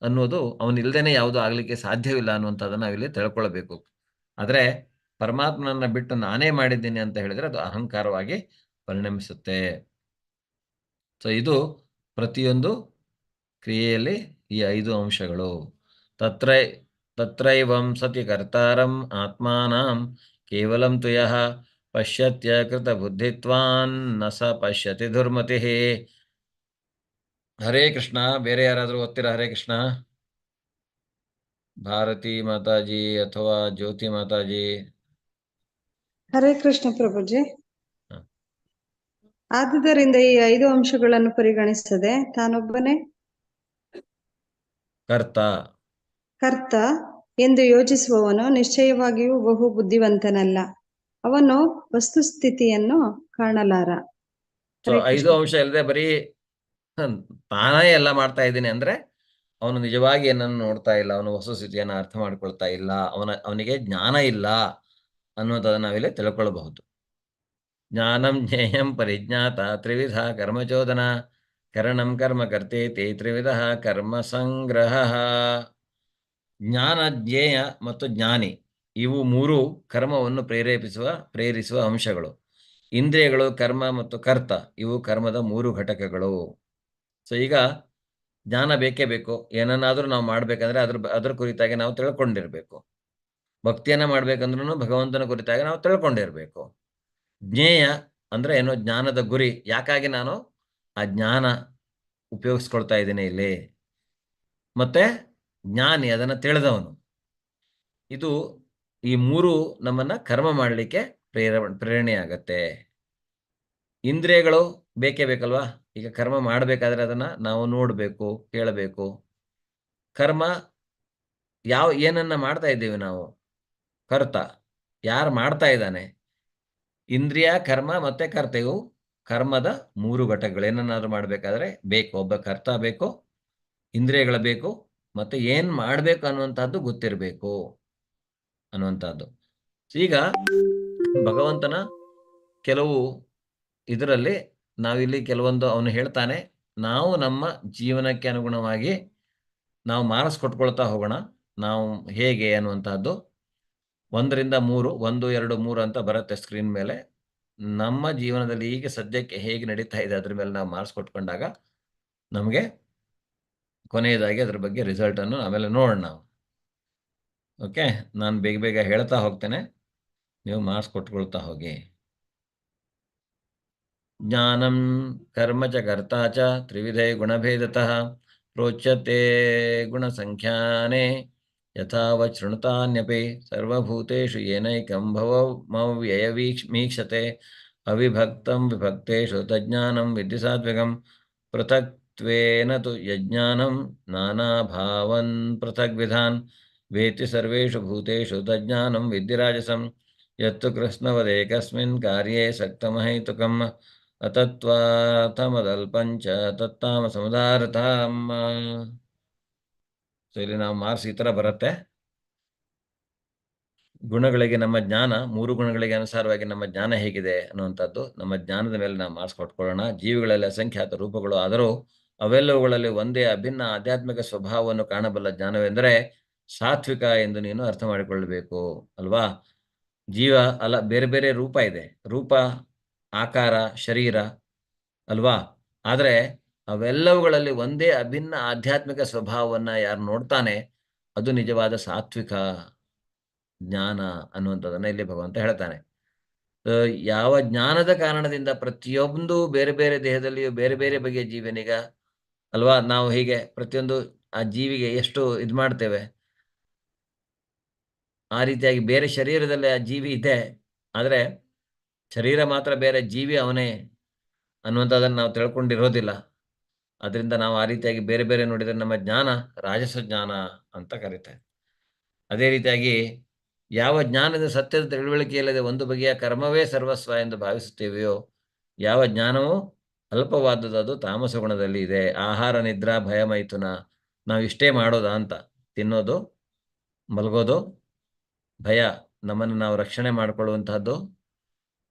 ಅನ್ನೋದು, ಅವನಿಲ್ದೇನೆ ಯಾವುದು ಆಗಲಿಕ್ಕೆ ಸಾಧ್ಯವಿಲ್ಲ ಅನ್ನುವಂಥದ್ದನ್ನು ನಾವಿಲ್ಲಿ ತಿಳ್ಕೊಳ್ಬೇಕು. ಆದರೆ ಪರಮಾತ್ಮನನ್ನ ಬಿಟ್ಟು ನಾನೇ ಮಾಡಿದ್ದೀನಿ ಅಂತ ಹೇಳಿದರೆ ಅದು ಅಹಂಕಾರವಾಗಿ ಪರಿಣಮಿಸುತ್ತೆ. ಸೊ ಇದು ಪ್ರತಿಯೊಂದು ಕ್ರಿಯೆಯಲ್ಲಿ ಈ 5 ಅಂಶಗಳು. ತತ್ರೈವಂ ಸತಿ ಕರ್ತಾರಂ ಆತ್ಮಾನಂ ಕೇವಲಂ ತು ಯಃ ಪಶ್ಯತ್ಯ ಕೃತ ಬುದ್ಧಿತ್ವಾನ್ ನ ಸ ಪಶ್ಯತಿ ದುರ್ಮತಿ. ಹರೇ ಕೃಷ್ಣ. ಬೇರೆ ಯಾರಾದರೂ ಓದ್ತೀರಾ? ಹರೇ ಕೃಷ್ಣ. ಭಾರತಿ ಮಾತಾಜಿ ಅಥವಾ ಜ್ಯೋತಿ ಮಾತಾಜಿ. ಹರೇ ಕೃಷ್ಣ ಪ್ರಭುಜಿ. ಹ. ಆದುದರಿಂದ ಈ 5 ಅಂಶಗಳನ್ನು ಪರಿಗಣಿಸದೆ ತಾನೊಬ್ಬನೇ ಕರ್ತ ಎಂದು ಯೋಚಿಸುವವನು ನಿಶ್ಚಯವಾಗಿಯೂ ಬಹು ಬುದ್ಧಿವಂತನಲ್ಲ. ಅವನು ವಸ್ತುಸ್ಥಿತಿಯನ್ನು ಕಾಣಲಾರ. ಸೊ 5 ಅಂಶ ಇಲ್ಲದೆ ಬರೀ ತಾನೇ ಎಲ್ಲ ಮಾಡ್ತಾ ಇದ್ದೀನಿ ಅಂದ್ರೆ ಅವನು ನಿಜವಾಗಿ ಏನನ್ನು ನೋಡ್ತಾ ಇಲ್ಲ, ಅವನು ವಸ್ತುಸ್ಥಿತಿಯನ್ನು ಅರ್ಥ ಮಾಡ್ಕೊಳ್ತಾ ಇಲ್ಲ, ಅವನಿಗೆ ಜ್ಞಾನ ಇಲ್ಲ ಅನ್ನೋದನ್ನು ನಾವಿಲ್ಲಿ ತಿಳ್ಕೊಳ್ಬಹುದು. ಜ್ಞಾನಂ ಜ್ಞೇಯಂ ಪರಿಜ್ಞಾತ ತ್ರಿವಿಧ ಕರ್ಮಚೋದನ ಕರಣಂ ಕರ್ಮ ಕರ್ತೇತಿ ತ್ರಿವಿಧ ಕರ್ಮ ಸಂಗ್ರಹ. ಜ್ಞಾನ, ಜ್ಞೇಯ ಮತ್ತು ಜ್ಞಾನಿ, ಇವು 3 ಕರ್ಮವನ್ನು ಪ್ರೇರಿಸುವ ಅಂಶಗಳು. ಇಂದ್ರಿಯಗಳು, ಕರ್ಮ ಮತ್ತು ಕರ್ತ, ಇವು ಕರ್ಮದ 3 ಘಟಕಗಳು. ಸೊ ಈಗ ಜ್ಞಾನ ಬೇಕೇ ಬೇಕು. ಏನನ್ನಾದರೂ ನಾವು ಮಾಡಬೇಕಂದ್ರೆ ಅದ್ರ ಕುರಿತಾಗಿ ನಾವು ತಿಳ್ಕೊಂಡಿರ್ಬೇಕು. ಭಕ್ತಿಯನ್ನು ಮಾಡ್ಬೇಕಂದ್ರೂ ಭಗವಂತನ ಕುರಿತಾಗಿ ನಾವು ತಿಳ್ಕೊಂಡಿರ್ಬೇಕು. ಜ್ಞೇಯ ಅಂದ್ರೆ ಏನೋ ಜ್ಞಾನದ ಗುರಿ, ಯಾಕಾಗಿ ನಾನು ಆ ಜ್ಞಾನ ಉಪಯೋಗಿಸ್ಕೊಳ್ತಾ ಇದ್ದೀನಿ ಇಲ್ಲಿ. ಮತ್ತೆ ಜ್ಞಾನಿ, ಅದನ್ನು ತಿಳಿದವನು. ಇದು ಈ 3 ನಮ್ಮನ್ನ ಕರ್ಮ ಮಾಡಲಿಕ್ಕೆ ಪ್ರೇರಣೆಯಾಗತ್ತೆ. ಇಂದ್ರಿಯಗಳು ಬೇಕೇ ಬೇಕಲ್ವಾ. ಈಗ ಕರ್ಮ ಮಾಡಬೇಕಾದ್ರೆ ಅದನ್ನ ನಾವು ನೋಡಬೇಕು, ಕೇಳಬೇಕು. ಕರ್ಮ ಏನನ್ನ ಮಾಡ್ತಾ ಇದ್ದೀವಿ ನಾವು? ಕರ್ತ ಯಾರು ಮಾಡ್ತಾ ಇದ್ದಾನೆ? ಇಂದ್ರಿಯ, ಕರ್ಮ ಮತ್ತೆ ಕರ್ತ, ಇವು ಕರ್ಮದ 3 ಘಟಕಗಳು. ಏನನ್ನಾದ್ರೂ ಮಾಡಬೇಕಾದ್ರೆ ಬೇಕು, ಒಬ್ಬ ಕರ್ತ ಬೇಕು, ಇಂದ್ರಿಯಗಳ ಬೇಕು, ಮತ್ತೆ ಏನ್ ಮಾಡಬೇಕು ಅನ್ನುವಂಥದ್ದು ಗೊತ್ತಿರಬೇಕು ಅನ್ನುವಂಥದ್ದು. ಈಗ ಭಗವಂತನ ಕೆಲವು ಇದರಲ್ಲಿ ನಾವಿಲ್ಲಿ ಕೆಲವೊಂದು ಅವನು ಹೇಳ್ತಾನೆ, ನಾವು ನಮ್ಮ ಜೀವನಕ್ಕೆ ಅನುಗುಣವಾಗಿ ನಾವು ಮಾರ್ಕ್ಸ್ ಹೋಗೋಣ. ನಾವು ಹೇಗೆ ಅನ್ನುವಂಥದ್ದು 1 ರಿಂದ 3, 1, 2, 3 ಅಂತ ಬರುತ್ತೆ ಸ್ಕ್ರೀನ್ ಮೇಲೆ. ನಮ್ಮ ಜೀವನದಲ್ಲಿ ಈಗ ಸದ್ಯಕ್ಕೆ ಹೇಗೆ ನಡೀತಾ ಇದೆ ಅದ್ರ ಮೇಲೆ ನಾವು ಮಾರ್ಕ್ಸ್ ಕೊಟ್ಕೊಂಡಾಗ ನಮಗೆ ಕೊನೆಯದಾಗಿ ಅದ್ರ ಬಗ್ಗೆ ರಿಸಲ್ಟ್ ಅನ್ನು ಆಮೇಲೆ ನೋಡೋಣ ನಾವು. ಓಕೆ, ನಾನು ಬೇಗ ಬೇಗ ಹೇಳ್ತಾ ಹೋಗ್ತೇನೆ, ನೀವು ಮಾರ್ಕ್ಸ್ ಕೊಟ್ಕೊಳ್ತಾ ಹೋಗಿ. ಜ್ಞಾನಂ ಕರ್ಮ ಚ ಕರ್ತಾ ಚ ತ್ರಿವಿಧೇ ಗುಣಭೇದತಃ ಪ್ರೋಚ್ಯತೆ ಗುಣಸಂಖ್ಯಾನೇ ಯಥಾವತ್ ಶೃಣುತಾನ್ಯಪಿ ಸರ್ವಭೂತೇಷು ಏನೈಕಂ ಭವಮವ್ಯಯವೀಕ್ಷತೆ ಅವಿಭಕ್ತಂ ವಿಭಕ್ತೇಷು ತಜ್ಞಾನಂ ವಿದ್ಧಿ ಸಾತ್ವಿಕಂ ಪೃಥಕ್ತ್ವೇನ ತು ಯಜ್ಞಾನಂ ನಾನಾಭಾವನ್ ಪೃಥಗ್ವಿಧಾನ್ ವೇತ್ತಿ ಸರ್ವೇಷು ಭೂತೇಷು ತಜ್ಞಾನಂ ವಿದ್ಧಿ ರಾಜಸಂ ಯತ್ತು ಕೃಷ್ಣವದೇಕಸ್ಮಿನ್ ಕಾರ್ಯೇ ಸಕ್ತಮಹೈತುಕಂ ಅತತ್ವಾರ್ಥಮದಲ್ಪಂಚ ತತ್ತಾಮಸಮುದಾರತಾಂ. ಸೊ ಇಲ್ಲಿ ನಾವು ಮಾರ್ಕ್ಸ್ ಈ ಥರ ಬರುತ್ತೆ. ಗುಣಗಳಿಗೆ ನಮ್ಮ ಜ್ಞಾನ, 3 ಗುಣಗಳಿಗೆ ಅನುಸಾರವಾಗಿ ನಮ್ಮ ಜ್ಞಾನ ಹೇಗಿದೆ ಅನ್ನುವಂಥದ್ದು, ನಮ್ಮ ಜ್ಞಾನದ ಮೇಲೆ ನಾವು ಮಾರ್ಕ್ಸ್ ಕೊಟ್ಕೊಳ್ಳೋಣ. ಜೀವಿಗಳಲ್ಲಿ ಅಸಂಖ್ಯಾತ ರೂಪಗಳು, ಆದರೂ ಅವೆಲ್ಲವುಗಳಲ್ಲಿ ಒಂದೇ ಅಭಿನ್ನ ಆಧ್ಯಾತ್ಮಿಕ ಸ್ವಭಾವವನ್ನು ಕಾಣಬಲ್ಲ ಜ್ಞಾನವೆಂದರೆ ಸಾತ್ವಿಕ ಎಂದು ನೀನು ಅರ್ಥ ಮಾಡಿಕೊಳ್ಳಬೇಕು ಅಲ್ವಾ. ಜೀವ ಅಲ್ಲ, ಬೇರೆ ಬೇರೆ ರೂಪ ಇದೆ, ರೂಪ, ಆಕಾರ, ಶರೀರ ಅಲ್ವಾ. ಆದರೆ ಅವೆಲ್ಲವುಗಳಲ್ಲಿ ಒಂದೇ ಅಭಿನ್ನ ಆಧ್ಯಾತ್ಮಿಕ ಸ್ವಭಾವವನ್ನು ಯಾರು ನೋಡ್ತಾನೆ ಅದು ನಿಜವಾದ ಸಾತ್ವಿಕ ಜ್ಞಾನ ಅನ್ನುವಂಥದ್ದನ್ನು ಇಲ್ಲಿ ಭಗವಂತ ಹೇಳ್ತಾನೆ. ಯಾವ ಜ್ಞಾನದ ಕಾರಣದಿಂದ ಪ್ರತಿಯೊಂದು ಬೇರೆ ಬೇರೆ ದೇಹದಲ್ಲಿಯೂ ಬೇರೆ ಬೇರೆ ಬಗೆಯ ಜೀವನಿಗ ಅಲ್ವಾ, ನಾವು ಹೀಗೆ ಪ್ರತಿಯೊಂದು ಆ ಜೀವಿಗೆ ಎಷ್ಟು ಇದು ಮಾಡ್ತೇವೆ, ಆ ರೀತಿಯಾಗಿ ಬೇರೆ ಶರೀರದಲ್ಲಿ ಆ ಜೀವಿ ಇದೆ, ಆದರೆ ಶರೀರ ಮಾತ್ರ ಬೇರೆ, ಜೀವಿ ಅವನೇ ಅನ್ನುವಂಥದ್ದನ್ನು ನಾವು ತಿಳ್ಕೊಂಡಿರೋದಿಲ್ಲ. ಅದರಿಂದ ನಾವು ಆ ರೀತಿಯಾಗಿ ಬೇರೆ ಬೇರೆ ನೋಡಿದರೆ ನಮ್ಮ ಜ್ಞಾನ ರಾಜಸ ಜ್ಞಾನ ಅಂತ ಕರೀತಾರೆ. ಅದೇ ರೀತಿಯಾಗಿ ಯಾವ ಜ್ಞಾನದ ಸತ್ಯದ ತಿಳುವಳಿಕೆ ಇಲ್ಲದೆ ಒಂದು ಬಗೆಯ ಕರ್ಮವೇ ಸರ್ವಸ್ವ ಎಂದು ಭಾವಿಸುತ್ತೇವೆಯೋ, ಯಾವ ಜ್ಞಾನವೂ ಅಲ್ಪವಾದದ್ದು, ಅದು ತಾಮಸ ಗುಣದಲ್ಲಿ ಇದೆ. ಆಹಾರ, ನಿದ್ರಾ, ಭಯ, ಮೈಥುನ, ನಾವು ಇಷ್ಟೇ ಮಾಡೋದಾ ಅಂತ, ತಿನ್ನೋದು, ಮಲಗೋದು, ಭಯ, ನಮ್ಮನ್ನು ನಾವು ರಕ್ಷಣೆ ಮಾಡಿಕೊಳ್ಳುವಂತಹದ್ದು,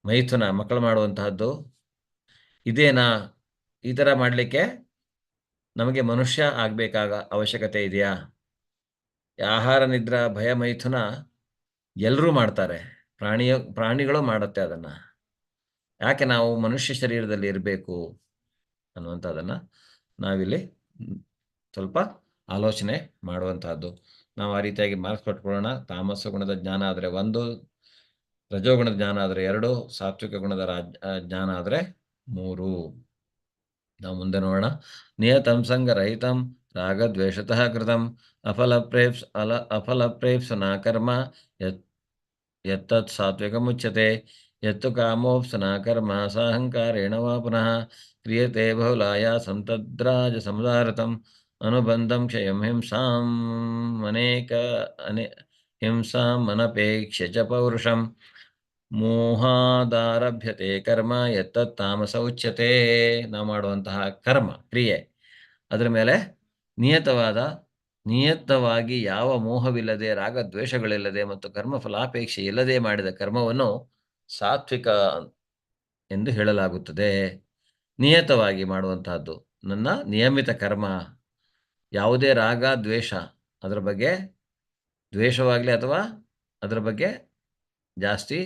ಮೈಥುನ, ಮಕ್ಕಳು ಮಾಡುವಂತಹದ್ದು, ಇದೇನಾ? ಈ ಥರ ಮಾಡಲಿಕ್ಕೆ ನಮಗೆ ಮನುಷ್ಯ ಆಗಬೇಕಾಗ ಅವಶ್ಯಕತೆ ಇದೆಯಾ? ಆಹಾರ, ನಿದ್ರಾ, ಭಯ, ಮೈಥುನ ಎಲ್ಲರೂ ಮಾಡ್ತಾರೆ, ಪ್ರಾಣಿಗಳು ಮಾಡುತ್ತೆ ಅದನ್ನು. ಯಾಕೆ ನಾವು ಮನುಷ್ಯ ಶರೀರದಲ್ಲಿ ಇರಬೇಕು ಅನ್ನುವಂಥದ್ದನ್ನು ನಾವಿಲ್ಲಿ ಸ್ವಲ್ಪ ಆಲೋಚನೆ ಮಾಡುವಂತಹದ್ದು. ನಾವು ಆ ರೀತಿಯಾಗಿ ಮಾರ್ಕ್ಸ್ ಕೊಟ್ಕೊಳ್ಳೋಣ. ತಾಮಸ ಗುಣದ ಜ್ಞಾನ ಆದರೆ 1, ರಜೋಗುಣದ ಜ್ಞಾನ ಆದರೆ 2, ಸಾತ್ವಿಕ ಗುಣದ ಜ್ಞಾನ ಆದರೆ 3. ನಾವು ಮುಂದೆ ನೋಡೋಣ. ನಿಯತಂ ಸಂಗರಹಿತಂ ರಾಗದ್ವೇಷತಃ ಕೃತಂ ಅಫಲಪ್ರೇಪ್ಸುನಾ ಕರ್ಮ ಯತ್ತತ್ ಸಾತ್ವಿಕಮುಚ್ಯತೆ. ಯತ್ತು ಕಾಮೋಪ್ಸುನಾ ಕರ್ಮ ಸಾಹಂಕಾರೇಣ ವಾ ಪುನಃ ಕ್ರಿಯತೆ ಬಹುಲಾಯಾಸಂ ತದ್ರಾಜಸಮುದಾರತಂ ಅನುಬಂಧಂ ಕ್ಷಯಂ ಹಿಂಸಾಂ ಅನಪೇಕ್ಷ್ಯ ಚ ಪೌರುಷಂ ಮೋಹಾದಾರಭ್ಯತೆ ಕರ್ಮ ಯತ್ತತ್ ತಾಮಸ ಉಚ್ಯತೆ. ನಾವು ಮಾಡುವಂತಹ ಕರ್ಮ ಕ್ರಿಯೆ ಅದರ ಮೇಲೆ ನಿಯತವಾಗಿ ಯಾವ ಮೋಹವಿಲ್ಲದೆ, ರಾಗದ್ವೇಷಗಳಿಲ್ಲದೆ ಮತ್ತು ಕರ್ಮಫಲಾಪೇಕ್ಷೆ ಇಲ್ಲದೆ ಮಾಡಿದ ಕರ್ಮವನ್ನು ಸಾತ್ವಿಕ ಎಂದು ಹೇಳಲಾಗುತ್ತದೆ. ನಿಯತವಾಗಿ ಮಾಡುವಂತಹದ್ದು, ನನ್ನ ನಿಯಮಿತ ಕರ್ಮ, ಯಾವುದೇ ರಾಗ ದ್ವೇಷ, ಅದರ ಬಗ್ಗೆ ದ್ವೇಷವಾಗಲಿ ಅಥವಾ ಅದರ ಬಗ್ಗೆ ಜಾಸ್ತಿ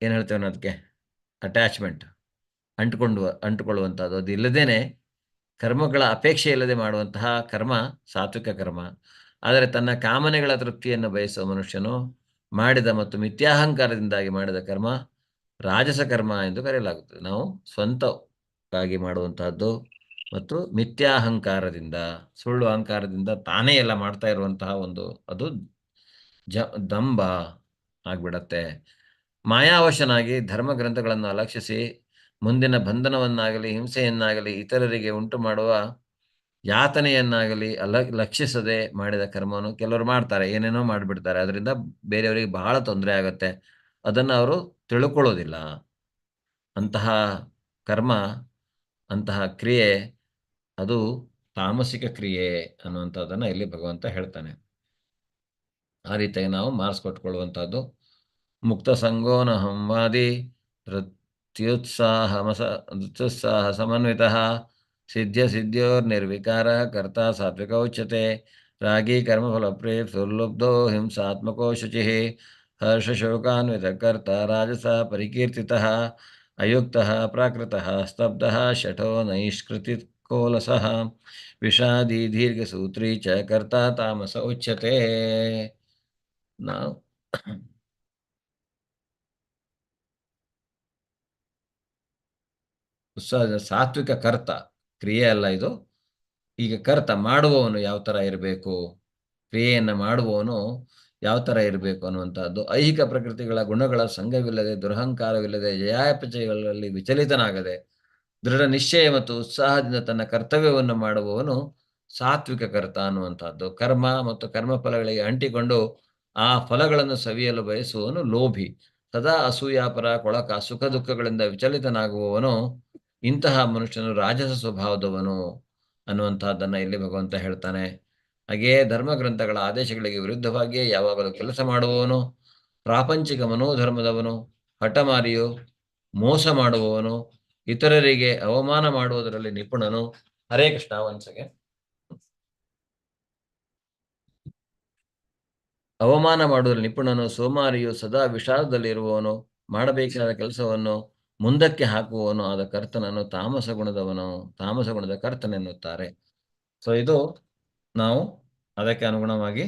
ಏನು ಹೇಳ್ತೇವೆ ಅದಕ್ಕೆ ಅಟ್ಯಾಚ್ಮೆಂಟ್, ಅಂಟುಕೊಳ್ಳುವಂಥದ್ದು, ಅದು ಇಲ್ಲದೇನೆ ಕರ್ಮಗಳ ಅಪೇಕ್ಷೆ ಇಲ್ಲದೆ ಮಾಡುವಂತಹ ಕರ್ಮ ಸಾತ್ವಿಕ ಕರ್ಮ. ಆದರೆ ತನ್ನ ಕಾಮನೆಗಳ ತೃಪ್ತಿಯನ್ನು ಬಯಸುವ ಮನುಷ್ಯನು ಮಾಡಿದ ಮತ್ತು ಮಿಥ್ಯಾಹಂಕಾರದಿಂದಾಗಿ ಮಾಡಿದ ಕರ್ಮ ರಾಜಸ ಕರ್ಮ ಎಂದು ಕರೆಯಲಾಗುತ್ತದೆ. ನಾವು ಸ್ವಂತವಾಗಿ ಮಾಡುವಂತಹದ್ದು ಮತ್ತು ಮಿಥ್ಯಾಹಂಕಾರದಿಂದ, ಸುಳ್ಳು ಅಹಂಕಾರದಿಂದ ತಾನೇ ಎಲ್ಲ ಮಾಡ್ತಾ ಇರುವಂತಹ ಅದು ದಂಭ ಆಗ್ಬಿಡತ್ತೆ. ಮಾಯಾವಶನಾಗಿ ಧರ್ಮ ಗ್ರಂಥಗಳನ್ನು ಅಲಕ್ಷಿಸಿ ಮುಂದಿನ ಬಂಧನವನ್ನಾಗಲಿ ಹಿಂಸೆಯನ್ನಾಗಲಿ ಇತರರಿಗೆ ಉಂಟು ಮಾಡುವ ಯಾತನೆಯನ್ನಾಗಲಿ ಲಕ್ಷಿಸದೆ ಮಾಡಿದ ಕರ್ಮವನ್ನು ಕೆಲವರು ಮಾಡ್ತಾರೆ, ಏನೇನೋ ಮಾಡಿಬಿಡ್ತಾರೆ. ಅದರಿಂದ ಬೇರೆಯವರಿಗೆ ಬಹಳ ತೊಂದರೆ ಆಗುತ್ತೆ, ಅದನ್ನು ಅವರು ತಿಳ್ಕೊಳ್ಳೋದಿಲ್ಲ. ಅಂತಹ ಕರ್ಮ, ಅಂತಹ ಕ್ರಿಯೆ ಅದು ತಾಮಸಿಕ ಕ್ರಿಯೆ ಅನ್ನುವಂಥದ್ದನ್ನು ಇಲ್ಲಿ ಭಗವಂತ ಹೇಳ್ತಾನೆ. ಆ ರೀತಿಯಾಗಿ ನಾವು ಮಾರ್ಕ್ಸ್ ಕೊಟ್ಕೊಳ್ಳುವಂಥದ್ದು. ಮುಕ್ತ ಸಂಗೋನ ಸಂವಾದಿ ತ್ಯುತ್ಸಾಹ ಸಮನ್ವಿತಃ ಸಿದ್ಧ್ಯೋರ್ನಿರ್ವಿಕಾರ ಕರ್ತಾ ಸಾತ್ವಿಕ ಉಚ್ಯತೆ. ರಾಗಿ ಕರ್ಮಫಲಪ್ರೇಪ್ಸುರ್ಲುಬ್ಧೋ ಹಿಂಸಾತ್ಮಕೋ ಶುಚಿಃ ಹರ್ಷಶೋಕಾನ್ವಿತ ಕರ್ತ ರಾಜಸ ಪರಿಕೀರ್ತಿತಃ ಅಯುಕ್ತಃ ಪ್ರಾಕೃತಃ ಸ್ತಬ್ಧಃ ಶಠೋ ನೈಷ್ಕೃತಿಕೋಲಸಃ ವಿಷಾದಿ ದೀರ್ಘಸೂತ್ರೀ ಚ ಕರ್ತ ತಾಮಸ ಉಚ್ಯತೆ. ನಾವು ಸಾತ್ವಿಕ ಕರ್ತ, ಕ್ರಿಯೆ ಅಲ್ಲ ಇದು. ಈಗ ಕರ್ತ ಮಾಡುವವನು ಯಾವ ಥರ ಇರಬೇಕು, ಕ್ರಿಯೆಯನ್ನು ಮಾಡುವವನು ಯಾವ ಥರ ಇರಬೇಕು ಅನ್ನುವಂಥದ್ದು. ಐಹಿಕ ಪ್ರಕೃತಿಗಳ ಗುಣಗಳ ಸಂಘವಿಲ್ಲದೆ, ದುರಹಂಕಾರವಿಲ್ಲದೆ, ಜಯಾಪಚಯಗಳಲ್ಲಿ ವಿಚಲಿತನಾಗದೆ, ದೃಢ ನಿಶ್ಚಯ ಮತ್ತು ಉತ್ಸಾಹದಿಂದ ತನ್ನ ಕರ್ತವ್ಯವನ್ನು ಮಾಡುವವನು ಸಾತ್ವಿಕ ಕರ್ತ ಅನ್ನುವಂಥದ್ದು. ಕರ್ಮ ಮತ್ತು ಕರ್ಮಫಲಗಳಿಗೆ ಅಂಟಿಕೊಂಡು ಆ ಫಲಗಳನ್ನು ಸವಿಯಲು ಬಯಸುವವನು ಲೋಭಿ. ಸದಾ ಅಸೂಯಾಪರ, ಕೊಳಕ, ಸುಖ ದುಃಖಗಳಿಂದ ವಿಚಲಿತನಾಗುವವನು, ಇಂತಹ ಮನುಷ್ಯನು ರಾಜಸ ಸ್ವಭಾವದವನು ಅನ್ನುವಂತಹದ್ದನ್ನು ಇಲ್ಲಿ ಭಗವಂತ ಹೇಳ್ತಾನೆ. ಹಾಗೆಯೇ ಧರ್ಮಗ್ರಂಥಗಳ ಆದೇಶಗಳಿಗೆ ವಿರುದ್ಧವಾಗಿಯೇ ಯಾವಾಗಲೂ ಕೆಲಸ ಮಾಡುವವನು, ಪ್ರಾಪಂಚಿಕ ಮನೋಧರ್ಮದವನು, ಹಠಮಾರಿಯು, ಮೋಸ ಮಾಡುವವನು, ಇತರರಿಗೆ ಅವಮಾನ ಮಾಡುವುದರಲ್ಲಿ ನಿಪುಣನು. ಹರೇ ಕೃಷ್ಣ. ಒಂದ್ಸಗೆ ಅವಮಾನ ಮಾಡುವುದರಲ್ಲಿ ನಿಪುಣನು, ಸೋಮಾರಿಯು, ಸದಾ ವಿಷಾದದಲ್ಲಿರುವವನು, ಮಾಡಬೇಕಾದ ಕೆಲಸವನ್ನು ಮುಂದಕ್ಕೆ ಹಾಕುವವನು ಆದ ಕರ್ತನನ್ನು ತಾಮಸ ಗುಣದ ಕರ್ತನೆನ್ನುತ್ತಾರೆ. ಸೊ ಇದು ನಾವು ಅದಕ್ಕೆ ಅನುಗುಣವಾಗಿ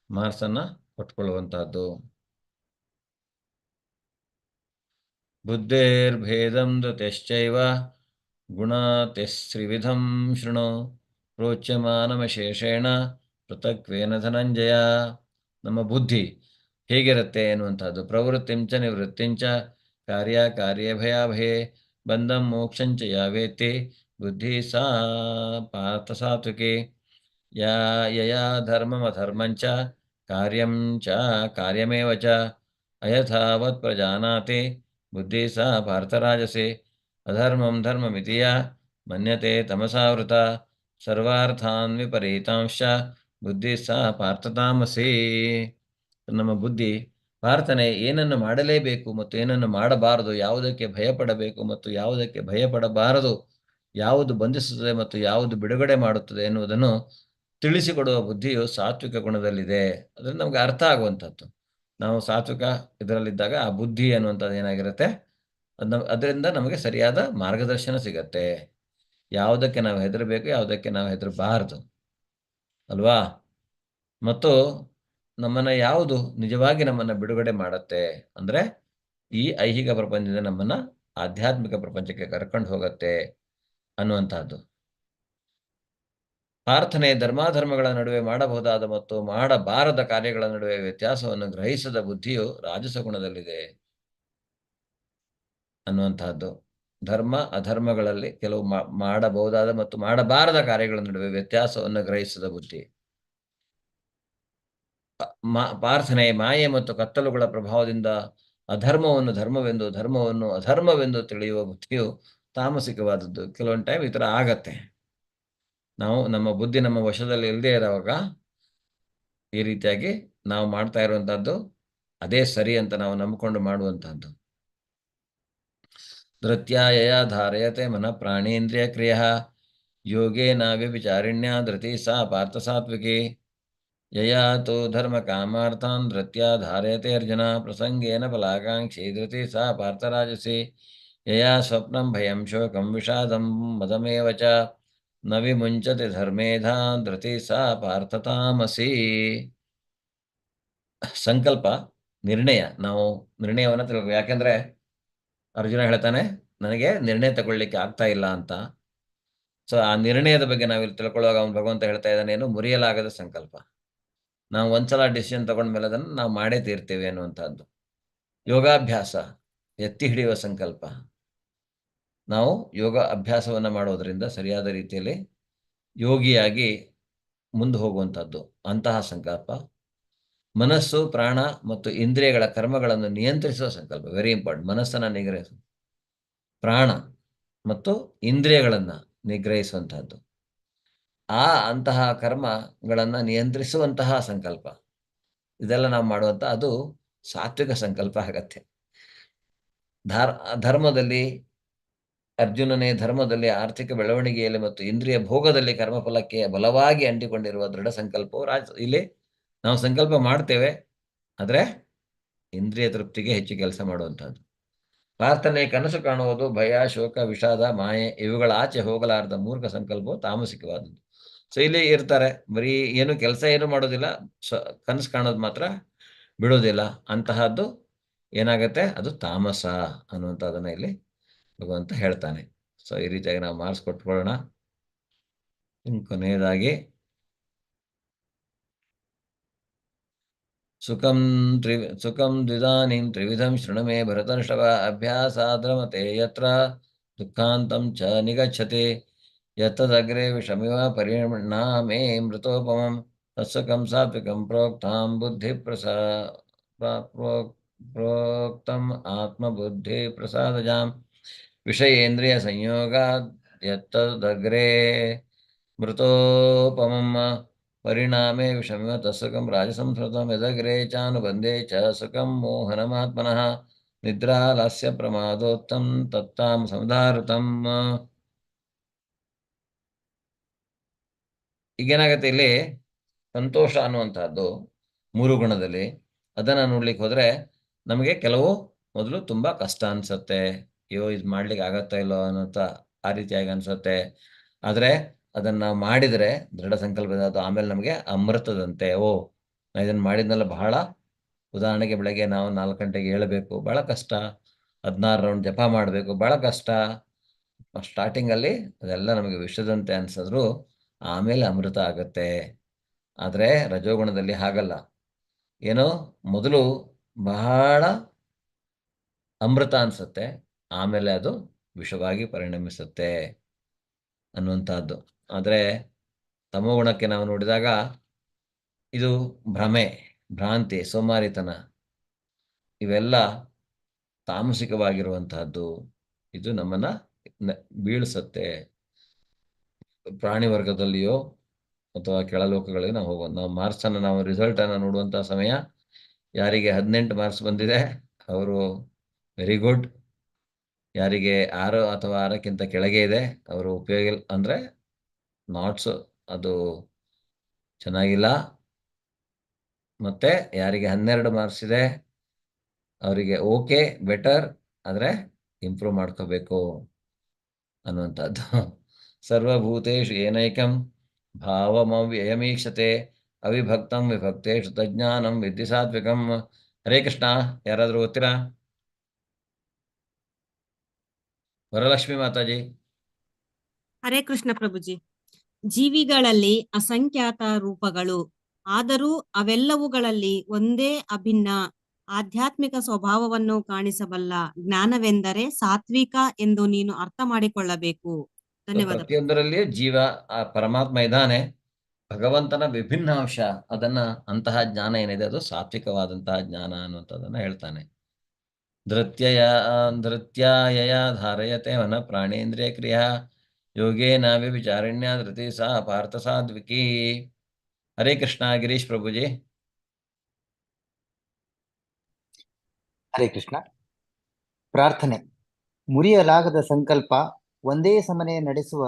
ಮಾರ್ಕ್ಸನ್ನು ಕೊಟ್ಕೊಳ್ಳುವಂತಹದ್ದು. ಬುದ್ಧೇರ್ಭೇದಂ ಧೃತಿಶ್ಚೈವ ಗುಣಾತಿಸ್ತ್ರಿವಿಧಂ ಶೃಣು ಪ್ರೋಚ್ಯಮಾನಮಶೇಷೇಣ ಪೃಥಕ್ವೇನ ಧನಂಜಯ. ನಮ್ಮ ಬುದ್ಧಿ ಹೇಗಿರುತ್ತೆ ಎನ್ನುವಂಥದ್ದು. ಪ್ರವೃತ್ತಿಂಚ ನಿವೃತ್ತಿಂಚ ಕಾರ್ಯೇ ಭಯಾಭಯೇ ಬಂಧಂ ಮೋಕ್ಷಂಚ ಯಾವೇತಿ ಬುದ್ಧಿ ಸಾ ಪಾರ್ಥ ಸಾತ್ವಿಕಿ. ಯಯಾ ಧರ್ಮಮಧರ್ಮಂಚ ಕಾರ್ಯಂ ಚ ಕಾರ್ಯಮೇವ ಚ ಅಯಥಾವತ್ ಪ್ರಜಾನಾತಿ ಬುದ್ಧಿ ಸಾ ಪಾರ್ಥರಾಜಸಿ. ಅಧರ್ಮಂ ಧರ್ಮಮಿತಿ ಯಾ ಮನ್ಯತೆ ತಮಸಾವೃತ ಸರ್ವಾರ್ಥಾನ್ ವಿಪರೀತಾಂಶ ಬುದ್ಧಿ ಸಾ ಪಾರ್ಥತಾಮಸಿ. ನಮ್ಮ ಬುದ್ಧಿ ಪ್ರಾರ್ಥನೆ ಏನನ್ನು ಮಾಡಲೇಬೇಕು ಮತ್ತು ಏನನ್ನು ಮಾಡಬಾರದು, ಯಾವುದಕ್ಕೆ ಭಯಪಡಬೇಕು ಮತ್ತು ಯಾವುದಕ್ಕೆ ಭಯಪಡಬಾರದು, ಯಾವುದು ಬಂಧಿಸುತ್ತದೆ ಮತ್ತು ಯಾವುದು ಬಿಡುಗಡೆ ಮಾಡುತ್ತದೆ ಎನ್ನುವುದನ್ನು ತಿಳಿಸಿಕೊಡುವ ಬುದ್ಧಿಯು ಸಾತ್ವಿಕ ಗುಣದಲ್ಲಿದೆ. ಅದರಿಂದ ನಮಗೆ ಅರ್ಥ ಆಗುವಂಥದ್ದು. ನಾವು ಸಾತ್ವಿಕ ಇದರಲ್ಲಿದ್ದಾಗ ಆ ಬುದ್ಧಿ ಅನ್ನುವಂಥದ್ದು ಏನಾಗಿರುತ್ತೆ, ಅದರಿಂದ ನಮಗೆ ಸರಿಯಾದ ಮಾರ್ಗದರ್ಶನ ಸಿಗತ್ತೆ. ಯಾವುದಕ್ಕೆ ನಾವು ಹೆದರಬೇಕು, ಯಾವುದಕ್ಕೆ ನಾವು ಹೆದರಬಾರದು ಅಲ್ವಾ. ಮತ್ತು ನಮ್ಮನ್ನು ಯಾವುದು ನಿಜವಾಗಿ ನಮ್ಮನ್ನು ಬಿಡುಗಡೆ ಮಾಡುತ್ತೆ ಅಂದರೆ ಈ ಐಹಿಕ ಪ್ರಪಂಚದಿಂದ ನಮ್ಮನ್ನು ಆಧ್ಯಾತ್ಮಿಕ ಪ್ರಪಂಚಕ್ಕೆ ಕರ್ಕೊಂಡು ಹೋಗುತ್ತೆ ಅನ್ನುವಂಥದ್ದು. ಪ್ರಾರ್ಥನೆ ಧರ್ಮಾಧರ್ಮಗಳ ನಡುವೆ ಮಾಡಬಹುದಾದ ಮತ್ತು ಮಾಡಬಾರದ ಕಾರ್ಯಗಳ ನಡುವೆ ವ್ಯತ್ಯಾಸವನ್ನು ಗ್ರಹಿಸದ ಬುದ್ಧಿಯು ರಾಜಸ ಗುಣದಲ್ಲಿದೆ ಅನ್ನುವಂತಹದ್ದು. ಧರ್ಮ ಅಧರ್ಮಗಳಲ್ಲಿ ಕೆಲವು ಮಾಡಬಹುದಾದ ಮತ್ತು ಮಾಡಬಾರದ ಕಾರ್ಯಗಳ ನಡುವೆ ವ್ಯತ್ಯಾಸವನ್ನು ಗ್ರಹಿಸದ ಬುದ್ಧಿ. ಪ್ರಾರ್ಥನೆ ಮಾಯೆ ಮತ್ತು ಕತ್ತಲುಗಳ ಪ್ರಭಾವದಿಂದ ಅಧರ್ಮವನ್ನು ಧರ್ಮವೆಂದು, ಧರ್ಮವನ್ನು ಅಧರ್ಮವೆಂದು ತಿಳಿಯುವ ಬುದ್ಧಿಯು ತಾಮಸಿಕವಾದದ್ದು. ಕೆಲವೊಂದು ಟೈಮ್ ಈ ಥರ ಆಗತ್ತೆ. ನಾವು ನಮ್ಮ ಬುದ್ಧಿ ನಮ್ಮ ವಶದಲ್ಲಿ ಇಲ್ಲದೆ ಇರುವಾಗ ಈ ರೀತಿಯಾಗಿ ನಾವು ಮಾಡ್ತಾ ಇರುವಂತಹದ್ದು ಅದೇ ಸರಿ ಅಂತ ನಾವು ನಂಬಿಕೊಂಡು ಮಾಡುವಂತಹದ್ದು. ಧೃತ್ಯಾಯ ಧಾರಯತೆ ಮನ ಪ್ರಾಣೇಂದ್ರಿಯ ಕ್ರಿಯ ಯೋಗೇನ ವ್ಯಭಿಚಾರಿಣ್ಯ ಧೃತಿ ಸಾ ಪಾರ್ಥ ಸಾತ್ವಿಕಿ. ಯಯಾ ತೋ ಧರ್ಮ ಕಾಮಾರ್ಥಾನ್ ಧೃತ್ಯ ಧಾರಯತೆ ಅರ್ಜುನ ಪ್ರಸಂಗೇನ ಫಲಾಕಾಂಕ್ಷಿ ಧೃತಿ ಸಾ ಪಾರ್ಥರಾಜಸಿ. ಯಯಾ ಸ್ವಪ್ನಂ ಭಯಂ ಶೋಕಂ ವಿಷಾದಂ ಮದಮೇವ ಚ ನ ವಿಮುಂಚತೆ ಧರ್ಮೇಧಾ ಧೃತಿ ಸಾ ಪಾರ್ಥತಾಮಸಿ. ಸಂಕಲ್ಪ ನಿರ್ಣಯ, ನಾವು ನಿರ್ಣಯವನ್ನು ತಿಳ್ಕೊ. ಯಾಕೆಂದ್ರೆ ಅರ್ಜುನ ಹೇಳ್ತಾನೆ ನನಗೆ ನಿರ್ಣಯ ತಗೊಳ್ಳಿಕ್ಕೆ ಆಗ್ತಾ ಇಲ್ಲ ಅಂತ. ಸೊ ಆ ನಿರ್ಣಯದ ಬಗ್ಗೆ ನಾವಿಲ್ಲಿ ತಿಳ್ಕೊಳ್ಳುವಾಗ ಅವನು ಭಗವಂತ ಹೇಳ್ತಾ ಇದ್ದಾನೆ, ಏನು ಮುರಿಯಲಾಗದ ಸಂಕಲ್ಪ. ನಾವು ಒಂದ್ಸಲ ಡಿಸಿಷನ್ ತಗೊಂಡ್ಮೇಲೆ ಅದನ್ನು ನಾವು ಮಾಡೇ ತೀರ್ತೇವೆ ಅನ್ನುವಂಥದ್ದು. ಯೋಗಾಭ್ಯಾಸ, ಎತ್ತಿ ಹಿಡಿಯುವ ಸಂಕಲ್ಪ. ನಾವು ಯೋಗ ಅಭ್ಯಾಸವನ್ನು ಮಾಡೋದರಿಂದ ಸರಿಯಾದ ರೀತಿಯಲ್ಲಿ ಯೋಗಿಯಾಗಿ ಮುಂದೆ ಹೋಗುವಂಥದ್ದು ಅಂತಹ ಸಂಕಲ್ಪ. ಮನಸ್ಸು, ಪ್ರಾಣ ಮತ್ತು ಇಂದ್ರಿಯಗಳ ಕರ್ಮಗಳನ್ನು ನಿಯಂತ್ರಿಸುವ ಸಂಕಲ್ಪ, ವೆರಿ ಇಂಪಾರ್ಟೆಂಟ್. ಮನಸ್ಸನ್ನು ನಿಗ್ರಹಿಸು, ಪ್ರಾಣ ಮತ್ತು ಇಂದ್ರಿಯಗಳನ್ನು ನಿಗ್ರಹಿಸುವಂತಹದ್ದು. ಅಂತಹ ಕರ್ಮಗಳನ್ನು ನಿಯಂತ್ರಿಸುವಂತಹ ಸಂಕಲ್ಪ, ಇದೆಲ್ಲ ನಾವು ಮಾಡುವಂಥ ಅದು ಸಾತ್ವಿಕ ಸಂಕಲ್ಪ ಆಗತ್ತೆ. ಧರ್ಮದಲ್ಲಿ ಅರ್ಜುನನೇ ಧರ್ಮದಲ್ಲಿ, ಆರ್ಥಿಕ ಬೆಳವಣಿಗೆಯಲ್ಲಿ ಮತ್ತು ಇಂದ್ರಿಯ ಭೋಗದಲ್ಲಿ ಕರ್ಮಫಲಕ್ಕೆ ಬಲವಾಗಿ ಅಂಟಿಕೊಂಡಿರುವ ದೃಢ ಸಂಕಲ್ಪವು ಇಲ್ಲಿ ನಾವು ಸಂಕಲ್ಪ ಮಾಡ್ತೇವೆ, ಆದರೆ ಇಂದ್ರಿಯ ತೃಪ್ತಿಗೆ ಹೆಚ್ಚು ಕೆಲಸ ಮಾಡುವಂಥದ್ದು. ಪ್ರಾರ್ಥನೆ, ಕನಸು ಕಾಣುವುದು, ಭಯ, ಶೋಕ, ವಿಷಾದ, ಮಾಯೆ ಇವುಗಳ ಆಚೆ ಹೋಗಲಾರದ ಮೂರ್ಖ ಸಂಕಲ್ಪವು ತಾಮಸಿಕವಾದದ್ದು. ಸೊ ಇಲ್ಲಿ ಇರ್ತಾರೆ, ಬರೀ ಏನು ಕೆಲಸ ಏನು ಮಾಡೋದಿಲ್ಲ, ಕನಸು ಕಾಣೋದು ಮಾತ್ರ ಬಿಡೋದಿಲ್ಲ. ಅಂತಹದ್ದು ಏನಾಗತ್ತೆ, ಅದು ತಾಮಸ ಅನ್ನುವಂಥದ್ದನ್ನು ಇಲ್ಲಿ ಭಗವಂತ ಹೇಳ್ತಾನೆ. ಸೊ ಈ ರೀತಿಯಾಗಿ ನಾವು ಮಾರ್ಕ್ಸ್ ಕೊಟ್ಕೊಳ್ಳೋಣ. ಕೊನೆಯದಾಗಿ ಸುಖಂ ದ್ವಿಧಾನೀಂ ತ್ರಿವಿಧಂ ಶೃಣುಮೇ ಭರತರ್ಷಭ ಅಭ್ಯಾಸಾದ್ರಮತೆ ಯತ್ರ ದುಃಖಾಂತಂ ಚ ನಿಗಚ್ಚತೆ ಯತ್ತದಗ್ರೆ ವಿಷಮಿವ ಪರಿಣಾಮೇ ಮೃತೋಪಮಂ ತತ್ಸುಖಂ ಸಾತ್ವಿಕಂ ಪ್ರೋಕ್ತಾಂ ಬುದ್ಧಿ ಪ್ರೋಕ್ತಂ ಆತ್ಮಬುದ್ಧಿ ಪ್ರಸಾದಜಾಂ ವಿಷಯೇಂದ್ರಿಯ ಸಂಯೋಗಾದ್ ಯತ್ತದಗ್ರೆ ಮೃತೋಪಮಂ ಪರಿಣಾಮೇ ವಿಷಮಿವ ತತ್ಸುಖಂ ರಾಜಸಂಸ್ಮೃತಂ ಯದಗ್ರೆ ಚಾನುಬಂಧೆ ಚ ಸುಖಂ ಮೋಹನಮಾತ್ಮನಃ ನಿದ್ರಾ ಲಾಸ್ಯ ಪ್ರಮಾದೋತ್ತಂ ತತ್ತಾಂ ಸಮಧಾರತಂ. ಈಗೇನಾಗತ್ತೆ, ಇಲ್ಲಿ ಸಂತೋಷ ಅನ್ನುವಂಥದ್ದು ಮೂರು ಗುಣದಲ್ಲಿ. ಅದನ್ನು ನೋಡ್ಲಿಕ್ಕೆ ಹೋದರೆ ನಮಗೆ ಕೆಲವು ಮೊದಲು ತುಂಬ ಕಷ್ಟ ಅನಿಸುತ್ತೆ, ಅಯ್ಯೋ ಇದು ಮಾಡ್ಲಿಕ್ಕೆ ಆಗತ್ತಾ ಇಲ್ಲೋ ಅನ್ನೋಂಥ ಆ ರೀತಿಯಾಗಿ ಅನಿಸುತ್ತೆ. ಆದರೆ ಅದನ್ನು ನಾವು ಮಾಡಿದರೆ ದೃಢ ಸಂಕಲ್ಪದಿಂದ ಅದು ಆಮೇಲೆ ನಮಗೆ ಅಮೃತದಂತೆ. ಓ, ನಾನು ಇದನ್ನು ಮಾಡಿದ್ನಲ್ಲ, ಬಹಳ. ಉದಾಹರಣೆಗೆ ಬೆಳಗ್ಗೆ ನಾವು 4 ಗಂಟೆಗೆ ಏಳಬೇಕು, ಭಾಳ ಕಷ್ಟ. 16 ರೌಂಡ್ ಜಪ ಮಾಡಬೇಕು, ಭಾಳ ಕಷ್ಟ. ಸ್ಟಾರ್ಟಿಂಗಲ್ಲಿ ಅದೆಲ್ಲ ನಮಗೆ ವಿಷದಂತೆ ಅನಿಸಿದ್ರು ಆಮೇಲೆ ಅಮೃತ ಆಗುತ್ತೆ. ಆದರೆ ರಜೋಗುಣದಲ್ಲಿ ಹಾಗಲ್ಲ. ಏನೋ ಮೊದಲು ಬಹಳ ಅಮೃತ ಅನಿಸುತ್ತೆ, ಆಮೇಲೆ ಅದು ವಿಷವಾಗಿ ಪರಿಣಮಿಸುತ್ತೆ ಅನ್ನುವಂಥದ್ದು. ಆದರೆ ತಮೋಗುಣಕ್ಕೆ ನಾವು ನೋಡಿದಾಗ ಇದು ಭ್ರಮೆ, ಭ್ರಾಂತಿ, ಸೋಮಾರಿತನ, ಇವೆಲ್ಲ ತಾಮಸಿಕವಾಗಿರುವಂತಹದ್ದು. ಇದು ನಮ್ಮನ್ನು ಬೀಳಿಸುತ್ತೆ. ಪ್ರಾಣಿ ವರ್ಗದಲ್ಲಿಯೋ ಅಥವಾ ಕೆಳಲೋಕಗಳಿಗೆ ನಾವು ಹೋಗೋದು. ನಾವು ಮಾರ್ಕ್ಸನ್ನು, ನಾವು ರಿಸಲ್ಟನ್ನು ನೋಡುವಂಥ ಸಮಯ, ಯಾರಿಗೆ 18 ಮಾರ್ಕ್ಸ್ ಬಂದಿದೆ ಅವರು ವೆರಿ ಗುಡ್. ಯಾರಿಗೆ 6 ಅಥವಾ 6ಕ್ಕಿಂತ ಕೆಳಗೆ ಇದೆ ಅವರು ಉಪಯೋಗ ಇಲ್ಲ, ಅಂದರೆ ನಾಟ್ಸ್, ಅದು ಚೆನ್ನಾಗಿಲ್ಲ. ಮತ್ತು ಯಾರಿಗೆ 12 ಮಾರ್ಕ್ಸ್ ಇದೆ ಅವರಿಗೆ ಓಕೆ, ಬೆಟರ್, ಆದರೆ ಇಂಪ್ರೂವ್ ಮಾಡ್ಕೋಬೇಕು ಅನ್ನುವಂಥದ್ದು. ಸರ್ವಭೂತೇಷು ಏನೈಕಂ ಭಾವಮವ್ಯಯಮೀಕ್ಷತೆ ಅವಿಭಕ್ತಂ ವಿಭಕ್ತೇಷು ತಜ್ಞಾನಂ ವಿದ್ಧಿ ಸಾತ್ವಿಕಂ. ಹರೇ ಕೃಷ್ಣ. ಯಾರಾದರೂ ಓದ್ತೀರಾ? ವರಲಕ್ಷ್ಮಿ ಮಾತಾಜಿ. ಹರೇ ಕೃಷ್ಣ ಪ್ರಭುಜಿ. ಜೀವಿಗಳಲ್ಲಿ ಅಸಂಖ್ಯಾತ ರೂಪಗಳು, ಆದರೂ ಅವೆಲ್ಲವುಗಳಲ್ಲಿ ಒಂದೇ ಅಭಿನ್ನ ಆಧ್ಯಾತ್ಮಿಕ ಸ್ವಭಾವವನ್ನು ಕಾಣಿಸಬಲ್ಲ ಜ್ಞಾನವೆಂದರೆ ಸಾತ್ವಿಕ ಎಂದು ನೀನು ಅರ್ಥ ಮಾಡಿಕೊಳ್ಳಬೇಕು. ಧನ್ಯವಾದ. ಪ್ರತಿಯೊಂದರಲ್ಲಿಯೂ ಜೀವ, ಆ ಪರಮಾತ್ಮ ಇದ್ದಾನೆ, ಭಗವಂತನ ವಿಭಿನ್ನ ಅಂಶ. ಅದನ್ನ, ಅಂತಹ ಜ್ಞಾನ ಏನಿದೆ ಅದು ಸಾತ್ವಿಕವಾದಂತಹ ಜ್ಞಾನ ಅನ್ನುವಂಥದ್ದನ್ನ ಹೇಳ್ತಾನೆ. ಧೃತ್ಯಾಯ ಧಾರಯತೆ ಮನ ಪ್ರಾಣೇಂದ್ರಿಯ ಕ್ರಿಯಾ ಯೋಗೇನ ವಿಚಾರಣ್ಯ ಧೃತಿ ಸಾ ಪಾರ್ಥ ಸಾಧ್ವಿಕಿ. ಹರೇ ಕೃಷ್ಣ. ಗಿರೀಶ್ ಪ್ರಭುಜಿ. ಹರೇ ಕೃಷ್ಣ. ಪ್ರಾರ್ಥನೆ. ಮುರಿಯಲಾಗದ ಸಂಕಲ್ಪ, ಒಂದೇ ಸಮನೆ ನಡೆಸುವ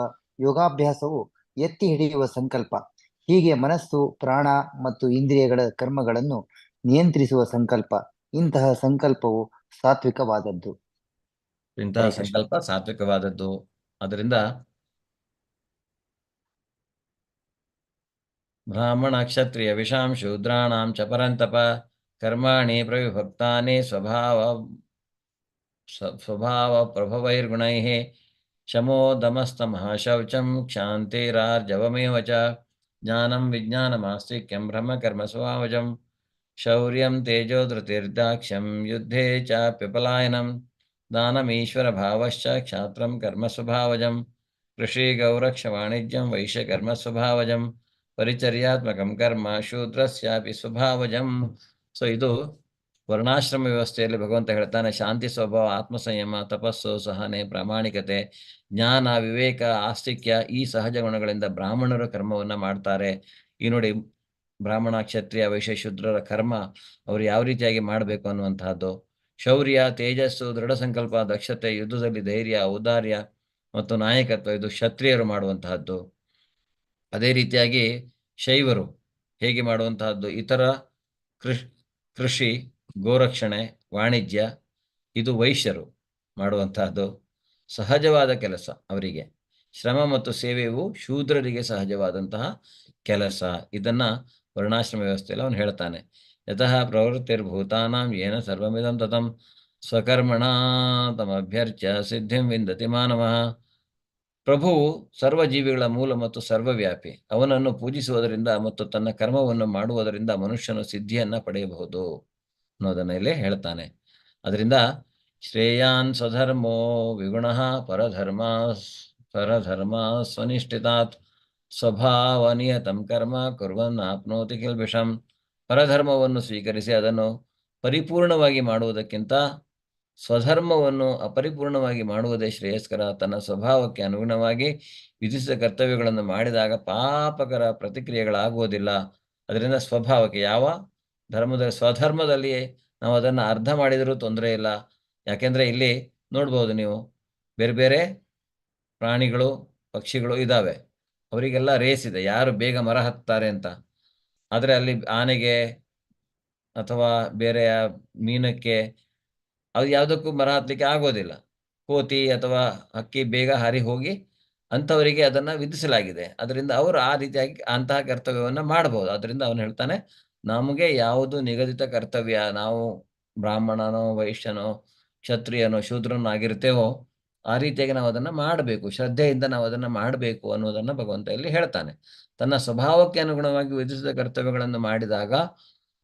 ಯೋಗಾಭ್ಯಾಸವು ಎತ್ತಿ ಹಿಡಿಯುವ ಸಂಕಲ್ಪ. ಹೀಗೆ ಮನಸ್ಸು, ಪ್ರಾಣ ಮತ್ತು ಇಂದ್ರಿಯಗಳ ಕರ್ಮಗಳನ್ನು ನಿಯಂತ್ರಿಸುವ ಸಂಕಲ್ಪ. ಇಂತಹ ಸಂಕಲ್ಪವು ಸಾತ್ವಿಕವಾದದ್ದು. ಇಂತಹ ಸಂಕಲ್ಪ ಸಾತ್ವಿಕವಾದದ್ದು. ಅದರಿಂದ ಬ್ರಾಹ್ಮಣ ಕ್ಷತ್ರಿಯ ವಿಷಾಂ ಶೂದ್ರಾಣಾಂ ಚ ಪರಂತಪ ಕರ್ಮಾಣಿ ಪ್ರವಿಭಕ್ತಾನಿ ಸ್ವಭಾವ ಪ್ರಭವೈರ್ಗುಣೈಃ ಶಮೋ ದಮಸ್ತಮಃ ಶೌಚಂ ಕ್ಷಾಂತಿರಾರ್ಜವಮೇವ ಚ ಜ್ಞಾನಂ ವಿಜ್ಞಾನಮಾಸ್ತಿಕ್ಯಂ ಬ್ರಹ್ಮಕರ್ಮ ಸ್ವಭಾವಜಂ ಶೌರ್ಯಂ ತೇಜೋಧೃತಿರ್ದಾಕ್ಷ್ಯಂ ಯುದ್ಧೇ ಚಾಪ್ಯಪಲಾಯನಂ ದಾನಮೀಶ್ವರ ಭಾವಶ್ಚ ಕ್ಷಾತ್ರಂ ಕರ್ಮ ಸ್ವಭಾವಜಂ ಕೃಷಿ ಗೌರಕ್ಷ ವಾಣಿಜ್ಯಂ ವೈಶ್ಯ ಕರ್ಮ ಸ್ವಭಾವಜಂ ಪರಿಚರ್ಯಾತ್ಮಕಂ ಕರ್ಮ ಶೂದ್ರಸ್ಯಾಪಿ ಸ್ವಭಾವಜಂ. ಸೊ ಇದು ವರ್ಣಾಶ್ರಮ ವ್ಯವಸ್ಥೆಯಲ್ಲಿ ಭಗವಂತ ಹೇಳ್ತಾನೆ. ಶಾಂತಿ ಸ್ವಭಾವ, ಆತ್ಮಸಂಯಮ, ತಪಸ್ಸು, ಸಹನೆ, ಪ್ರಾಮಾಣಿಕತೆ, ಜ್ಞಾನ, ವಿವೇಕ, ಆಸ್ತಿಕ್ಯ, ಈ ಸಹಜ ಗುಣಗಳಿಂದ ಬ್ರಾಹ್ಮಣರು ಕರ್ಮವನ್ನು ಮಾಡ್ತಾರೆ. ಈ ನೋಡಿ, ಬ್ರಾಹ್ಮಣ, ಕ್ಷತ್ರಿಯ, ವೈಶ್ಯ, ಶೂದ್ರರ ಕರ್ಮ ಅವರು ಯಾವ ರೀತಿಯಾಗಿ ಮಾಡಬೇಕು ಅನ್ನುವಂತಹದ್ದು. ಶೌರ್ಯ, ತೇಜಸ್ಸು, ದೃಢ ಸಂಕಲ್ಪ, ದಕ್ಷತೆ, ಯುದ್ಧದಲ್ಲಿ ಧೈರ್ಯ, ಔದಾರ್ಯ ಮತ್ತು ನಾಯಕತ್ವ, ಇದು ಕ್ಷತ್ರಿಯರು ಮಾಡುವಂತಹದ್ದು. ಅದೇ ರೀತಿಯಾಗಿ ಶೈವರು ಹೇಗೆ ಮಾಡುವಂತಹದ್ದು, ಇತರ ಕೃಷಿ, ಗೋರಕ್ಷಣೆ, ವಾಣಿಜ್ಯ, ಇದು ವೈಶ್ಯರು ಮಾಡುವಂತಹದ್ದು. ಸಹಜವಾದ ಕೆಲಸ ಅವರಿಗೆ. ಶ್ರಮ ಮತ್ತು ಸೇವೆಯು ಶೂದ್ರರಿಗೆ ಸಹಜವಾದಂತಹ ಕೆಲಸ. ಇದನ್ನು ವರ್ಣಾಶ್ರಮ ವ್ಯವಸ್ಥೆಯಲ್ಲಿ ಅವನು ಹೇಳ್ತಾನೆ. ಯತಃ ಪ್ರವೃತ್ತಿರ್ಭೂತಾನಾಂ ಯೇನ ಸರ್ವಮಿದಂ ತತಂ ಸ್ವಕರ್ಮಣ ತಮಭ್ಯರ್ಚ್ಯ ಸಿದ್ಧಿಂ ವಿಂದತಿ ಮಾನವಃ. ಪ್ರಭುವು ಸರ್ವಜೀವಿಗಳ ಮೂಲ ಮತ್ತು ಸರ್ವವ್ಯಾಪಿ. ಅವನನ್ನು ಪೂಜಿಸುವುದರಿಂದ ಮತ್ತು ತನ್ನ ಕರ್ಮವನ್ನು ಮಾಡುವುದರಿಂದ ಮನುಷ್ಯನು ಸಿದ್ಧಿಯನ್ನು ಪಡೆಯಬಹುದು ಅನ್ನೋದನ್ನ ಇಲ್ಲಿ ಹೇಳ್ತಾನೆ. ಅದರಿಂದ ಶ್ರೇಯಾನ್ ಸ್ವಧರ್ಮೋ ವಿಗುಣಃ ಪರಧರ್ಮ ಸ್ವನಿಷ್ಠಿತಾತ್ ಸ್ವಭಾವನಿಯತಂ ಕರ್ಮ ಕುರ್ವನ್ ಆಪ್ನೋತಿ ಕಿಲ್ಬಿಷಂ. ಪರಧರ್ಮವನ್ನು ಸ್ವೀಕರಿಸಿ ಅದನ್ನು ಪರಿಪೂರ್ಣವಾಗಿ ಮಾಡುವುದಕ್ಕಿಂತ ಸ್ವಧರ್ಮವನ್ನು ಅಪರಿಪೂರ್ಣವಾಗಿ ಮಾಡುವುದೇ ಶ್ರೇಯಸ್ಕರ. ತನ್ನ ಸ್ವಭಾವಕ್ಕೆ ಅನುಗುಣವಾಗಿ ವಿಧಿಸಿದ ಕರ್ತವ್ಯಗಳನ್ನು ಮಾಡಿದಾಗ ಪಾಪಕರ ಪ್ರತಿಕ್ರಿಯೆಗಳಾಗುವುದಿಲ್ಲ. ಅದರಿಂದ ಸ್ವಭಾವಕ್ಕೆ, ಯಾವ ಧರ್ಮದಲ್ಲಿ, ಸ್ವಧರ್ಮದಲ್ಲಿಯೇ ನಾವು ಅದನ್ನು ಅರ್ಧ ಮಾಡಿದರೂ ತೊಂದರೆ ಇಲ್ಲ. ಯಾಕೆಂದರೆ ಇಲ್ಲಿ ನೋಡ್ಬೋದು ನೀವು, ಬೇರೆ ಬೇರೆ ಪ್ರಾಣಿಗಳು, ಪಕ್ಷಿಗಳು ಇದ್ದಾವೆ. ಅವರಿಗೆಲ್ಲ ರೇಸ್ ಇದೆ, ಯಾರು ಬೇಗ ಮರ ಹತ್ತಾರೆ ಅಂತ. ಆದರೆ ಅಲ್ಲಿ ಆನೆಗೆ ಅಥವಾ ಬೇರೆ ಮೀನಕ್ಕೆ ಅದು ಯಾವುದಕ್ಕೂ ಮರ ಹತ್ತಲಿಕ್ಕೆ ಆಗೋದಿಲ್ಲ. ಕೋತಿ ಅಥವಾ ಹಕ್ಕಿ ಬೇಗ ಹಾರಿ ಹೋಗಿ ಅಂಥವರಿಗೆ ಅದನ್ನು ವಿಧಿಸಲಾಗಿದೆ. ಅದರಿಂದ ಅವರು ಆ ರೀತಿಯಾಗಿ ಅಂತಹ ಕರ್ತವ್ಯವನ್ನು ಮಾಡಬಹುದು. ಅದರಿಂದ ಅವನು ಹೇಳ್ತಾನೆ, ನಮಗೆ ಯಾವುದು ನಿಗದಿತ ಕರ್ತವ್ಯ, ನಾವು ಬ್ರಾಹ್ಮಣನೋ ವೈಶ್ಯನೋ ಕ್ಷತ್ರಿಯನೋ ಶೂದ್ರನೋ ಆಗಿರ್ತೇವೋ ಆ ರೀತಿಯಾಗಿ ನಾವು ಅದನ್ನು ಮಾಡಬೇಕು, ಶ್ರದ್ಧೆಯಿಂದ ನಾವು ಅದನ್ನು ಮಾಡಬೇಕು ಅನ್ನೋದನ್ನು ಭಗವಂತ ಇಲ್ಲಿ ಹೇಳ್ತಾನೆ. ತನ್ನ ಸ್ವಭಾವಕ್ಕೆ ಅನುಗುಣವಾಗಿ ವಿಧಿಸಿದ ಕರ್ತವ್ಯಗಳನ್ನು ಮಾಡಿದಾಗ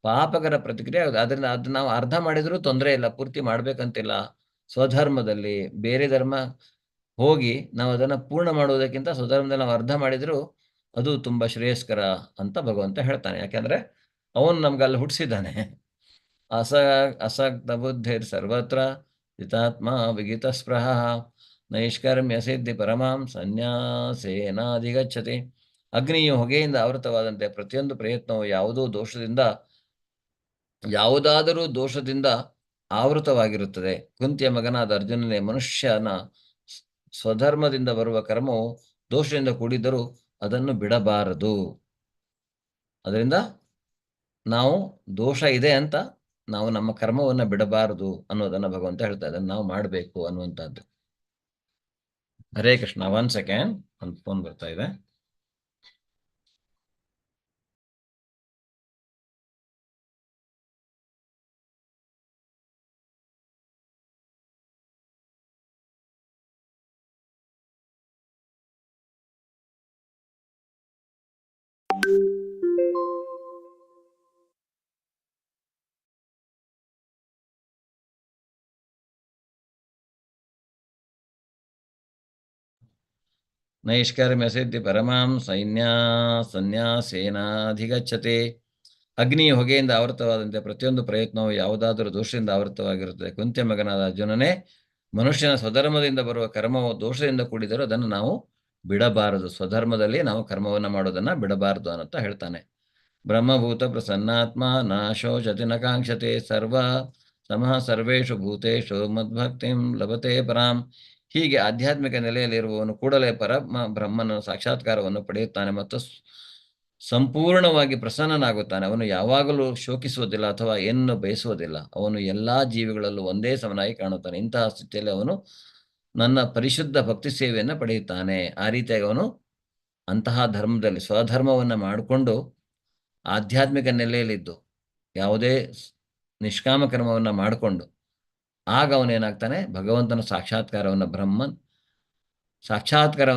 ಪಾಪಕರ ಪ್ರತಿಕ್ರಿಯೆ ಆಗುತ್ತೆ. ಅದರಿಂದ ಅದು ನಾವು ಅರ್ಧ ಮಾಡಿದರೂ ತೊಂದರೆ ಇಲ್ಲ, ಪೂರ್ತಿ ಮಾಡಬೇಕಂತಿಲ್ಲ. ಸ್ವಧರ್ಮದಲ್ಲಿ ಬೇರೆ ಧರ್ಮ ಹೋಗಿ ನಾವು ಅದನ್ನು ಪೂರ್ಣ ಮಾಡುವುದಕ್ಕಿಂತ ಸ್ವಧರ್ಮದಲ್ಲಿ ನಾವು ಅರ್ಧ ಮಾಡಿದರೂ ಅದು ತುಂಬ ಶ್ರೇಯಸ್ಕರ ಅಂತ ಭಗವಂತ ಹೇಳ್ತಾನೆ. ಯಾಕೆಂದರೆ ಅವನು ನಮ್ಗೆ ಅಲ್ಲಿ ಹುಟ್ಟಿಸಿದ್ದಾನೆ. ಅಸಕ್ತ ಬುದ್ಧಿರ್ ಸರ್ವತ್ರ ಜಿತಾತ್ಮ ವಿಗಿತ ಸ್ಪೃಹ ನೈಷ್ಕರ್ಮ್ಯ ಸಿದ್ಧಿ ಪರಮಾಂ ಸನ್ಯಾಸೇನಾಧಿಗಚ್ಚತಿ. ಅಗ್ನಿಯು ಹೊಗೆಯಿಂದ ಆವೃತವಾದಂತೆ ಪ್ರತಿಯೊಂದು ಪ್ರಯತ್ನವು ಯಾವುದಾದರೂ ದೋಷದಿಂದ ಆವೃತವಾಗಿರುತ್ತದೆ. ಕುಂತಿಯ ಮಗನಾದ ಅರ್ಜುನನೇ, ಮನುಷ್ಯನ ಸ್ವಧರ್ಮದಿಂದ ಬರುವ ಕರ್ಮವು ದೋಷದಿಂದ ಕೂಡಿದ್ದರೂ ಅದನ್ನು ಬಿಡಬಾರದು. ಅದರಿಂದ ನಾವು ದೋಷ ಇದೆ ಅಂತ ನಾವು ನಮ್ಮ ಕರ್ಮವನ್ನು ಬಿಡಬಾರದು ಅನ್ನೋದನ್ನು ಭಗವಂತ ಹೇಳ್ತಾ ಇದ್ದಾನೆ. ನಾವು ಮಾಡಬೇಕು ಅನ್ನುವಂಥದ್ದು. ಹರೇ ಕೃಷ್ಣ. 1 ಸೆಕೆಂಡ್, ಒಂದು ಫೋನ್ ಬರ್ತಾ ಇದೆ. ನೈಷ್ಕರ್ಮ್ಯ ಸಿದ್ಧಿ ಪರಮಾಂ ಸನ್ಯಾಸೇನಾಧಿಗಚ್ಚತೆ. ಅಗ್ನಿಯ ಹೊಗೆಯಿಂದ ಆವೃತವಾದಂತೆ ಪ್ರತಿಯೊಂದು ಪ್ರಯತ್ನವು ಯಾವುದಾದರೂ ದೋಷದಿಂದ ಆವೃತವಾಗಿರುತ್ತದೆ. ಕುಂತಿಯ ಮಗನಾದ ಅರ್ಜುನನೇ, ಮನುಷ್ಯನ ಸ್ವಧರ್ಮದಿಂದ ಬರುವ ಕರ್ಮವು ದೋಷದಿಂದ ಕೂಡಿದರೂ ಅದನ್ನು ನಾವು ಬಿಡಬಾರದು. ಸ್ವಧರ್ಮದಲ್ಲಿ ನಾವು ಕರ್ಮವನ್ನು ಮಾಡೋದನ್ನು ಬಿಡಬಾರದು ಅಂತ ಹೇಳ್ತಾನೆ. ಬ್ರಹ್ಮಭೂತ ಪ್ರಸನ್ನಾತ್ಮ ನಾಶೋಚತಿ ನ ಕಾಂಕ್ಷತೆ ಸರ್ವ ಸಮಃ ಸರ್ವೇಷು ಭೂತೇಷು ಮದ್ಭಕ್ತಿಂ ಲಭತೆ ಪರಾಂ. ಹೀಗೆ ಆಧ್ಯಾತ್ಮಿಕ ನೆಲೆಯಲ್ಲಿರುವವನು ಕೂಡಲೇ ಪರಮ ಬ್ರಹ್ಮನ ಸಾಕ್ಷಾತ್ಕಾರವನ್ನು ಪಡೆಯುತ್ತಾನೆ ಮತ್ತು ಸಂಪೂರ್ಣವಾಗಿ ಪ್ರಸನ್ನನಾಗುತ್ತಾನೆ. ಅವನು ಯಾವಾಗಲೂ ಶೋಕಿಸುವುದಿಲ್ಲ ಅಥವಾ ಏನು ಬಯಸುವುದಿಲ್ಲ. ಅವನು ಎಲ್ಲ ಜೀವಿಗಳಲ್ಲೂ ಒಂದೇ ಸಮನಾಗಿ ಕಾಣುತ್ತಾನೆ. ಇಂತಹ ಸ್ಥಿತಿಯಲ್ಲಿ ಅವನು ನನ್ನ ಪರಿಶುದ್ಧ ಭಕ್ತಿ ಸೇವೆಯನ್ನು ಪಡೆಯುತ್ತಾನೆ. ಆ ರೀತಿಯಾಗಿ ಅವನು ಅಂತಹ ಧರ್ಮದಲ್ಲಿ ಸ್ವಧರ್ಮವನ್ನು ಮಾಡಿಕೊಂಡು ಆಧ್ಯಾತ್ಮಿಕ ನೆಲೆಯಲ್ಲಿದ್ದು ಯಾವುದೇ ನಿಷ್ಕಾಮ ಕರ್ಮವನ್ನು ಮಾಡಿಕೊಂಡು ಆಗ ಅವನೇನಾಗ್ತಾನೆ, ಭಗವಂತನ ಸಾಕ್ಷಾತ್ಕಾರವನ್ನು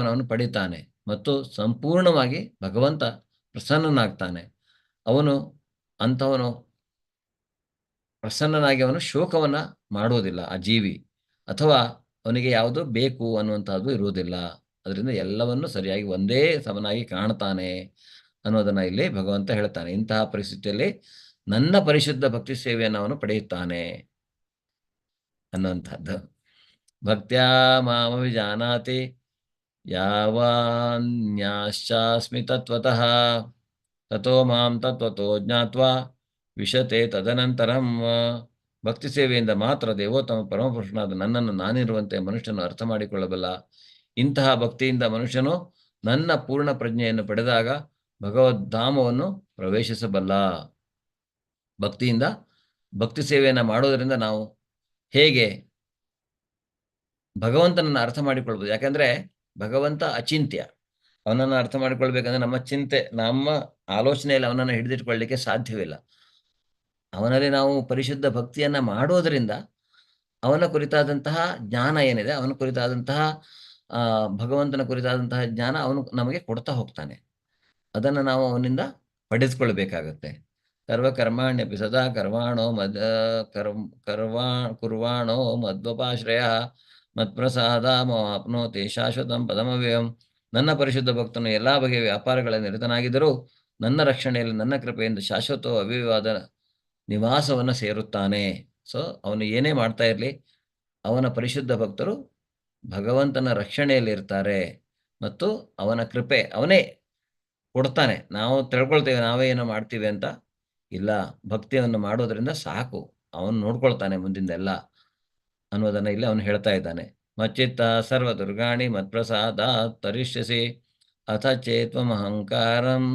ಅವನು ಪಡಿತಾನೆ ಮತ್ತು ಸಂಪೂರ್ಣವಾಗಿ ಭಗವಂತ ಪ್ರಸನ್ನನಾಗ್ತಾನೆ. ಅಂಥವನು ಪ್ರಸನ್ನನಾಗಿ ಅವನು ಶೋಕವನ್ನು ಮಾಡುವುದಿಲ್ಲ, ಆ ಜೀವಿ, ಅಥವಾ ಅವನಿಗೆ ಯಾವುದು ಬೇಕು ಅನ್ನುವಂಥದ್ದು ಇರುವುದಿಲ್ಲ. ಅದರಿಂದ ಎಲ್ಲವನ್ನು ಸರಿಯಾಗಿ ಒಂದೇ ಸಮನಾಗಿ ಕಾಣ್ತಾನೆ ಅನ್ನೋದನ್ನು ಇಲ್ಲಿ ಭಗವಂತ ಹೇಳ್ತಾನೆ. ಇಂತಹ ಪರಿಸ್ಥಿತಿಯಲ್ಲಿ ನನ್ನ ಪರಿಶುದ್ಧ ಭಕ್ತಿ ಸೇವೆಯನ್ನು ಅವನು ಪಡೆಯುತ್ತಾನೆ ಅನ್ನುವಂಥದ್ದು. ಭಕ್ತ್ಯಾ ಮಾಮಭಿಜಾನಾತಿ ಯಾವಾನ್ಯಾಶ್ಚಾಸ್ಮಿ ತತ್ವತಃ ತಥೋ ಮಾಂ ತತ್ವತೋ ಜ್ಞಾತ್ವಾ ವಿಶತೆ ತದನಂತರಂ. ಭಕ್ತಿ ಸೇವೆಯಿಂದ ಮಾತ್ರ ದೇವೋತ್ತಮ ಪರಮಪುರುಷನಾದ ನನ್ನನ್ನು ನಾನಿರುವಂತೆ ಮನುಷ್ಯನು ಅರ್ಥ ಮಾಡಿಕೊಳ್ಳಬಲ್ಲ. ಇಂತಹ ಭಕ್ತಿಯಿಂದ ಮನುಷ್ಯನು ನನ್ನ ಪೂರ್ಣ ಪ್ರಜ್ಞೆಯನ್ನು ಪಡೆದಾಗ ಭಗವದ್ಧಾಮವನ್ನು ಪ್ರವೇಶಿಸಬಲ್ಲ. ಭಕ್ತಿಯಿಂದ ಭಕ್ತಿ ಸೇವೆಯನ್ನು ಮಾಡೋದರಿಂದ ನಾವು ಹೇಗೆ ಭಗವಂತನನ್ನು ಅರ್ಥ ಮಾಡಿಕೊಳ್ಬೋದು. ಯಾಕಂದರೆ ಭಗವಂತ ಅಚಿಂತ್ಯ. ಅವನನ್ನು ಅರ್ಥ ಮಾಡಿಕೊಳ್ಬೇಕಂದ್ರೆ ನಮ್ಮ ಆಲೋಚನೆಯಲ್ಲಿ ಅವನನ್ನು ಹಿಡಿದಿಟ್ಕೊಳ್ಳಲಿಕ್ಕೆ ಸಾಧ್ಯವಿಲ್ಲ. ಅವನಲ್ಲಿ ನಾವು ಪರಿಶುದ್ಧ ಭಕ್ತಿಯನ್ನು ಮಾಡೋದರಿಂದ ಅವನ ಕುರಿತಾದಂತಹ ಜ್ಞಾನ ಏನಿದೆ, ಅವನ ಕುರಿತಾದಂತಹ ಭಗವಂತನ ಕುರಿತಾದಂತಹ ಜ್ಞಾನ ಅವನು ನಮಗೆ ಕೊಡ್ತಾ ಹೋಗ್ತಾನೆ. ಅದನ್ನು ನಾವು ಅವನಿಂದ ಪಡೆದುಕೊಳ್ಬೇಕಾಗತ್ತೆ. ಸರ್ವಕರ್ಮಾಣ್ಯಪಿ ಸದಾ ಕುರ್ವಾಣೋ ಮದ್ವಪಾಶ್ರಯ ಮತ್ಪ್ರಸಾದ ಆಪ್ನೋತಿ ಶಾಶ್ವತಂ ಪದಮವ್ಯಯಂ. ನನ್ನ ಪರಿಶುದ್ಧ ಭಕ್ತನು ಎಲ್ಲ ಬಗೆಯ ವ್ಯಾಪಾರಗಳಲ್ಲಿ ನಿರತನಾಗಿದ್ದರೂ ನನ್ನ ರಕ್ಷಣೆಯಲ್ಲಿ ನನ್ನ ಕೃಪೆಯಿಂದ ಶಾಶ್ವತ ಅವ್ಯಯವಾದ ನಿವಾಸವನ್ನು ಸೇರುತ್ತಾನೆ. ಸೊ ಅವನು ಏನೇ ಮಾಡ್ತಾ ಇರಲಿ, ಅವನ ಪರಿಶುದ್ಧ ಭಕ್ತರು ಭಗವಂತನ ರಕ್ಷಣೆಯಲ್ಲಿರ್ತಾರೆ ಮತ್ತು ಅವನ ಕೃಪೆ ಅವನೇ ಕೊಡ್ತಾನೆ. ನಾವು ತಿಳ್ಕೊಳ್ತೇವೆ ನಾವೇ ಏನೋ ಮಾಡ್ತೀವಿ ಅಂತ ಇಲ್ಲ, ಭಕ್ತಿಯನ್ನು ಮಾಡೋದ್ರಿಂದ ಸಾಕು, ಅವನು ನೋಡ್ಕೊಳ್ತಾನೆ ಮುಂದಿಂದೆಲ್ಲ ಅನ್ನೋದನ್ನು ಇಲ್ಲಿ ಅವನು ಹೇಳ್ತಾ ಇದ್ದಾನೆ. ಮಚ್ಚಿತ್ತ ಸರ್ವ ದುರ್ಗಾಣಿ ಮತ್ಪ್ರಸಾದ ತರಿಷ್ಯಸಿ ಅತಶ್ಚೇತ್ವಮಹಂಕಾರನ್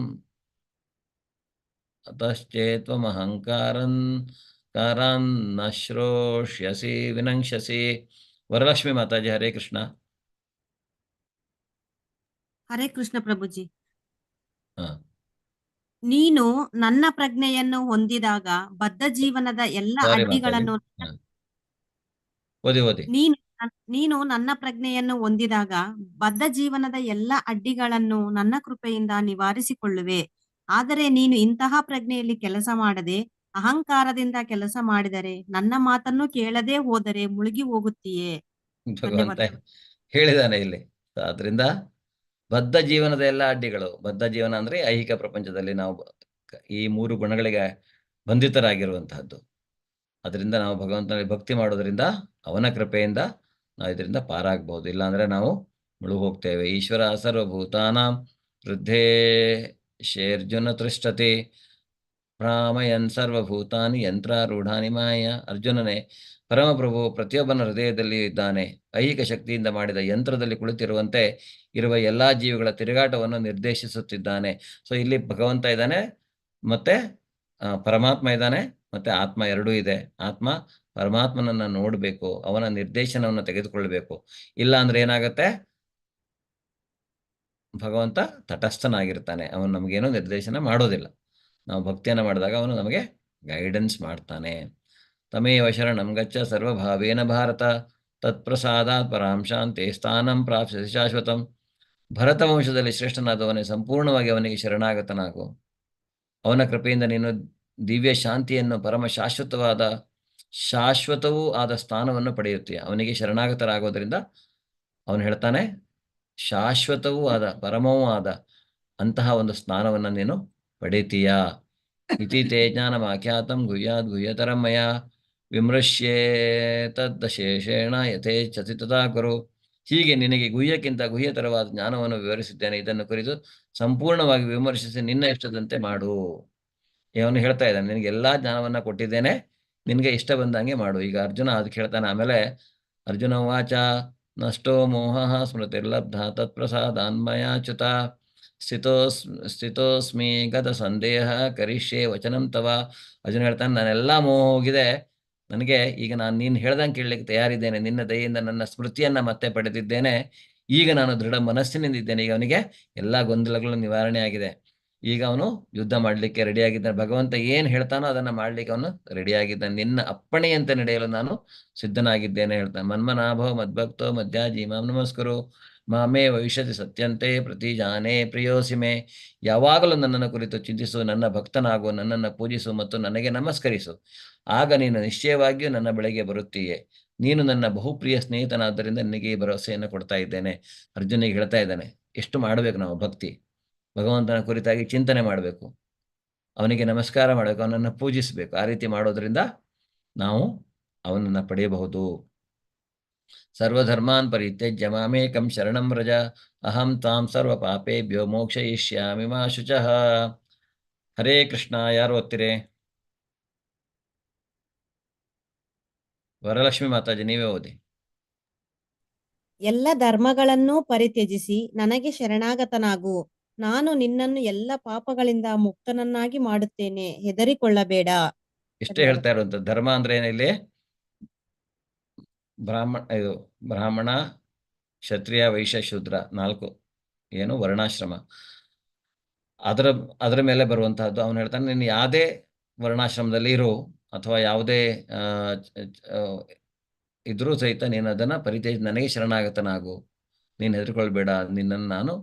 ನಶ್ರೋಷ್ಯಸಿ ವಿನಂಕ್ಷಸಿ. ವರಲಕ್ಷ್ಮಿ ಮಾತಾಜಿ, ಹರೇ ಕೃಷ್ಣ. ಹರೇ ಕೃಷ್ಣ ಪ್ರಭುಜಿ. ಹಾ, ನೀನು ನನ್ನ ಪ್ರಜ್ಞೆಯನ್ನು ಹೊಂದಿದಾಗ ಬದ್ಧ ಜೀವನದ ಎಲ್ಲ ಸಾರಿ ಮಾತಾಡಿ. ಅಡ್ಡಿಗಳನ್ನು ಹಾ. ಓದಿ. ನೀನು ನನ್ನ ಪ್ರಜ್ಞೆಯನ್ನು ಹೊಂದಿದಾಗ ಬದ್ಧ ಜೀವನದ ಎಲ್ಲ ಅಡ್ಡಿಗಳನ್ನು ನನ್ನ ಕೃಪೆಯಿಂದ ನಿವಾರಿಸಿಕೊಳ್ಳುವೆ. ಆದರೆ ನೀನು ಇಂತಹ ಪ್ರಜ್ಞೆಯಲ್ಲಿ ಕೆಲಸ ಮಾಡದೆ ಅಹಂಕಾರದಿಂದ ಕೆಲಸ ಮಾಡಿದರೆ ನನ್ನ ಮಾತನ್ನು ಕೇಳದೆ ಹೋದರೆ ಮುಳುಗಿ ಹೋಗುತ್ತೀಯೇ. ಭಗವಂತ ಧನ್ಯವಾದಗಳು. ಹೇಳಿದಾನೆ ಇಲ್ಲಿ. ಆದ್ರಿಂದ ಬದ್ಧ ಜೀವನದ ಎಲ್ಲ ಅಡ್ಡಿಗಳು, ಬದ್ಧ ಜೀವನ ಅಂದ್ರೆ ಐಹಿಕ ಪ್ರಪಂಚದಲ್ಲಿ ನಾವು ಈ 3 ಗುಣಗಳಿಗೆ ಬಂಧಿತರಾಗಿರುವಂತಹದ್ದು. ಅದರಿಂದ ನಾವು ಭಗವಂತನಲ್ಲಿ ಭಕ್ತಿ ಮಾಡೋದ್ರಿಂದ ಅವನ ಕೃಪೆಯಿಂದ ನಾವು ಇದರಿಂದ ಪಾರಾಗಬಹುದು. ಇಲ್ಲಾಂದ್ರೆ ನಾವು ಮುಳುಗಿ ಹೋಗ್ತೇವೆ. ಈಶ್ವರ ಸರ್ವಭೂತಾನಾಂ ವೃದ್ಧೇಶೇರ್ಜುನ ತೃಷ್ಟತೆ ಭ್ರಾಮಯನ್ ಸರ್ವಭೂತಾನಿ ಯಂತ್ರಾರೂಢಾನಿ ಮಾಯ. ಅರ್ಜುನನೇ, ಪರಮಪ್ರಭು ಪ್ರತಿಯೊಬ್ಬನ ಹೃದಯದಲ್ಲಿ ಇದ್ದಾನೆ. ಐಹಿಕ ಶಕ್ತಿಯಿಂದ ಮಾಡಿದ ಯಂತ್ರದಲ್ಲಿ ಕುಳಿತಿರುವಂತೆ ಇರುವ ಎಲ್ಲಾ ಜೀವಿಗಳ ತಿರುಗಾಟವನ್ನು ನಿರ್ದೇಶಿಸುತ್ತಿದ್ದಾನೆ. ಸೊ ಇಲ್ಲಿ ಭಗವಂತ ಇದ್ದಾನೆ, ಮತ್ತೆ ಪರಮಾತ್ಮ ಇದ್ದಾನೆ, ಮತ್ತೆ ಆತ್ಮ ಎರಡೂ ಇದೆ. ಆತ್ಮ ಪರಮಾತ್ಮನನ್ನ ನೋಡಬೇಕು, ಅವನ ನಿರ್ದೇಶನವನ್ನು ತೆಗೆದುಕೊಳ್ಬೇಕು. ಇಲ್ಲ ಅಂದ್ರೆ ಏನಾಗತ್ತೆ, ಭಗವಂತ ತಟಸ್ಥನಾಗಿರ್ತಾನೆ, ಅವನು ನಮಗೇನೋ ನಿರ್ದೇಶನ ಮಾಡೋದಿಲ್ಲ. ನಾವು ಭಕ್ತಿಯನ್ನು ಮಾಡಿದಾಗ ಅವನು ನಮಗೆ ಗೈಡೆನ್ಸ್ ಮಾಡ್ತಾನೆ. ತಮೇವ ಶರಣಂ ಗಚ್ಚ ಸರ್ವಭಾವೇನ ಭಾರತ ತತ್ಪ್ರಸಾದಾತ್ ಪರಾಂ ಶಾಂತಿ ಸ್ಥಾನಂ ಪ್ರಾಪ್ಸ್ಯಸಿ ಶಾಶ್ವತಂ. ಭರತ ವಂಶದಲ್ಲಿ ಶ್ರೇಷ್ಠನಾದವನೇ, ಸಂಪೂರ್ಣವಾಗಿ ಅವನಿಗೆ ಶರಣಾಗತನಾಗು. ಅವನ ಕೃಪೆಯಿಂದ ನೀನು ದಿವ್ಯ ಶಾಂತಿಯನ್ನು, ಪರಮ ಶಾಶ್ವತವೂ ಆದ ಸ್ಥಾನವನ್ನು ಪಡೆಯುತ್ತೀಯ. ಅವನಿಗೆ ಶರಣಾಗತರಾಗೋದ್ರಿಂದ ಅವನು ಹೇಳ್ತಾನೆ, ಶಾಶ್ವತವೂ ಆದ, ಪರಮವೂ ಆದ ಅಂತಹ ಒಂದು ಸ್ಥಾನವನ್ನು ನೀನು ಪಡೀತೀಯ. ಇತಿ ತೇ ಜ್ಞಾನಮಾಖ್ಯಾತಂ ಗುಹ್ಯಾದ್ ಗುಹ್ಯತರಂ ಮಯ ವಿಮೃಶ್ಯೇತದ್ದಶೇಷೇಣ ಯಥೇಚ್ಛಸಿ ತಥಾ ಕುರು. ಹೀಗೆ ನಿನಗೆ ಗುಹ್ಯಕ್ಕಿಂತ ಗುಹ್ಯತರವಾದ ಜ್ಞಾನವನ್ನು ವಿವರಿಸಿದ್ದೇನೆ. ಇದನ್ನು ಕುರಿತು ಸಂಪೂರ್ಣವಾಗಿ ವಿಮರ್ಶಿಸಿ ನಿನ್ನ ಇಷ್ಟದಂತೆ ಮಾಡು. ಅವನು ಹೇಳ್ತಾ ಇದ್ದಾನೆ, ನಿನಗೆ ಎಲ್ಲಾ ಜ್ಞಾನವನ್ನ ಕೊಟ್ಟಿದ್ದೇನೆ, ನಿನಗೆ ಇಷ್ಟ ಬಂದಂಗೆ ಮಾಡು. ಈಗ ಅರ್ಜುನ ಅದಕ್ಕೆ ಹೇಳ್ತಾನೆ. ಆಮೇಲೆ ಅರ್ಜುನ ವಾಚ ನಷ್ಟೋ ಮೋಹ ಸ್ಮೃತಿರ್ಲಬ್ಧ ತತ್ಪ್ರಸಾದಾನ್ಮಯಾಚ್ಯುತ ಸ್ಥಿತೋಸ್ಮಿ ಗತ ಸಂದೇಹ ಕರಿಷ್ಯೆ ವಚನಂ ತವ. ಅರ್ಜುನ ಹೇಳ್ತಾನೆ, ನಾನೆಲ್ಲ ಮೋಹ ಹೋಗಿದೆ, ನನಗೆ ಈಗ ನಾನು ನೀನು ಹೇಳ್ದಂಗೆ ಕೇಳಲಿಕ್ಕೆ ತಯಾರಿದ್ದೇನೆ. ನಿನ್ನ ದಯೆಯಿಂದ ನನ್ನ ಸ್ಮೃತಿಯನ್ನ ಮತ್ತೆ ಪಡೆದಿದ್ದೇನೆ. ಈಗ ನಾನು ದೃಢ ಮನಸ್ಸಿನಿಂದಿದ್ದೇನೆ. ಈಗ ಅವನಿಗೆ ಎಲ್ಲ ಗೊಂದಲಗಳು ನಿವಾರಣೆ ಆಗಿದೆ. ಈಗ ಅವನು ಯುದ್ಧ ಮಾಡಲಿಕ್ಕೆ ರೆಡಿಯಾಗಿದ್ದಾನೆ. ಭಗವಂತ ಏನು ಹೇಳ್ತಾನೋ ಅದನ್ನು ಮಾಡಲಿಕ್ಕೆ ಅವನು ರೆಡಿಯಾಗಿದ್ದಾನೆ. ನಿನ್ನ ಅಪ್ಪಣೆಯಂತೆ ನಡೆಯಲು ನಾನು ಸಿದ್ಧನಾಗಿದ್ದೇನೆ ಹೇಳ್ತಾನೆ. ಮನ್ಮನಾಭೋ ಮದ್ಭಕ್ತೋ ಮಧ್ಯಾಜಿ ಮಾಂ ನಮಸ್ಕರು ಮಾಮೇ ಭವಿಷ್ಯತಿ ಸತ್ಯಂತೆ ಪ್ರತಿಜಾನೇ ಪ್ರಿಯೋಸಿಮೆ. ಯಾವಾಗಲೂ ನನ್ನನ್ನು ಕುರಿತು ಚಿಂತಿಸು, ನನ್ನ ಭಕ್ತನಾಗು, ನನ್ನನ್ನು ಪೂಜಿಸು ಮತ್ತು ನನಗೆ ನಮಸ್ಕರಿಸು. ಆಗ ನೀನು ನಿಶ್ಚಯವಾಗಿಯೂ ನನ್ನ ಬಳಿಗೆ ಬರುತ್ತೀಯೆ. ನೀನು ನನ್ನ ಬಹುಪ್ರಿಯ ಸ್ನೇಹಿತನಾದ್ದರಿಂದ ನಿನಗೆ ಈ ಭರವಸೆಯನ್ನು ಕೊಡ್ತಾ ಇದ್ದೇನೆ. ಅರ್ಜುನಿಗೆ ಹೇಳ್ತಾ ಇದ್ದಾನೆ, ಎಷ್ಟು ಮಾಡಬೇಕು ನಾವು ಭಕ್ತಿ. ಭಗವಂತನ ಕುರಿತಾಗಿ ಚಿಂತನೆ ಮಾಡಬೇಕು, ಅವನಿಗೆ ನಮಸ್ಕಾರ ಮಾಡಬೇಕು, ಅವನನ್ನು ಪೂಜಿಸಬೇಕು. ಆ ರೀತಿ ಮಾಡೋದ್ರಿಂದ ನಾವು ಅವನನ್ನು ಪಡೆಯಬಹುದು. ಸರ್ವಧರ್ಮಾನ್ ಪರಿತ್ಯಜ್ಯ ಮಾಮೇಕಂ ಶರಣಂ ವ್ರಜ ಅಹಂ ತಾಂ ಸರ್ವ ಪಾಪೇಭ್ಯೋ ಮೋಕ್ಷಯಿಷ್ಯಾಮಿ ಮಾ ಶುಚಃ. ಹರೇ ಕೃಷ್ಣ. ಯಾರು ಓದ್ತೀರಿ? ವರಲಕ್ಷ್ಮಿ ಮಾತಾಜಿ, ನೀವೇ ಓದಿ. ಎಲ್ಲ ಧರ್ಮಗಳನ್ನೂ ಪರಿತ್ಯಜಿಸಿ ನನಗೆ ಶರಣಾಗತನಾಗು. ನಾನು ನಿನ್ನನ್ನು ಎಲ್ಲ ಪಾಪಗಳಿಂದ ಮುಕ್ತನನ್ನಾಗಿ ಮಾಡುತ್ತೇನೆ, ಹೆದರಿಕೊಳ್ಳಬೇಡ. ಇಷ್ಟೇ ಹೇಳ್ತಾ ಇರುವಂತ. ಧರ್ಮ ಅಂದ್ರೆ ಏನಿಲ್ಲಿ? ಬ್ರಾಹ್ಮಣ, ಕ್ಷತ್ರಿಯ, ವೈಶ್ಯ, ಶೂದ್ರ, 4 ಏನು ವರ್ಣಾಶ್ರಮ, ಅದರ ಮೇಲೆ ಬರುವಂತಹದ್ದು. ಅವನು ಹೇಳ್ತಾನೆ, ನೀನು ಯಾವುದೇ ವರ್ಣಾಶ್ರಮದಲ್ಲಿ ಇರು ಅಥವಾ ಯಾವುದೇ ಇದ್ರೂ ಸಹಿತ ನೀನು ಅದನ್ನ ಪರಿತ್ಯಜಿಸಿ ನನಗೆ ಶರಣಾಗತನಾಗು. ನೀನು ಹೆದರ್ಕೊಳ್ಬೇಡ, ನಿನ್ನನ್ನು ನಾನು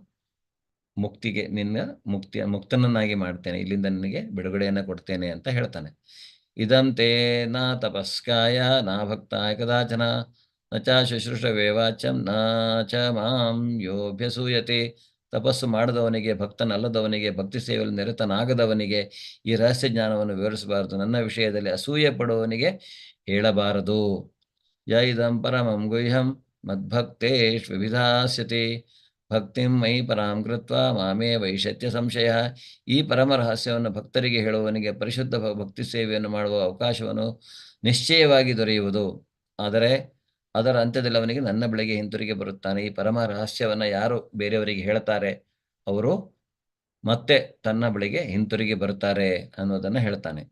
ಮುಕ್ತನನ್ನಾಗಿ ಮಾಡ್ತೇನೆ, ಇಲ್ಲಿಂದ ನಿನಗೆ ಬಿಡುಗಡೆಯನ್ನು ಕೊಡ್ತೇನೆ ಅಂತ ಹೇಳ್ತಾನೆ. ಇದಂ ತೇ ನ ತಪಸ್ಕಾಯ ನ ಭಕ್ತಾಯ ಕದಾಚನ ನ ಚ ಶುಶ್ರೂಷವೇ ವಾಚ್ಯಂ ನ ಚ ಮಾಂ ಯೋಭ್ಯಸೂಯತೆ. ತಪಸ್ಸು ಮಾಡದವನಿಗೆ, ಭಕ್ತನಲ್ಲದವನಿಗೆ, ಭಕ್ತಿ ಸೇವೆಯಲ್ಲಿ ನಿರತನಾಗದವನಿಗೆ ಈ ರಹಸ್ಯ ಜ್ಞಾನವನ್ನು ವಿವರಿಸಬಾರದು. ನನ್ನ ವಿಷಯದಲ್ಲಿ ಅಸೂಯೆ ಪಡುವವನಿಗೆ ಹೇಳಬಾರದು. ಯ ಇದಂ ಪರಮಂ ಗುಹ್ಯಂ ಮದ್ಭಕ್ತೇಷ್ ವಿವಿಧಾಸ್ಯತಿ ಭಕ್ತಿಂ ಮಯಿ ಪರಾಂ ಕೃತ್ವ ಮಾಮೇ ವೈಶತ್ಯ ಸಂಶಯ. ಈ ಪರಮ ರಹಸ್ಯವನ್ನು ಭಕ್ತರಿಗೆ ಹೇಳುವವನಿಗೆ ಪರಿಶುದ್ಧ ಭಕ್ತಿ ಸೇವೆಯನ್ನು ಮಾಡುವ ಅವಕಾಶವನ್ನು ನಿಶ್ಚಯವಾಗಿ ದೊರೆಯುವುದು. ಆದರೆ ಅದರ ಅಂತ್ಯದಲ್ಲಿ ಅವನಿಗೆ ನನ್ನ ಬಳಿಗೆ ಹಿಂತಿರುಗಿ ಬರುತ್ತಾನೆ. ಈ ಪರಮ ರಹಸ್ಯವನ್ನು ಯಾರು ಬೇರೆಯವರಿಗೆ ಹೇಳ್ತಾರೆ ಅವರು ಮತ್ತೆ ತನ್ನ ಬಳಿಗೆ ಹಿಂತಿರುಗಿ ಬರುತ್ತಾರೆ ಅನ್ನೋದನ್ನು ಹೇಳ್ತಾನೆ.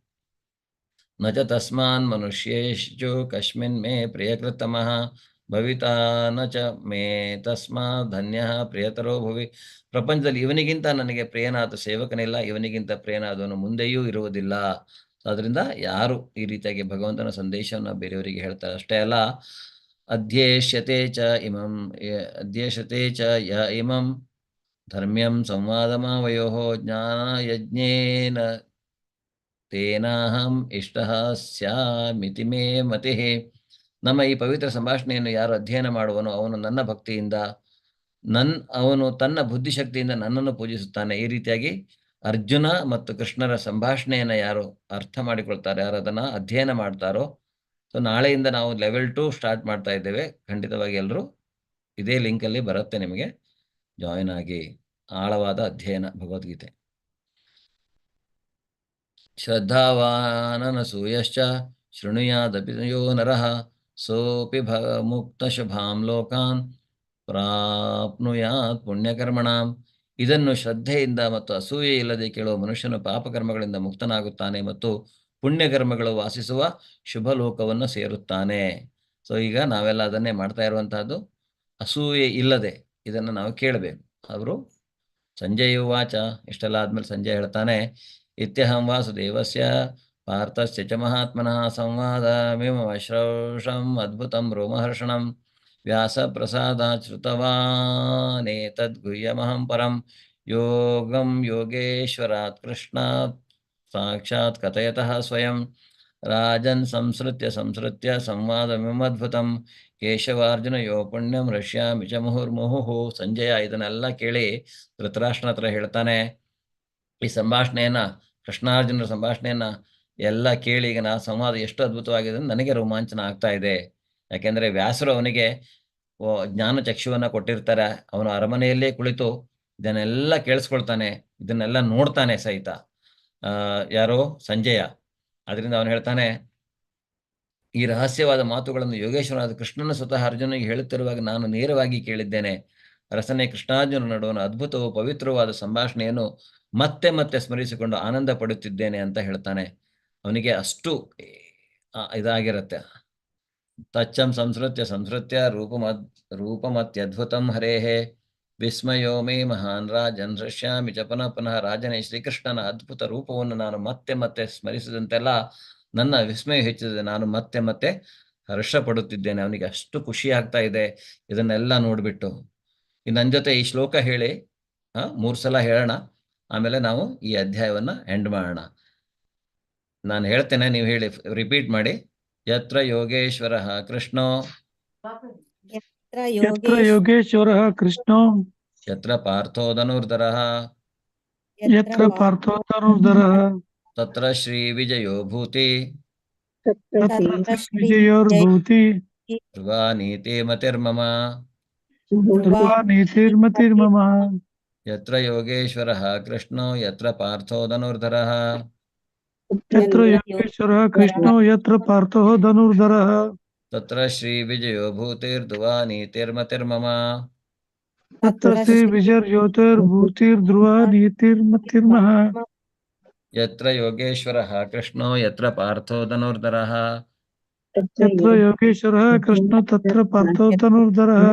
ನಚ ತಸ್ಮಾನ್ ಮನುಷ್ಯೇಶು ಕಸ್ಮಿನ್ ಮೇ ಪ್ರಿಯಕೃತಮಃ ಭವಿತಾ ನ ಚ ಮೇ ತಸ್ಮಾತ್ ಧನ್ಯ ಪ್ರಿಯತರೋ ಭುವಿ. ಪ್ರಪಂಚದಲ್ಲಿ ಇವನಿಗಿಂತ ನನಗೆ ಪ್ರಿಯನಾದ ಸೇವಕನಿಲ್ಲ, ಇವನಿಗಿಂತ ಪ್ರಿಯನಾದವನು ಮುಂದೆಯೂ ಇರುವುದಿಲ್ಲ. ಅದರಿಂದ ಯಾರು ಈ ರೀತಿಯಾಗಿ ಭಗವಂತನ ಸಂದೇಶವನ್ನು ಬೇರೆಯವರಿಗೆ ಹೇಳ್ತಾರೆ ಅಷ್ಟೇ ಅಲ್ಲ, ಅಧ್ಯೇಷ್ಯತೆ ಚ ಯ ಇಮಂ ಧರ್ಮ್ಯಂ ಸಂವಾದಮಾವಯೋಃ ಜ್ಞಾನಯಜ್ಞೇನ ತೇನಾಹಂ ಇಷ್ಟಃ ಸ್ಯಾಮಿತಿ ಮೇ ಮತಿಃ. ನಮ್ಮ ಈ ಪವಿತ್ರ ಸಂಭಾಷಣೆಯನ್ನು ಯಾರು ಅಧ್ಯಯನ ಮಾಡುವನೋ ಅವನು ನನ್ನ ಭಕ್ತಿಯಿಂದ ಅವನು ತನ್ನ ಬುದ್ಧಿಶಕ್ತಿಯಿಂದ ನನ್ನನ್ನು ಪೂಜಿಸುತ್ತಾನೆ. ಈ ರೀತಿಯಾಗಿ ಅರ್ಜುನ ಮತ್ತು ಕೃಷ್ಣರ ಸಂಭಾಷಣೆಯನ್ನು ಯಾರು ಅರ್ಥ ಮಾಡಿಕೊಳ್ತಾರೆ, ಯಾರು ಅದನ್ನು ಅಧ್ಯಯನ ಮಾಡ್ತಾರೋ, ಸೊ ನಾಳೆಯಿಂದ ನಾವು ಲೆವೆಲ್ 2 ಸ್ಟಾರ್ಟ್ ಮಾಡ್ತಾ ಇದ್ದೇವೆ. ಖಂಡಿತವಾಗಿ ಎಲ್ಲರೂ ಇದೇ ಲಿಂಕಲ್ಲಿ ಬರುತ್ತೆ, ನಿಮಗೆ ಜಾಯಿನ್ ಆಗಿ. ಆಳವಾದ ಅಧ್ಯಯನ ಭಗವದ್ಗೀತೆ. ಶ್ರದ್ಧಾವಾನನಸೂಯಶ್ಚ ಶೃಣುಯಾದಪಿ ಯೋ ನರಃ ಸೋಪಿ ಮುಕ್ತಶುಭಾಂ ಲೋಕಾನ್ ಪ್ರಾಪ್ನುಯಾತ್ ಪುಣ್ಯಕರ್ಮಣಾಂ. ಇದನ್ನು ಶ್ರದ್ಧೆಯಿಂದ ಮತ್ತು ಅಸೂಯೆ ಇಲ್ಲದೆ ಕೇಳುವ ಮನುಷ್ಯನು ಪಾಪಕರ್ಮಗಳಿಂದ ಮುಕ್ತನಾಗುತ್ತಾನೆ ಮತ್ತು ಪುಣ್ಯಕರ್ಮಗಳು ವಾಸಿಸುವ ಶುಭ ಲೋಕವನ್ನು ಸೇರುತ್ತಾನೆ. ಸೊ ಈಗ ನಾವೆಲ್ಲ ಅದನ್ನೇ ಮಾಡ್ತಾ ಇರುವಂತಹದ್ದು, ಅಸೂಯೆ ಇಲ್ಲದೆ ಇದನ್ನು ನಾವು ಕೇಳಬೇಕು. ಅವರು ಸಂಜಯ ವಾಚ, ಇಷ್ಟೆಲ್ಲ ಆದ್ಮೇಲೆ ಸಂಜಯ ಹೇಳ್ತಾನೆ, ಇತ್ಯಹಂ ವಾಸುದೇವಸ್ಯ ಪಾರ್ಥಸ್ಯ ಚ ಮಹಾತ್ಮನಃ ಸಂವಾದಮಿಮಶ್ರೌಷಂ ಅದ್ಭುತಂ ರೋಮಹರ್ಷಣಂ ವ್ಯಾಸ ಪ್ರಸಾದಾತ್ ಶ್ರುತವಾನೇತದ್ಗುಹ್ಯಮಹಂ ಪರಂ ಯೋಗಂ ಯೋಗೇಶ್ವರಾತ್ ಕೃಷ್ಣಾತ್ ಸಾಕ್ಷಾತ್ ಕಥಯತಃ ಸ್ವಯಂ ರಾಜನ್ ಸಂಸೃತ್ಯ ಸಂವಾದಮಿಮದ್ಭುತಂ ಕೇಶವಾರ್ಜುನ ಯೋ ಪುಣ್ಯಂ ರಷ್ಯಾಮಿ ಚ ಮುಹುರ್ಮುಹುಃ. ಸಂಜಯ ಇದನ್ನೆಲ್ಲ ಕೇಳಿ ಧೃತರಾಷ್ಟ್ರನ ಹತ್ರ ಹೇಳ್ತಾನೆ, ಈ ಸಂಭಾಷಣೆಯನ್ನ, ಕೃಷ್ಣಾರ್ಜುನರ ಸಂಭಾಷಣೆಯನ್ನ ಎಲ್ಲ ಕೇಳಿ ಈಗ ನಾ ಸಂವಾದ ಎಷ್ಟು ಅದ್ಭುತವಾಗಿದೆ ನನಗೆ ರೋಮಾಂಚನ ಆಗ್ತಾ ಇದೆ. ಯಾಕೆಂದ್ರೆ ವ್ಯಾಸರು ಅವನಿಗೆ ಜ್ಞಾನ ಚಕ್ಷುವನ್ನ ಕೊಟ್ಟಿರ್ತಾರೆ. ಅವನು ಅರಮನೆಯಲ್ಲೇ ಕುಳಿತು ಇದನ್ನೆಲ್ಲ ಕೇಳಿಸ್ಕೊಳ್ತಾನೆ, ಇದನ್ನೆಲ್ಲ ನೋಡ್ತಾನೆ ಸಹಿತ ಯಾರೋ ಸಂಜಯ. ಅದರಿಂದ ಅವನು ಹೇಳ್ತಾನೆ, ಈ ರಹಸ್ಯವಾದ ಮಾತುಗಳನ್ನು ಯೋಗೇಶ್ವರನಾದ ಕೃಷ್ಣನ ಸ್ವತಃ ಅರ್ಜುನಿಗೆ ಹೇಳುತ್ತಿರುವಾಗ ನಾನು ನೇರವಾಗಿ ಕೇಳಿದ್ದೇನೆ. ರಸನೆ ಕೃಷ್ಣಾರ್ಜುನ ನಡುವಣ ಅದ್ಭುತವೂ ಪವಿತ್ರವಾದ ಸಂಭಾಷಣೆಯನ್ನು ಮತ್ತೆ ಮತ್ತೆ ಸ್ಮರಿಸಿಕೊಂಡು ಆನಂದ ಪಡುತ್ತಿದ್ದೇನೆ ಅಂತ ಹೇಳ್ತಾನೆ. ಅವನಿಗೆ ಅಷ್ಟು ಇದಾಗಿರುತ್ತೆ. ತಚ್ಚಂ ಸಂಸ್ಕೃತ್ಯ ರೂಪಮತ್ಯದ್ಭುತಂ ಹರೇಹೇ ವಿಸ್ಮಯೋ ಮೇ ಮಹಾನ್ ರಾಜನ್ ಹೃಷ್ಯಾಮಿ ಚ ಪುನಃ ಪುನಃ. ರಾಜನೇ, ಶ್ರೀಕೃಷ್ಣನ ಅದ್ಭುತ ರೂಪವನ್ನು ನಾನು ಮತ್ತೆ ಮತ್ತೆ ಸ್ಮರಿಸಿದಂತೆಲ್ಲ ನನ್ನ ವಿಸ್ಮಯ ಹೆಚ್ಚಿದೆ, ನಾನು ಮತ್ತೆ ಮತ್ತೆ ಹರ್ಷ ಪಡುತ್ತಿದ್ದೇನೆ. ಅವನಿಗೆ ಅಷ್ಟು ಖುಷಿ ಆಗ್ತಾ ಇದೆ ಇದನ್ನೆಲ್ಲ ನೋಡ್ಬಿಟ್ಟು. ನನ್ನ ಜೊತೆ ಈ ಶ್ಲೋಕ ಹೇಳಿ 3 ಸಲ ಹೇಳೋಣ, ಆಮೇಲೆ ನಾವು ಈ ಅಧ್ಯಾಯವನ್ನ ಎಂಡ್ ಮಾಡೋಣ. ನಾನು ಹೇಳ್ತೇನೆ, ನೀವು ಹೇಳಿ, ರಿಪೀಟ್ ಮಾಡಿ. ಯತ್ರ ಯೋಗೇಶ್ವರಃ ಕೃಷ್ಣೋ ಯತ್ರ ಯೋಗೇಶ್ವರಃ ಕೃಷ್ಣೋ ಯತ್ರ ಪಾರ್ಥೋ ಧನುರ್ಧರಃ ಯತ್ರ ಪಾರ್ಥೋ ಧನುರ್ಧರಃ ತತ್ರ ಶ್ರೀ ವಿಜಯೋ ಭೂತಿ ತತ್ರ ವಿಜಯೋರ್ಭೂತಿ ಧ್ರುವ ನೀತಿರ್ಮತಿರ್ಮಮ. ಧ್ರುವ ನೀತಿರ್ಮತಿರ್ಮಮ. ಯತ್ರ ಯೋಗೇಶ್ವರಃ ಕೃಷ್ಣೋ ಯತ್ರ ಪಾರ್ಥೋ ಧನುರ್ಧರಃ ಯತ್ರ ಯೋಗೇಶ್ವರಃ ಕೃಷ್ಣೋ ಯತ್ರ ಪಾರ್ಥೋ ಧನುರ್ಧರಃ ತತ್ರ ಶ್ರೀ ವಿಜಯೋ ಭೂತಿರ್ಧ್ರುವ ನೀತಿರ್ಮತಿರ್ಮಮ. ತತ್ರ ಶ್ರೀ ವಿಜಯೋರ್ಭೂತಿರ್ಧ್ರುವ ನೀತಿರ್ಮತಿರ್ಮಃ. ಯತ್ರ ಯೋಗೇಶ್ವರಃ ಕೃಷ್ಣೋ ಯತ್ರ ಪಾರ್ಥೋ ಧನುರ್ಧರಃ ಯತ್ರ ಯೋಗೇಶ್ವರಃ ಕೃಷ್ಣೋ ತತ್ರ ಪಾರ್ಥೋ ಧನುರ್ಧರಃ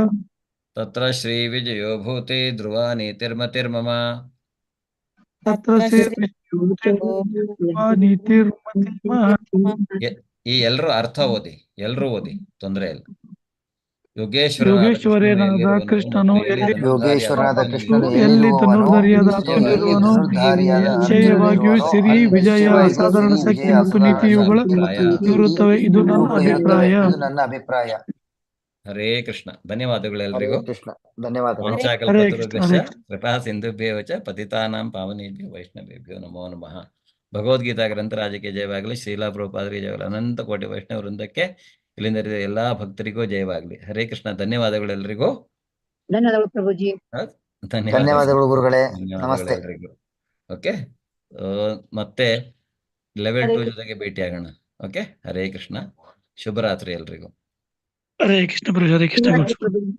ತತ್ರ ಶ್ರೀ ವಿಜಯೋ ಭೂತಿ ಧ್ರುವ ನೀತಿರ್ಮತಿರ್ಮಮ. ತತ್ರ ಶ್ರೀ ವಿಜಯೋರ್ಭೂತಿರ್ಧ್ರುವ ನೀತಿರ್ಮತಿರ್ಮಃ. ಈ ಎಲ್ಲರೂ ಅರ್ಥ ಓದಿ, ಎಲ್ಲರೂ ಓದಿ, ತೊಂದರೆ ಇಲ್ಲ. ಯೋಗೇಶ್ವರನಾದ ಕೃಷ್ಣನು ಯೋಗೇಶ್ವರನಾದ ಕೃಷ್ಣನು ಎಲ್ಲಿ ಧನುರ್ಧರಿಯಾದ ಎಲ್ಲಿರುವನೋ, ನಿಶ್ಚಯವಾಗಿಯೂ ಸಿರಿ ವಿಜಯ, ಸಾಧಾರಣ ಶಕ್ತಿ ಮತ್ತು ನೀತಿ ಇವುಗಳ ಇರುತ್ತವೆ. ಇದು ನನ್ನ ಅಭಿಪ್ರಾಯ. ಹರೇ ಕೃಷ್ಣ. ಧನ್ಯವಾದಗಳು ಎಲ್ರಿಗೂ. ಕೃಷ್ಣ, ಧನ್ಯವಾದಗಳು. ವಾಂಚಾಕಲ್ಪತರುಭ್ಯಶ್ಚ ಕೃಪಾ ಸಿಂಧುಭ್ಯೋ ಚ ಪತಿತಾನಾಂ ಪಾವನೇಭ್ಯೋ ವೈಷ್ಣವೇಭ್ಯೋ ನಮೋ ನಮಃ. ಭಗವದ್ಗೀತಾ ಗ್ರಂಥರಾಜಕ್ಕೆ ಜಯವಾಗಲಿ. ಶ್ರೀಲಾ ಪ್ರಭುಪಾದರಿಗೆ ಜಯವಾಗಲಿ. ಅನಂತ ಕೋಟಿ ವೈಷ್ಣವ ವೃಂದಕ್ಕೆ, ಇಲ್ಲಿಂದ ಎಲ್ಲಾ ಭಕ್ತರಿಗೂ ಜಯವಾಗಲಿ. ಹರೇ ಕೃಷ್ಣ. ಧನ್ಯವಾದಗಳು ಎಲ್ರಿಗೂ. ಧನ್ಯವಾದಗಳು ಪ್ರಭುಜಿ. ಧನ್ಯವಾದಗಳು ಗುರುಗಳೇ. ನಮಸ್ತೆ. ಎಲ್ರಿಗೂ. ಓಕೆ, ಮತ್ತೆ ಲೆವೆಲ್ 2 ಜೊತೆಗೆ ಭೇಟಿಯಾಗೋಣ. ಓಕೆ, ಹರೇ ಕೃಷ್ಣ. ಶುಭರಾತ್ರಿ ಎಲ್ರಿಗೂ. ಹರೇ ಕೃಷ್ಣ ಪ್ರಭು. ಹರೇ ಕೃಷ್ಣ. ಧನ್ಯವಾದಗಳು ಪ್ರಭುಜಿ.